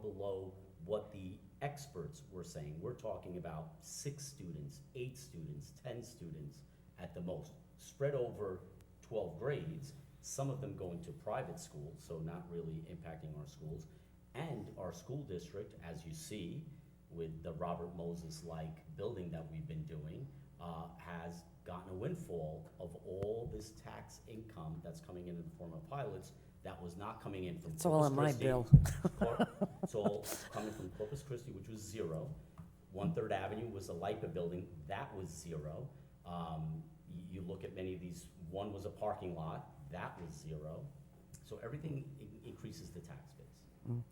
below what the experts were saying. We're talking about 6 students, 8 students, 10 students at the most, spread over 12 grades, some of them going to private schools, so not really impacting our schools. And our school district, as you see, with the Robert Moses-like building that we've been doing, has gotten a windfall of all this tax income that's coming in the form of pilots that was not coming in from It's all on my Corpus bill. Christi, It's all coming from Corpus Christi, which was 0. 1/3 Avenue was a LIPA building, that was 0. You look at many of these, one was a parking lot, that was 0. So everything increases the tax base.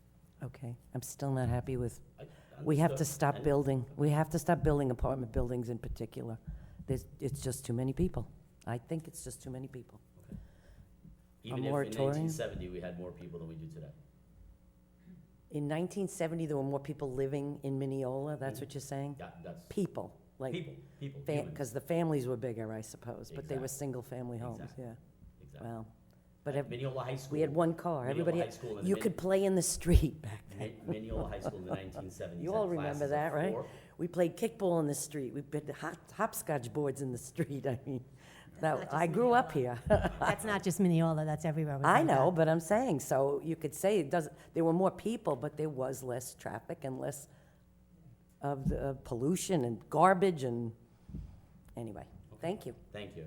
Okay, I'm still not happy with, I we have to understood. stop And building, we have to stop building apartment buildings in particular. It's just too many people. I think it's just too many people. Even if in moratorium? 1970, we had more people than we do today. In 1970, there were more people living in Mineola, that's what you're saying? That's People, like, people, because humans. the families were bigger, I suppose, but they were Exactly. single-family homes, Exactly. yeah. Exactly. Well, but At Mineola High School. we had one car, Mineola everybody, High School in the you mid- could play in the street back then. Mineola High School in the 1970s. You had all remember classes of that, right? 4. We played kickball in the street, we played hopscotch boards in the street, I mean, not just I grew up Mineola. here. That's not just Mineola, that's everywhere. it was I like know, that. but I'm saying, so you could say it doesn't, there were more people, but there was less traffic and less of the pollution and garbage and, anyway, thank you. Thank you.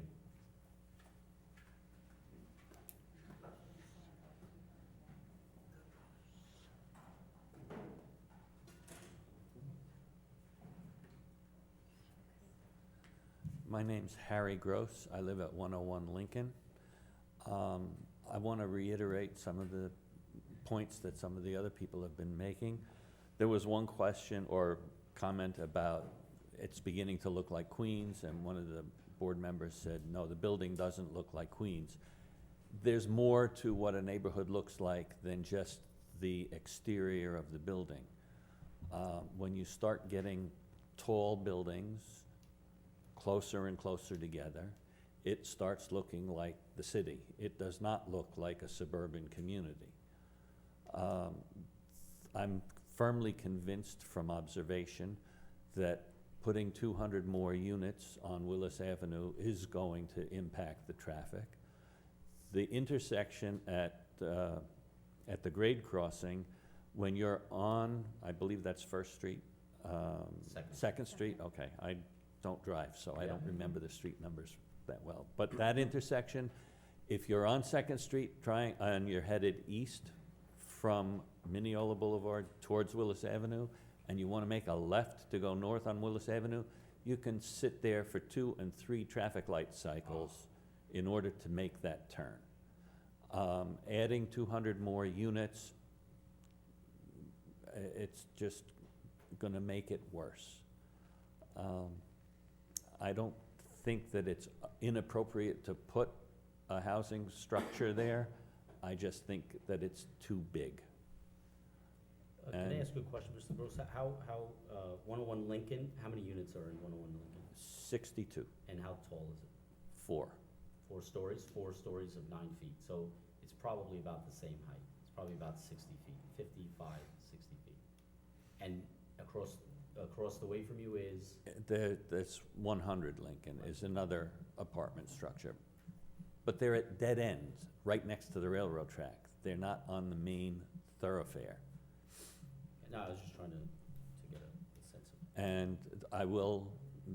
My name's Harry Gross. I live at 101 Lincoln. I want to reiterate some of the points that some of the other people have been making. There was one question or comment about it's beginning to look like Queens, and one of the board members said, no, the building doesn't look like Queens. There's more to what a neighborhood looks like than just the exterior of the building. When you start getting tall buildings closer and closer together, it starts looking like the city. It does not look like a suburban community. I'm firmly convinced from observation that putting 200 more units on Willis Avenue is going to impact the traffic. The intersection at the grade crossing, when you're on, I believe that's First Street? Second Street, okay. I don't drive, so I don't remember the street numbers that well. But that intersection, if you're on Second Street and you're headed east from Mineola Boulevard towards Willis Avenue, and you want to make a left to go north on Willis Avenue, you can sit there for 2 and 3 traffic light cycles in order to make that turn. Adding 200 more units, it's just going to make it worse. I don't think that it's inappropriate to put a housing structure there. I just think that it's too big. Can I And- ask you a question, Mr. Gross? How 101 Lincoln, how many units are in 101 Lincoln? 62, And how tall is it? 4. 4 stories? 4 stories of 9 feet. So it's probably about the same height. It's probably about 60 feet, 55, 60 feet. And across the way from you is? There's 100 Lincoln is another apartment structure. But they're at dead ends, right next to the railroad track. They're not on the main thoroughfare. No, I was just trying to get a sense of. And I will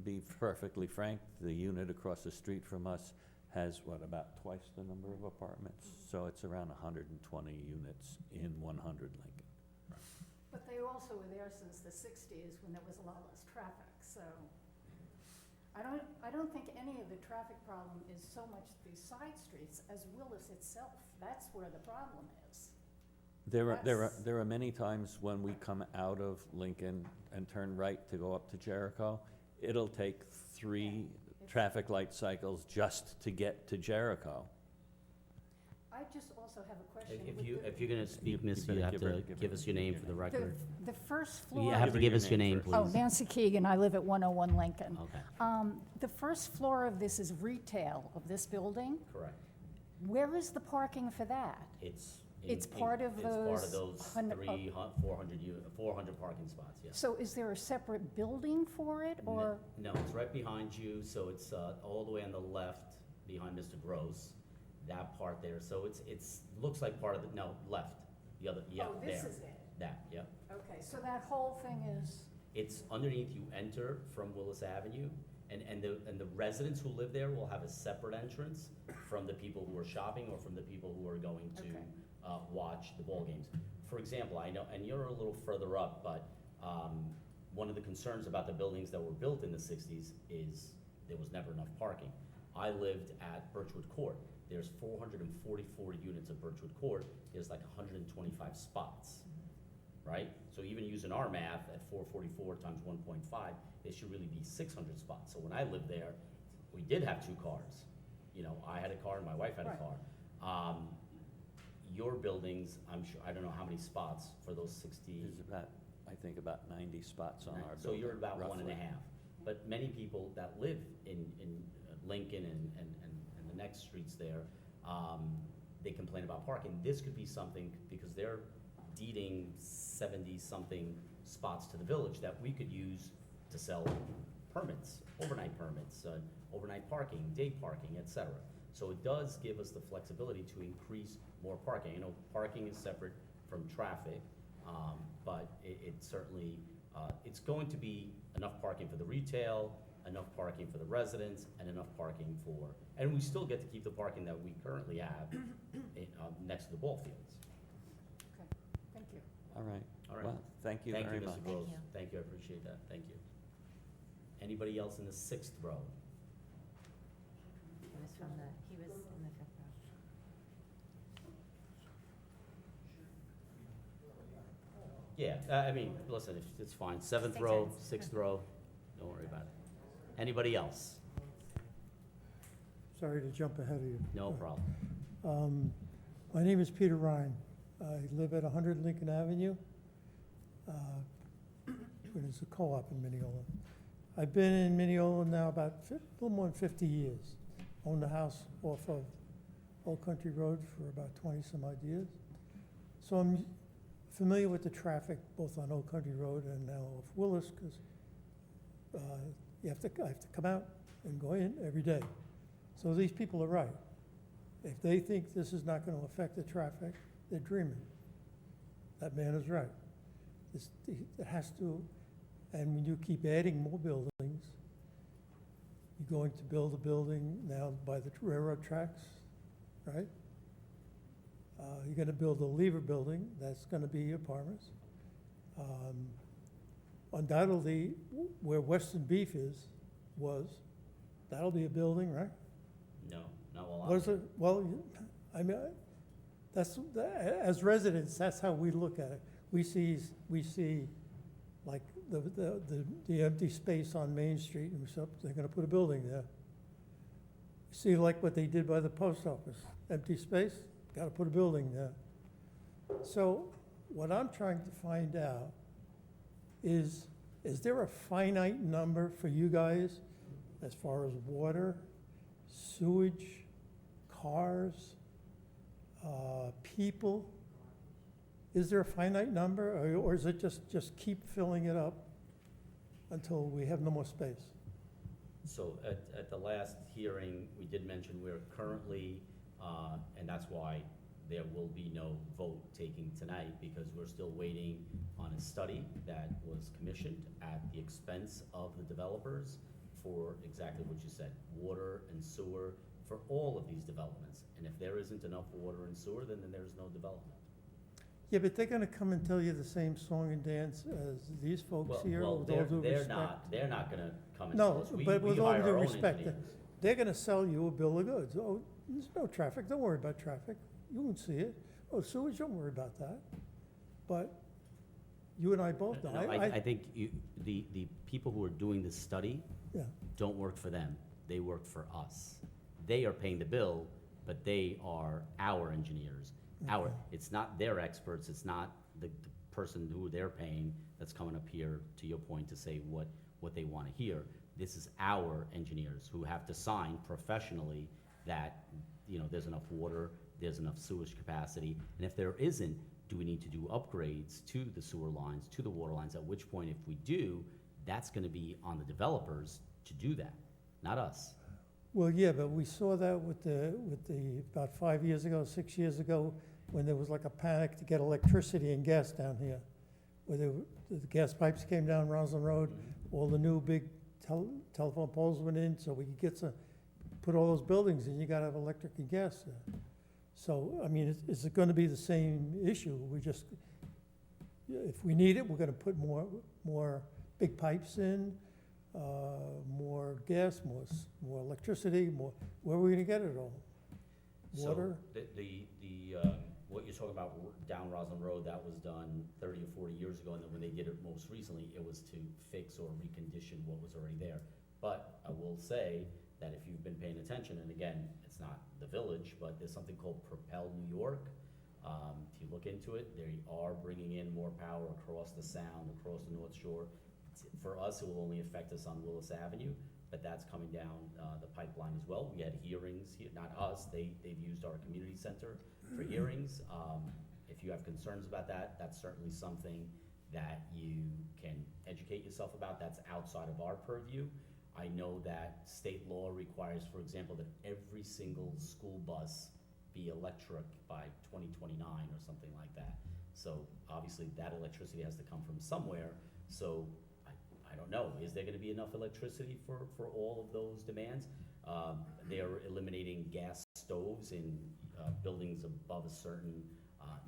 be perfectly frank, the unit across the street from us has, about twice the number of apartments? So it's around 120 units in 100 Lincoln. But they also were there since the 60s when there was a lot less traffic, so I don't think any of the traffic problem is so much the side streets as Willis itself. That's where the problem is. There are many times when we come out of Lincoln and turn right to go up to Jericho. It'll take 3 traffic light cycles just to get to Jericho. I just also have a question. If you're going to speak, miss, better you have give to her- give us your name for the record. The first You floor. have to give us your name, please. Oh, Nancy Keegan, I live at 101 Lincoln. Okay, The first floor of this is retail of this building. correct. Where is the parking for that? It's part of It's part of those those 400 parking spots, yes. So is there a separate building for it, or? No, it's right behind you, so it's all the way on the left behind Mr. Gross, that part there. So it's looks like part of the, no, left, the other, yeah, Oh, there. this is it? That, yep. Okay, so that whole thing is, It's underneath, you enter from Willis Avenue, and the residents who live there will have a separate entrance from the people who are shopping or from the people who are going to Okay. watch the ball games. for example, I know, and you're a little further up, but one of the concerns about the buildings that were built in the 60s is there was never enough parking. I lived at Birchwood Court. There's 444 units of Birchwood Court. There's like 125 spots, right? So even using our math at 444 times 1.5, there should really be 600 spots. So when I lived there, we did have 2 cars. You know, I had a car and my wife had a car. Your buildings, I'm sure, I don't know how many spots for those 60. There's about, I think, about 90 spots on our So building. you're about roughly. 1.5. But many people that live in Lincoln and the next streets there, they complain about parking. This could be something, because they're deeding 70-something spots to the village that we could use to sell permits, overnight permits, overnight parking, day parking, et cetera. So it does give us the flexibility to increase more parking. You know, parking is separate from traffic, but it certainly, it's going to be enough parking for the retail, enough parking for the residents, and enough parking for, and we still get to keep the parking that we currently have next to the ball fields. Okay, thank you. All right. All right. Well, thank you very much. Mr. Gross. Thank you, I appreciate that, thank you. Anybody else in the 6th row? He was in the 5th row. Yeah, I mean, listen, it's fine, 7th row, 6th row, don't worry about it. Anybody else? Sorry to jump ahead of you. No problem. My name is Peter Ryan. I live at 100 Lincoln Avenue. It's a co-op in Mineola. I've been in Mineola now about a little more than 50 years. Owned a house off of Old Country Road for about 20 some odd years. So I'm familiar with the traffic both on Old Country Road and now off Willis, because I have to come out and go in every day. So these people are right. If they think this is not going to affect the traffic, they're dreaming. That man is right. It has to, and when you keep adding more buildings, you're going to build a building now by the railroad tracks, right? You're going to build a Lever building, that's going to be apartments. Undoubtedly, where Western Beef was, that'll be a building, right? No, not while I'm What is here. it? Well, I mean, as residents, that's how we look at it. We see like the empty space on Main Street, and so they're gonna put a building there. See like what they did by the post office, empty space, gotta put a building there. So what I'm trying to find out is there a finite number for you guys as far as water, sewage, cars, people? Is there a finite number, or is it just keep filling it up until we have no more space? So at the last hearing, we did mention we're currently, and that's why there will be no vote taking tonight, because we're still waiting on a study that was commissioned at the expense of the developers for exactly what you said, water and sewer for all of these developments. And if there isn't enough water and sewer, then there's no development. Yeah, but they're gonna come and tell you the same song and dance as these folks here, Well, with all due respect. they're not gonna come and tell No, us. We but with all hire due our own respect, engineers. they're gonna sell you a bill of goods. Oh, there's no traffic, don't worry about traffic, you won't see it. Oh, sewage, don't worry about that. But you and I both know. No, I think the people who are doing this study Yeah. don't work for them, they work for us. They are paying the bill, but they are our engineers. It's not their experts, it's not the person who they're paying that's coming up here, to your point, to say what they wanna hear. This is our engineers who have to sign professionally that, there's enough water, there's enough sewage capacity, and if there isn't, do we need to do upgrades to the sewer lines, to the water lines, at which point, if we do, that's gonna be on the developers to do that, not us. Well, yeah, but we saw that with the, about 5 years ago, 6 years ago, when there was like a panic to get electricity and gas down here. Where the gas pipes came down Roslyn Road, all the new big telephone poles went in, so we could put all those buildings in, you gotta have electric and gas there. So, I mean, is it gonna be the same issue? We just if we need it, we're gonna put more big pipes in, more gas, more electricity, where are we gonna get it all? Water? So what you're talking about down Roslyn Road, that was done 30 or 40 years ago, and then when they did it most recently, it was to fix or recondition what was already there. But I will say that if you've been paying attention, and again, it's not the village, but there's something called Propel New York. If you look into it, they are bringing in more power across the Sound, across the North Shore. For us, it will only affect us on Willis Avenue, but that's coming down the pipeline as well. We had hearings here, not us, they've used our community center for hearings. If you have concerns about that, that's certainly something that you can educate yourself about. That's outside of our purview. I know that state law requires, for example, that every single school bus be electric by 2029 or something like that. So obviously that electricity has to come from somewhere. So I don't know, is there gonna be enough electricity for all of those demands? They're eliminating gas stoves in buildings above a certain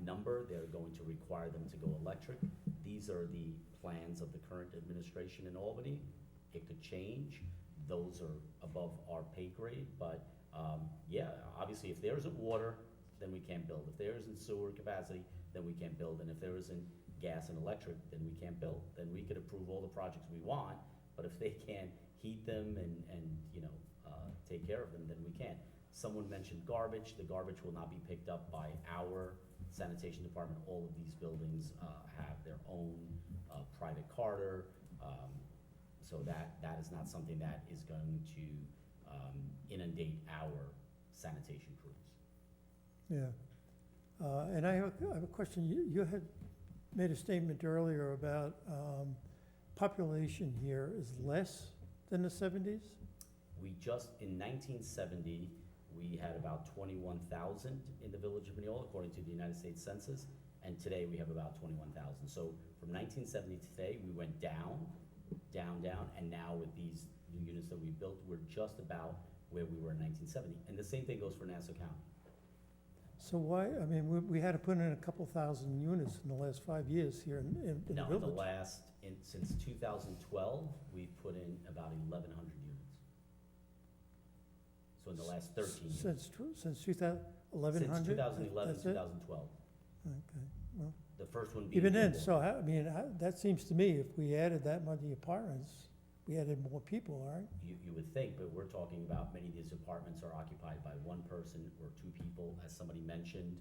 number. They're going to require them to go electric. These are the plans of the current administration in Albany. It could change. Those are above our pay grade, but yeah, obviously if there isn't water, then we can't build. If there isn't sewer capacity, then we can't build. And if there isn't gas and electric, then we can't build. Then we could approve all the projects we want, but if they can't heat them and take care of them, then we can't. Someone mentioned garbage. The garbage will not be picked up by our sanitation department. All of these buildings have their own private carter. So that is not something that is going to inundate our sanitation crews. Yeah. And I have a question. You had made a statement earlier about population here is less than the 70s? We just, in 1970, we had about 21,000 in the village of Mineola, according to the United States Census, and today we have about 21,000. So from 1970 to today, we went down, and now with these new units that we built, we're just about where we were in 1970. And the same thing goes for Nassau County. So why, I mean, we had to put in a couple thousand units in the last 5 years here in the Now, village. since 2012, we've put in about 1,100 units. So in the last 13 years. Since 1100? Since 2011, That's it? 2012. Okay, well, The first one being. even then, Newport. so I mean, that seems to me, if we added that many apartments, we added more people, all right? You would think, but we're talking about many of these apartments are occupied by one person or two people, as somebody mentioned.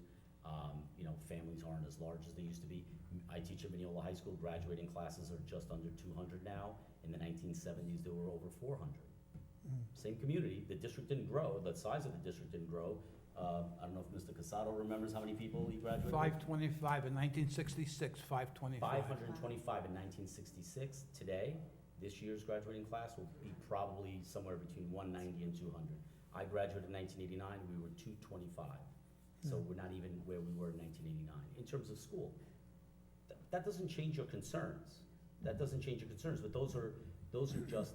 Families aren't as large as they used to be. I teach at Mineola High School, graduating classes are just under 200 now. In the 1970s, there were over 400. Same community, the district didn't grow, the size of the district didn't grow. I don't know if Mr. Casado remembers how many people he graduated with? 525 in 1966, 525. 525 in 1966. Today, this year's graduating class will be probably somewhere between 190 and 200. I graduated in 1989, we were 225. So we're not even where we were in 1989. In terms of school, that doesn't change your concerns. That doesn't change your concerns, but those are just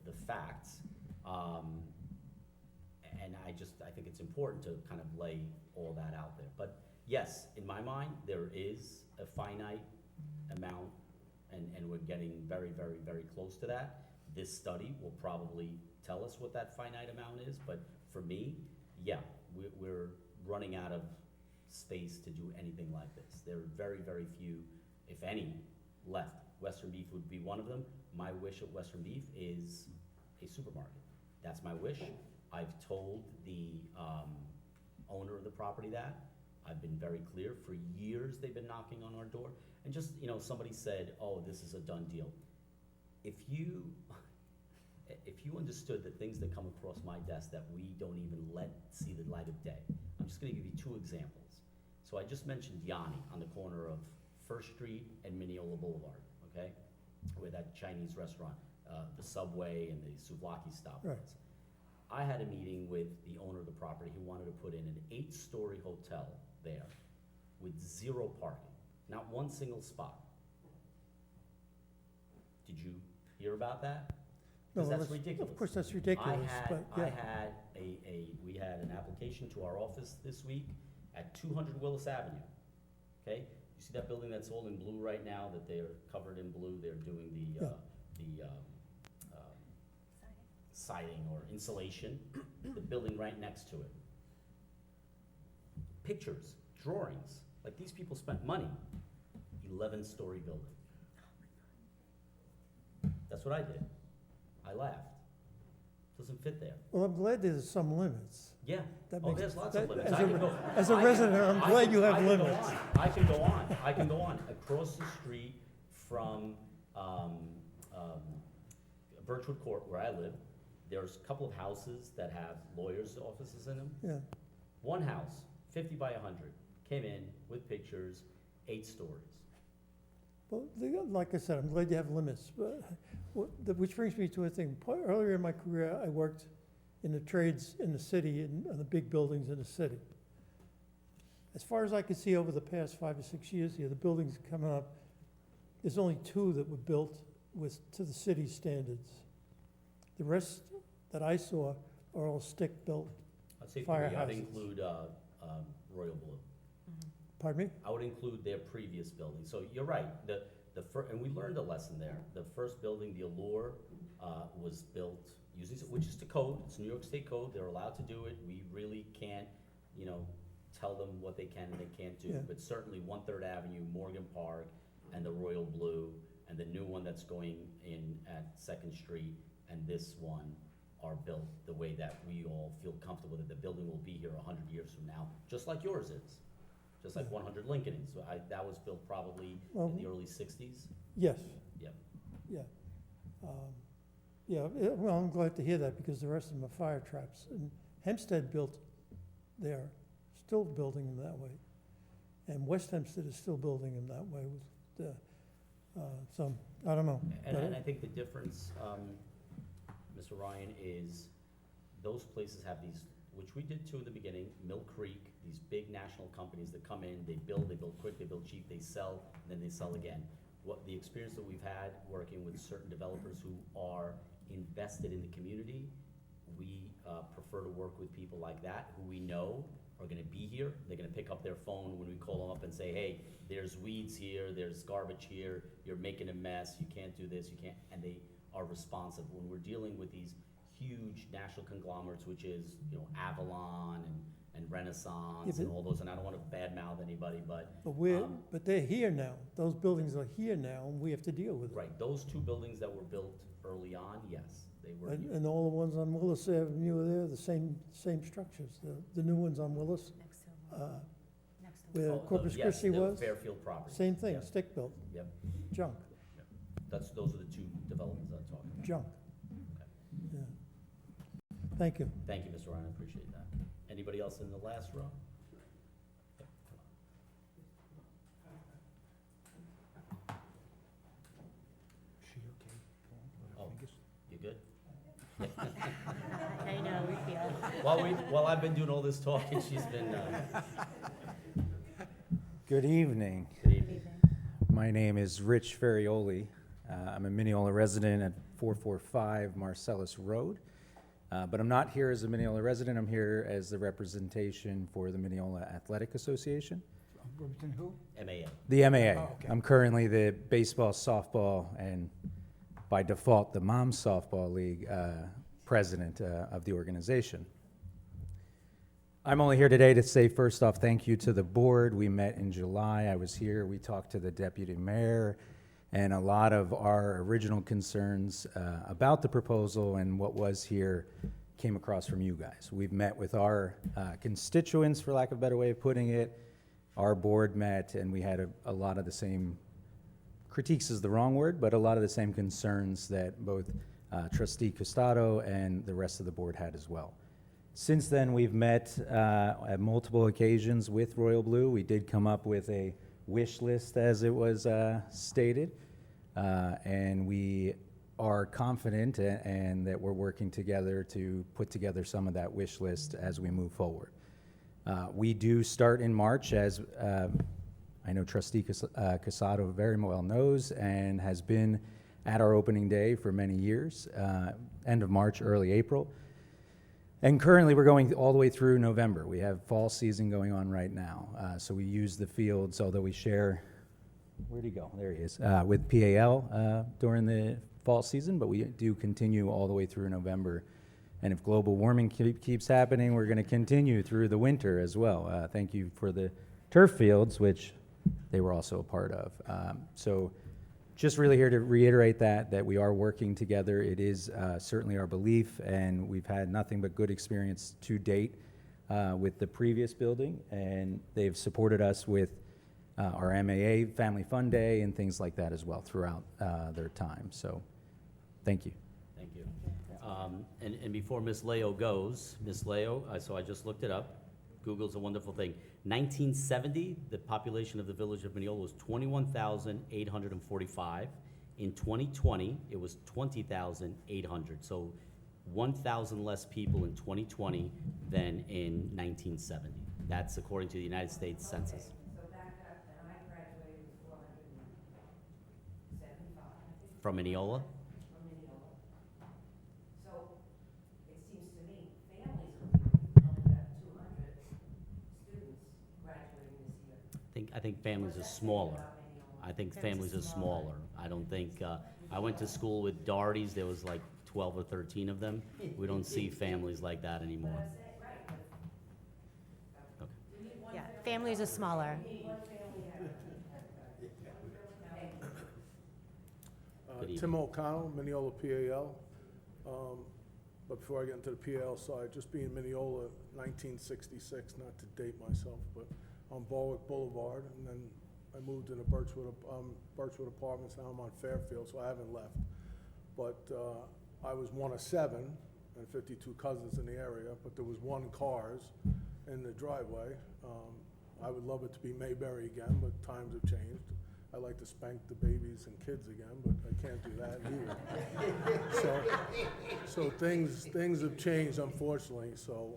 the facts. And I think it's important to kind of lay all that out there. But yes, in my mind, there is a finite amount, and we're getting very, very, very close to that. This study will probably tell us what that finite amount is, but for me, yeah, we're running out of space to do anything like this. There are very, very few, if any, left. Western Beef would be one of them. My wish at Western Beef is a supermarket. That's my wish. I've told the owner of the property that. I've been very clear. For years, they've been knocking on our door. And just, somebody said, oh, this is a done deal. If you understood the things that come across my desk that we don't even let see the light of day, I'm just gonna give you two examples. So I just mentioned Yanni on the corner of First Street and Mineola Boulevard, okay? Where that Chinese restaurant, the Subway and the souvlaki stop was. Right. I had a meeting with the owner of the property who wanted to put in an 8-story hotel there with 0 parking, not one single spot. Did you hear about that? No, Because well, that's ridiculous. Of course, that's ridiculous, but yeah. We had an application to our office this week at 200 Willis Avenue, okay? You see that building that's all in blue right now, that they're covered in blue, they're doing the, siding or insulation, the building right next to it. Pictures, drawings, like these people spent money, 11-story building. That's what I did. I laughed. Doesn't fit there. Well, I'm glad there's some limits. Yeah. That Oh, makes- there's lots that- of limits. as I a- can go- as a I can- resident, I'm I glad can- you have I can go limits. on. I can go on. I can go on. Across the street from Birchwood Court, where I live, there's a couple of houses that have lawyers' offices in them. Yeah. One house, 50 by 100, came in with pictures, 8 stories. Well, like I said, I'm glad you have limits, but which brings me to a thing. Earlier in my career, I worked in the trades in the city, in the big buildings in the city. As far as I could see over the past 5 or 6 years here, the buildings coming up, there's only 2 that were built to the city standards. The rest that I saw are all stick-built I'd say 3. I'd firehouses. include Royal Blue. Pardon me? I would include their previous building. So you're right, and we learned a lesson there. The first building, the Allure, was built using, which is the code, it's New York State code, they're allowed to do it. We really can't, tell them what they can and they can't do. Yeah. But certainly 1/3 Avenue, Morgan Park, and the Royal Blue, and the new one that's going in at Second Street, and this one are built the way that we all feel comfortable that the building will be here 100 years from now, just like yours is. Just like 100 Lincoln is. That was built probably in the early 60s. Yes. Yep. Yeah. Well, I'm glad to hear that because the rest of them are fire traps. And Hempstead built, they're still building them that way. And West Hempstead is still building them that way. So, I don't know. And I think the difference, Mr. Ryan, is those places have these, which we did too in the beginning, Mill Creek, these big national companies that come in, they build quick, they build cheap, they sell, and then they sell again. What the experience that we've had working with certain developers who are invested in the community, we prefer to work with people like that who we know are gonna be here. They're gonna pick up their phone when we call them up and say, hey, there's weeds here, there's garbage here, you're making a mess, you can't do this, you can't, and they are responsive. When we're dealing with these huge national conglomerates, which is, Avalon and Renaissance and all those, and I don't wanna badmouth anybody, but. But they're here now. Those buildings are here now, and we have to deal with it. Right, those 2 buildings that were built early on, yes, they were here. And all the ones on Willis Avenue are there, the same structures. The new ones on Willis, where Oh, Corpus yes, Christi the was, Fairfield property. same thing, Yep. stick-built, Yep, junk, those are the 2 developments I'm talking about. junk. Yeah. Thank you. Thank you, Mr. Ryan, I appreciate that. Anybody else in the last row? Yep, come on. She okay, Paul? Oh, you good? I know, we feel. While I've been doing all this talking, she's been, Good evening. good evening. My name is Rich Ferrioli. I'm a Mineola resident at 445 Marcellus Road. But I'm not here as a Mineola resident. I'm here as the representation for the Mineola Athletic Association. Represent who? MAA. The MAA. Oh, okay. I'm currently the baseball, softball, and by default, the Moms Softball League president of the organization. I'm only here today to say, first off, thank you to the board. We met in July. I was here. We talked to the deputy mayor, and a lot of our original concerns about the proposal and what was here came across from you guys. We've met with our constituents, for lack of a better way of putting it. Our board met, and we had a lot of the same, critiques is the wrong word, but a lot of the same concerns that both Trustee Costado and the rest of the board had as well. Since then, we've met at multiple occasions with Royal Blue. We did come up with a wish list, as it was stated, and we are confident and that we're working together to put together some of that wish list as we move forward. We do start in March, as I know Trustee Costado very well knows, and has been at our opening day for many years, end of March, early April. And currently, we're going all the way through November. We have fall season going on right now. So we use the fields, although we share where'd he go? There he is. With PAL during the fall season, but we do continue all the way through November. And if global warming keeps happening, we're going to continue through the winter as well. Thank you for the turf fields, which they were also a part of. So just really here to reiterate that we are working together. It is certainly our belief, and we've had nothing but good experience to date with the previous building, and they've supported us with our MAA Family Fun Day and things like that as well throughout their time. So thank you. Thank you. And before Ms. Leo goes, Ms. Leo, so I just looked it up. Google's a wonderful thing. 1970, the population of the village of Mineola was 21,845. In 2020, it was 20,800. So 1,000 less people in 2020 than in 1970. That's according to the United States Census. So back up, and I graduated with 475. From Mineola? From Mineola. So it seems to me families only got 200 students graduating this year. I think families are smaller. I think families are smaller. I don't think, I went to school with Doherty's, there was like 12 or 13 of them. We don't see families like that anymore. Yeah, families are smaller. Good evening. Tim O'Connell, Mineola PAL. But before I get into the PAL side, just being Mineola, 1966, not to date myself, but on Borwick Boulevard, and then I moved into Birchwood Apartments. Now I'm on Fairfield, so I haven't left. But I was one of 7 and 52 cousins in the area, but there was 1 cars in the driveway. I would love it to be Mayberry again, but times have changed. I like to spank the babies and kids again, but I can't do that either. So things have changed, unfortunately. So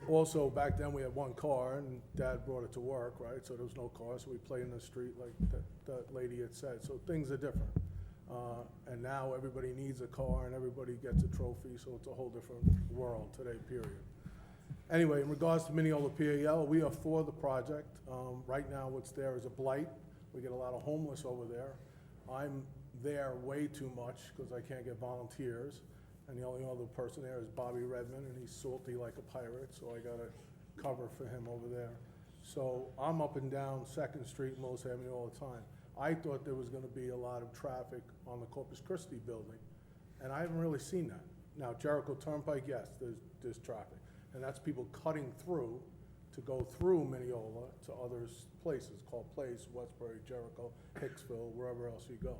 also back then we had 1 car, and Dad brought it to work, right? So there was no car, so we played in the street like that lady had said. So things are different. And now everybody needs a car and everybody gets a trophy, so it's a whole different world today, period. Anyway, in regards to Mineola PAL, we are for the project. Right now what's there is a blight. We get a lot of homeless over there. I'm there way too much because I can't get volunteers. And the only other person there is Bobby Redmond, and he's salty like a pirate, so I got to cover for him over there. So I'm up and down 2nd Street, Willis Avenue all the time. I thought there was going to be a lot of traffic on the Corpus Christi building, and I haven't really seen that. Now, Jericho Turnpike, yes, there's traffic, and that's people cutting through to go through Mineola to other places, called Place, Westbury, Jericho, Hicksville, wherever else you go.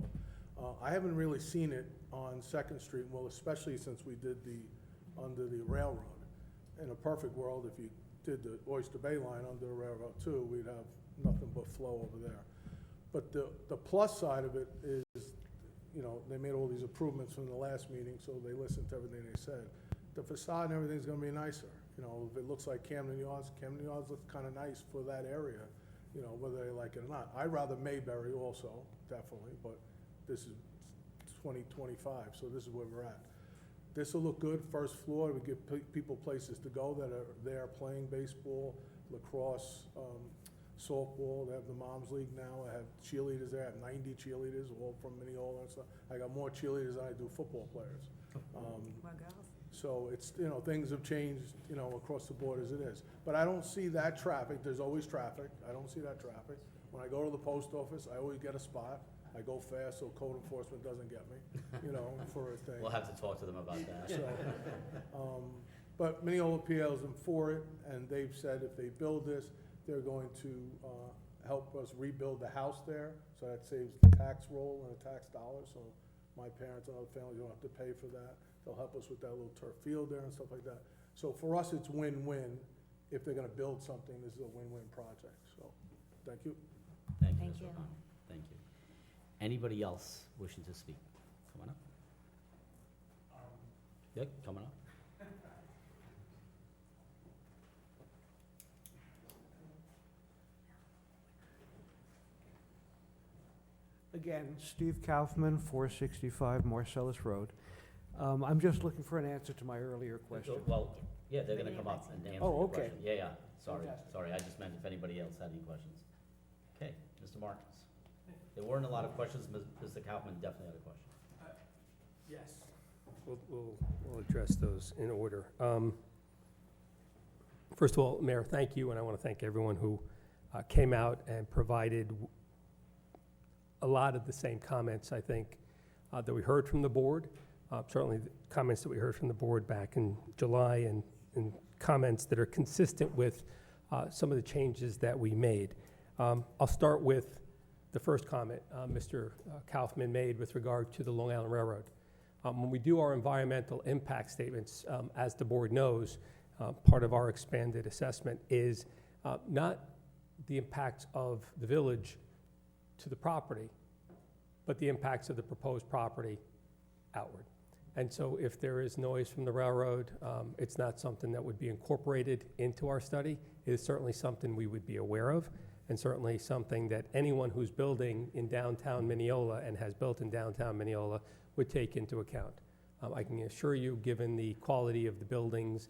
I haven't really seen it on 2nd Street, well, especially since we did under the railroad. In a perfect world, if you did the Oyster Bay line under the railroad too, we'd have nothing but flow over there. But the plus side of it is, you know, they made all these improvements from the last meeting, so they listened to everything they said. The facade and everything's gonna be nicer. You know, if it looks like Camden Yards looks kind of nice for that area, you know, whether they like it or not. I'd rather Mayberry also, definitely, but this is 2025, so this is where we're at. This will look good, 1st floor, we give people places to go that are there playing baseball, lacrosse, softball. They have the Moms League now. I have cheerleaders there. I have 90 cheerleaders, all from Mineola and stuff. I got more cheerleaders than I do football players. So it's, you know, things have changed, you know, across the board as it is. But I don't see that traffic. There's always traffic. I don't see that traffic. When I go to the post office, I always get a spot. I go fast so code enforcement doesn't get me, you know, for a thing. We'll have to talk to them about that. So, but Mineola PL is for it, and they've said if they build this, they're going to help us rebuild the house there, so that saves the tax roll and the tax dollars, so my parents and other families don't have to pay for that. They'll help us with that little turf field there and stuff like that. So for us, it's win-win. If they're gonna build something, this is a win-win project, so, thank you. Thank you, Thank Mr. you. O'Connell. Thank you. Anybody else wishing to speak? Come on up. Yeah, come on up. Again, Steve Kaufman, 465 Marcellus Road. I'm just looking for an answer to my earlier question. Well, yeah, they're gonna come up and answer Oh, your okay. question. Yeah, yeah, sorry, Fantastic. sorry, I just meant if anybody else had any questions. Okay, Mr. Martins? There weren't a lot of questions. Mr. Kaufman definitely had a question. Yes. We'll address those in order. First of all, Mayor, thank you, and I want to thank everyone who came out and provided a lot of the same comments, I think, that we heard from the board. Certainly the comments that we heard from the board back in July and comments that are consistent with some of the changes that we made. I'll start with the first comment Mr. Kaufman made with regard to the Long Island Railroad. When we do our environmental impact statements, as the board knows, part of our expanded assessment is not the impacts of the village to the property, but the impacts of the proposed property outward. And so if there is noise from the railroad, it's not something that would be incorporated into our study. It is certainly something we would be aware of, and certainly something that anyone who's building in downtown Mineola and has built in downtown Mineola would take into account. I can assure you, given the quality of the buildings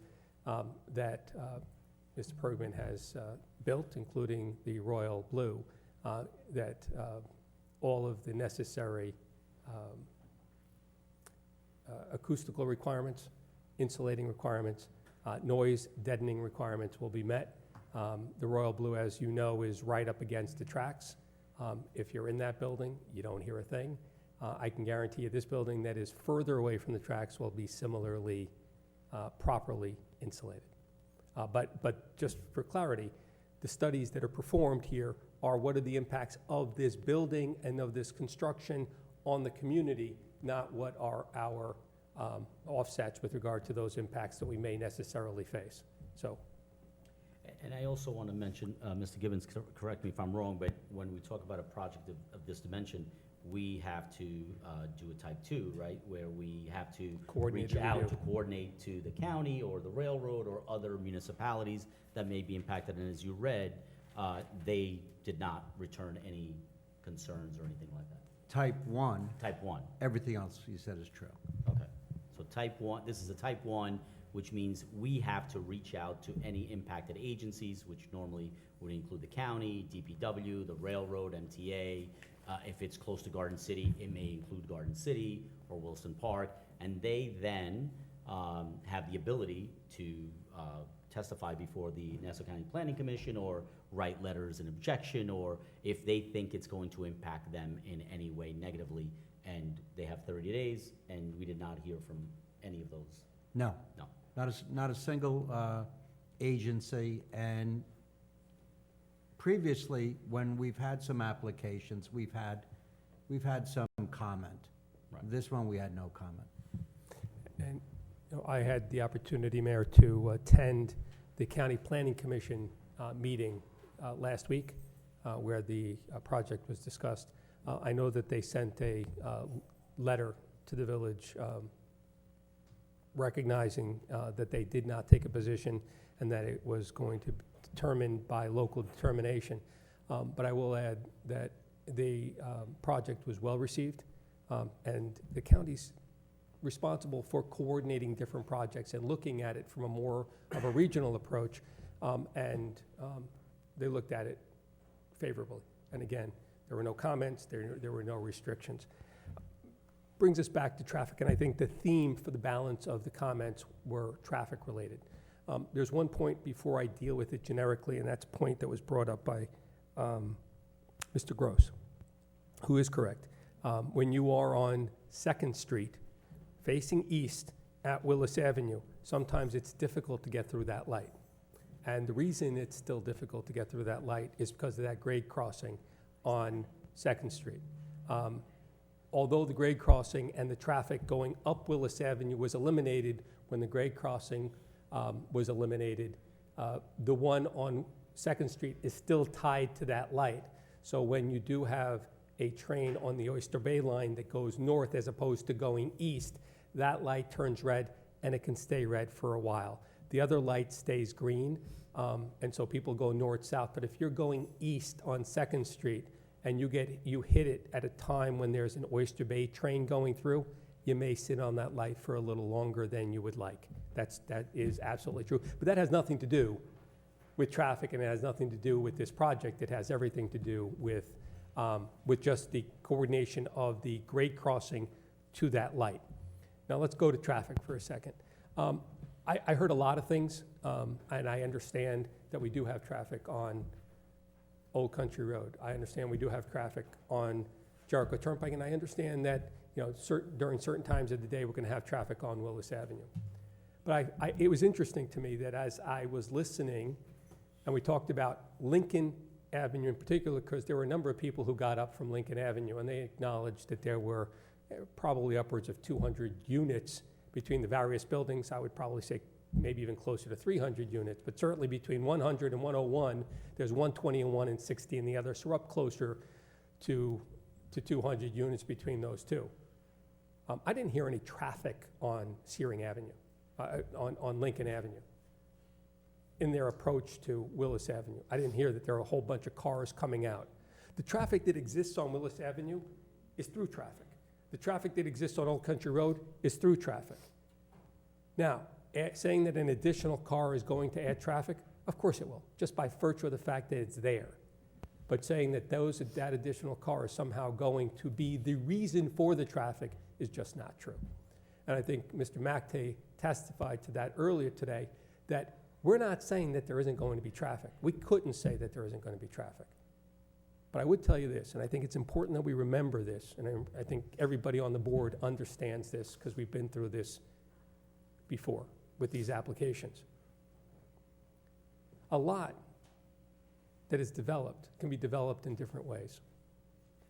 that Mr. Pergman has built, including the Royal Blue, that all of the necessary acoustical requirements, insulating requirements, noise deadening requirements will be met. The Royal Blue, as you know, is right up against the tracks. If you're in that building, you don't hear a thing. I can guarantee you this building that is further away from the tracks will be similarly properly insulated. But just for clarity, the studies that are performed here are what are the impacts of this building and of this construction on the community, not what are our offsets with regard to those impacts that we may necessarily face. So. And I also want to mention, Mr. Gibbons, correct me if I'm wrong, but when we talk about a project of this dimension, we have to do a type 2, right? Where we have to reach out to coordinate to the county or the railroad or other municipalities that may be impacted. And as you read, they did not return any concerns or anything like that. Type 1. Type 1. Everything else you said is true. Okay. So type 1, this is a type 1, which means we have to reach out to any impacted agencies, which normally would include the county, DPW, the railroad, MTA. If it's close to Garden City, it may include Garden City or Wilson Park, and they then have the ability to testify before the Nassau County Planning Commission or write letters in objection, or if they think it's going to impact them in any way negatively, and they have 30 days, and we did not hear from any of those. No. No. Not a single agency, and previously, when we've had some applications, we've had some comment. Right. This one, we had no comment. And I had the opportunity, Mayor, to attend the County Planning Commission meeting last week where the project was discussed. I know that they sent a letter to the village recognizing that they did not take a position and that it was going to be determined by local determination. But I will add that the project was well received, and the county's responsible for coordinating different projects and looking at it from a more of a regional approach, and they looked at it favorably. And again, there were no comments, there were no restrictions. Brings us back to traffic, and I think the theme for the balance of the comments were traffic related. There's one point before I deal with it generically, and that's a point that was brought up by Mr. Gross, who is correct. When you are on 2nd Street, facing east at Willis Avenue, sometimes it's difficult to get through that light. And the reason it's still difficult to get through that light is because of that grade crossing on 2nd Street. Although the grade crossing and the traffic going up Willis Avenue was eliminated when the grade crossing was eliminated, the one on 2nd Street is still tied to that light. So when you do have a train on the Oyster Bay line that goes north as opposed to going east, that light turns red and it can stay red for a while. The other light stays green, and so people go north-south. But if you're going east on 2nd Street and you hit it at a time when there's an Oyster Bay train going through, you may sit on that light for a little longer than you would like. That is absolutely true. But that has nothing to do with traffic, and it has nothing to do with this project. It has everything to do with with just the coordination of the grade crossing to that light. Now let's go to traffic for a second. I heard a lot of things, and I understand that we do have traffic on Old Country Road. I understand we do have traffic on Jericho Turnpike, and I understand that, you know, during certain times of the day, we're going to have traffic on Willis Avenue. But it was interesting to me that as I was listening, and we talked about Lincoln Avenue in particular, because there were a number of people who got up from Lincoln Avenue, and they acknowledged that there were probably upwards of 200 units between the various buildings. I would probably say maybe even closer to 300 units, but certainly between 100 and 101, there's 120 and 1 and 60 in the other, so we're up closer to 200 units between those two. I didn't hear any traffic on Searing Avenue, on Lincoln Avenue, in their approach to Willis Avenue. I didn't hear that there are a whole bunch of cars coming out. The traffic that exists on Willis Avenue is through traffic. The traffic that exists on Old Country Road is through traffic. Now, saying that an additional car is going to add traffic, of course it will, just by virtue of the fact that it's there. But saying that that additional car is somehow going to be the reason for the traffic is just not true. And I think Mr. McTay testified to that earlier today, that we're not saying that there isn't going to be traffic. We couldn't say that there isn't going to be traffic. But I would tell you this, and I think it's important that we remember this, and I think everybody on the board understands this because we've been through this before with these applications. A lot that is developed can be developed in different ways.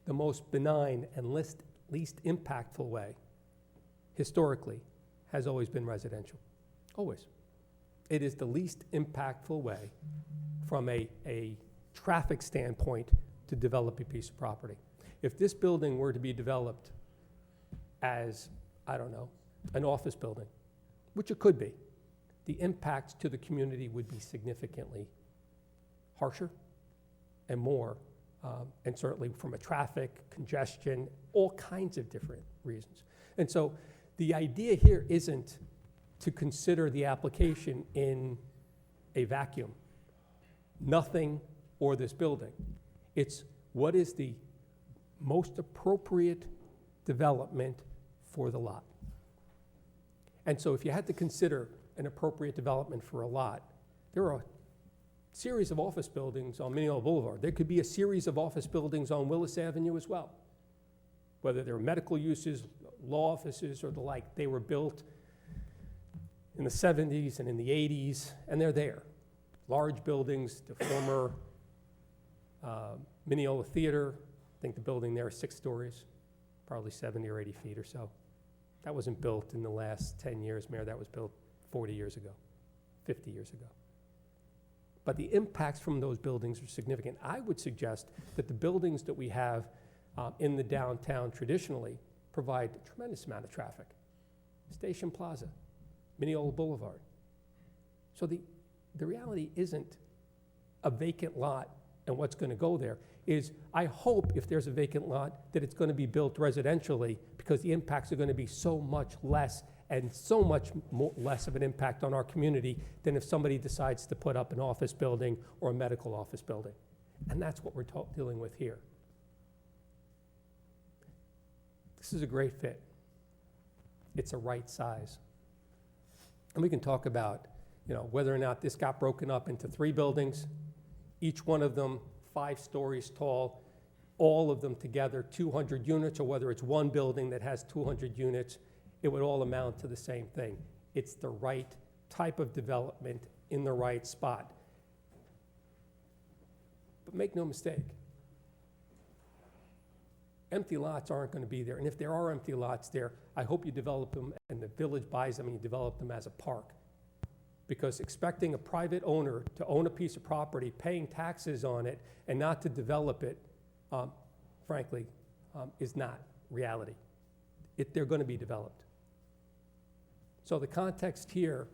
The most benign and least impactful way, historically, has always been residential. Always. It is the least impactful way from a traffic standpoint to develop a piece of property. If this building were to be developed as, I don't know, an office building, which it could be, the impacts to the community would be significantly harsher and more, and certainly from a traffic, congestion, all kinds of different reasons. And so the idea here isn't to consider the application in a vacuum, nothing or this building. It's what is the most appropriate development for the lot. And so if you had to consider an appropriate development for a lot, there are a series of office buildings on Mineola Boulevard. There could be a series of office buildings on Willis Avenue as well. Whether they're medical uses, law offices, or the like, they were built in the 70s and in the 80s, and they're there. Large buildings, the former Mineola Theater, I think the building there is 6 stories, probably 70 or 80 feet or so. That wasn't built in the last 10 years, Mayor. That was built 40 years ago, 50 years ago. But the impacts from those buildings are significant. I would suggest that the buildings that we have in the downtown traditionally provide a tremendous amount of traffic. Station Plaza, Mineola Boulevard. So the reality isn't a vacant lot and what's going to go there. Is I hope if there's a vacant lot that it's going to be built residentially, because the impacts are going to be so much less and so much less of an impact on our community than if somebody decides to put up an office building or a medical office building. And that's what we're dealing with here. This is a great fit. It's a right size. And we can talk about, you know, whether or not this got broken up into 3 buildings, each one of them 5 stories tall, all of them together 200 units, or whether it's one building that has 200 units, it would all amount to the same thing. It's the right type of development in the right spot. But make no mistake, empty lots aren't going to be there. And if there are empty lots there, I hope you develop them and the village buys them and you develop them as a park. Because expecting a private owner to own a piece of property, paying taxes on it, and not to develop it, frankly, is not reality. They're going to be developed. So the context here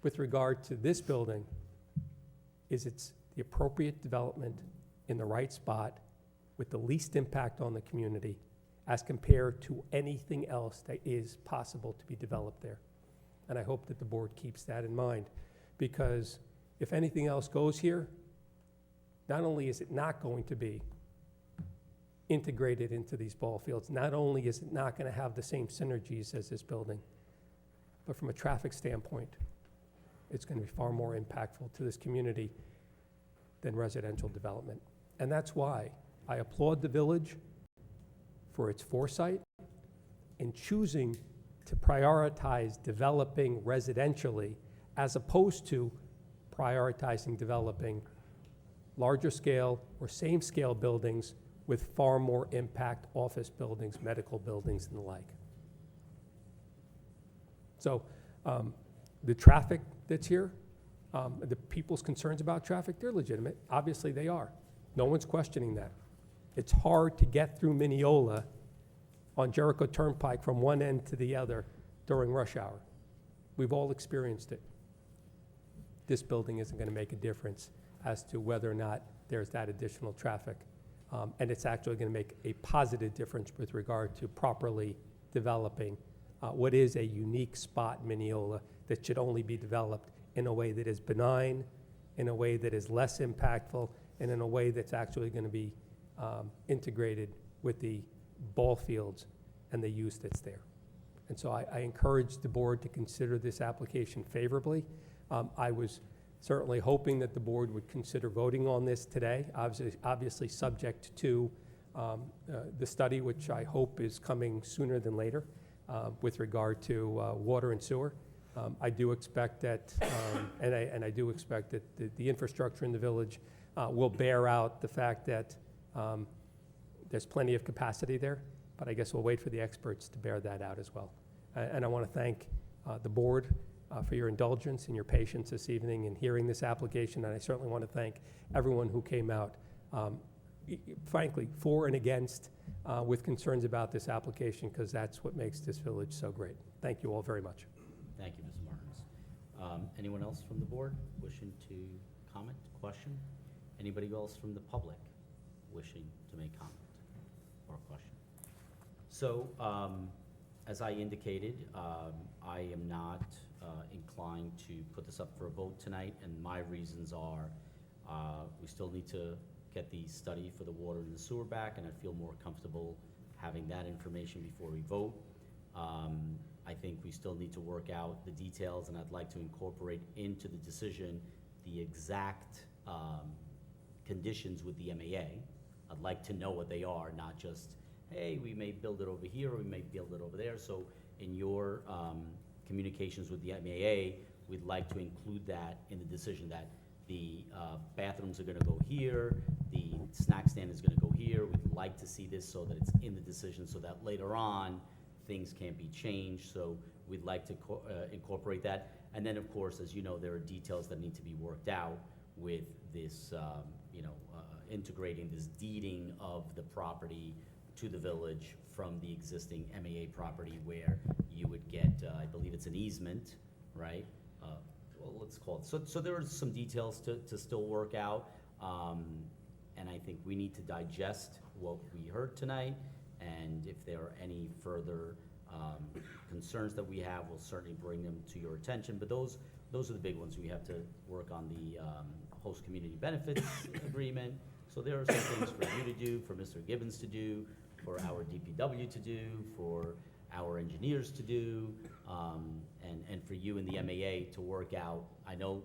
with regard to this building is it's the appropriate development in the right spot with the least impact on the community as compared to anything else that is possible to be developed there. And I hope that the board keeps that in mind, because if anything else goes here, not only is it not going to be integrated into these ball fields. Not only is it not going to have the same synergies as this building, but from a traffic standpoint, it's going to be far more impactful to this community than residential development. And that's why I applaud the village for its foresight in choosing to prioritize developing residentially as opposed to prioritizing developing larger scale or same scale buildings with far more impact office buildings, medical buildings, and the like. So the traffic that's here, the people's concerns about traffic, they're legitimate. Obviously they are. No one's questioning that. It's hard to get through Mineola on Jericho Turnpike from one end to the other during rush hour. We've all experienced it. This building isn't going to make a difference as to whether or not there's that additional traffic. And it's actually going to make a positive difference with regard to properly developing what is a unique spot in Mineola that should only be developed in a way that is benign, in a way that is less impactful, and in a way that's actually going to be integrated with the ball fields and the use that's there. And so I encourage the board to consider this application favorably. I was certainly hoping that the board would consider voting on this today, obviously subject to the study, which I hope is coming sooner than later with regard to water and sewer. I do expect that, and I do expect that the infrastructure in the village will bear out the fact that there's plenty of capacity there, but I guess we'll wait for the experts to bear that out as well. And I want to thank the board for your indulgence and your patience this evening in hearing this application, and I certainly want to thank everyone who came out, frankly, for and against, with concerns about this application, because that's what makes this village so great. Thank you all very much. Thank you, Mr. Martins. Anyone else from the board wishing to comment, question? Anybody else from the public wishing to make comment or question? So, as I indicated, I am not inclined to put this up for a vote tonight, and my reasons are we still need to get the study for the water and the sewer back, and I feel more comfortable having that information before we vote. I think we still need to work out the details, and I'd like to incorporate into the decision the exact conditions with the MAA. I'd like to know what they are, not just, hey, we may build it over here, or we may build it over there. So in your communications with the MAA, we'd like to include that in the decision, that the bathrooms are gonna go here, the snack stand is gonna go here. We'd like to see this so that it's in the decision, so that later on, things can't be changed. So we'd like to incorporate that. And then, of course, as you know, there are details that need to be worked out with this, integrating this deeding of the property to the village from the existing MAA property, where you would get, I believe it's an easement, right? Well, let's call it. So there are some details to still work out. And I think we need to digest what we heard tonight. And if there are any further concerns that we have, we'll certainly bring them to your attention. But those are the big ones. We have to work on the host community benefits agreement. So there are some things for you to do, for Mr. Gibbons to do, for our DPW to do, for our engineers to do, and for you and the MAA to work out. I know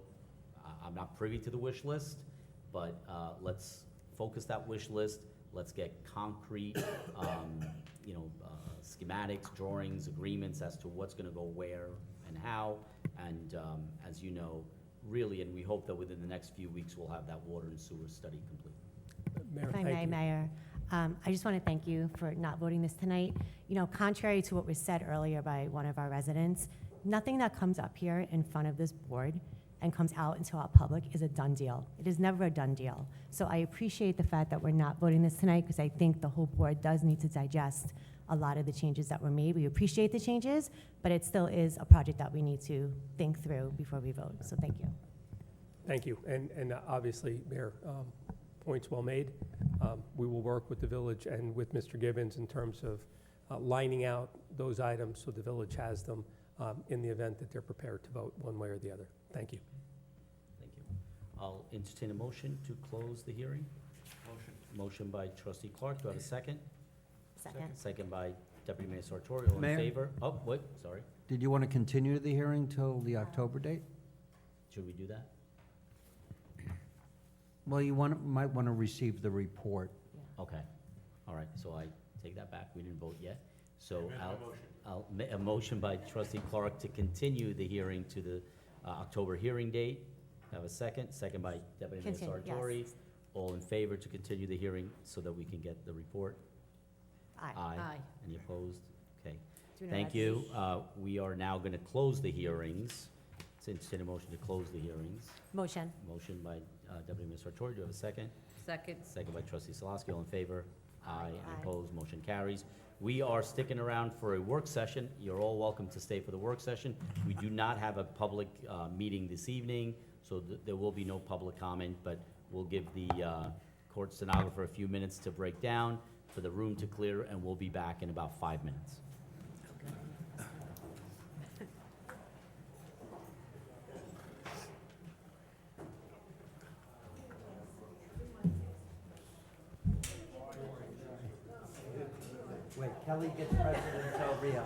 I'm not privy to the wish list, but let's focus that wish list. Let's get concrete, schematics, drawings, agreements as to what's gonna go where and how. And as you know, really, and we hope that within the next few weeks, we'll have that water and sewer study complete. Mayor, If I thank may, you. Mayor, I just want to thank you for not voting this tonight. Contrary to what was said earlier by one of our residents, nothing that comes up here in front of this board and comes out into our public is a done deal. It is never a done deal. So I appreciate the fact that we're not voting this tonight, because I think the whole board does need to digest a lot of the changes that were made. We appreciate the changes, but it still is a project that we need to think through before we vote. So thank you. Thank you. And obviously, Mayor, points well made. We will work with the village and with Mr. Gibbons in terms of lining out those items so the village has them in the event that they're prepared to vote one way or the other. Thank you. Thank you. I'll entertain a motion to close the hearing. Motion. Motion by trustee Clark. Do I have a second? Second. Second by deputy mayor Sartori. All in Mayor? favor? Oh, wait, sorry. Did you want to continue the hearing till the October date? Should we do that? Well, might want to receive the report. Okay, all right, so I take that back, we didn't vote yet. So a motion by trustee Clark to continue the hearing to the October hearing date. Have a second, second by deputy mayor Continue, yes. Sartori. All in favor to continue the hearing so that we can get the report? Aye. Aye. Any opposed? Okay, Do we thank know you. We are now gonna close the hearings. Entertain a motion to close the hearings. Motion. Motion by deputy mayor Sartori. Do you have a second? Second. Second by trustee Salaski, all in favor? Aye. Any Aye. opposed? Motion carries. We are sticking around for a work session. You're all welcome to stay for the work session. We do not have a public meeting this evening, so there will be no public comment, but we'll give the court stenographer a few minutes to break down, for the room to clear, and we'll be back in about 5 minutes. Wait, Kelly gets President Del Rio.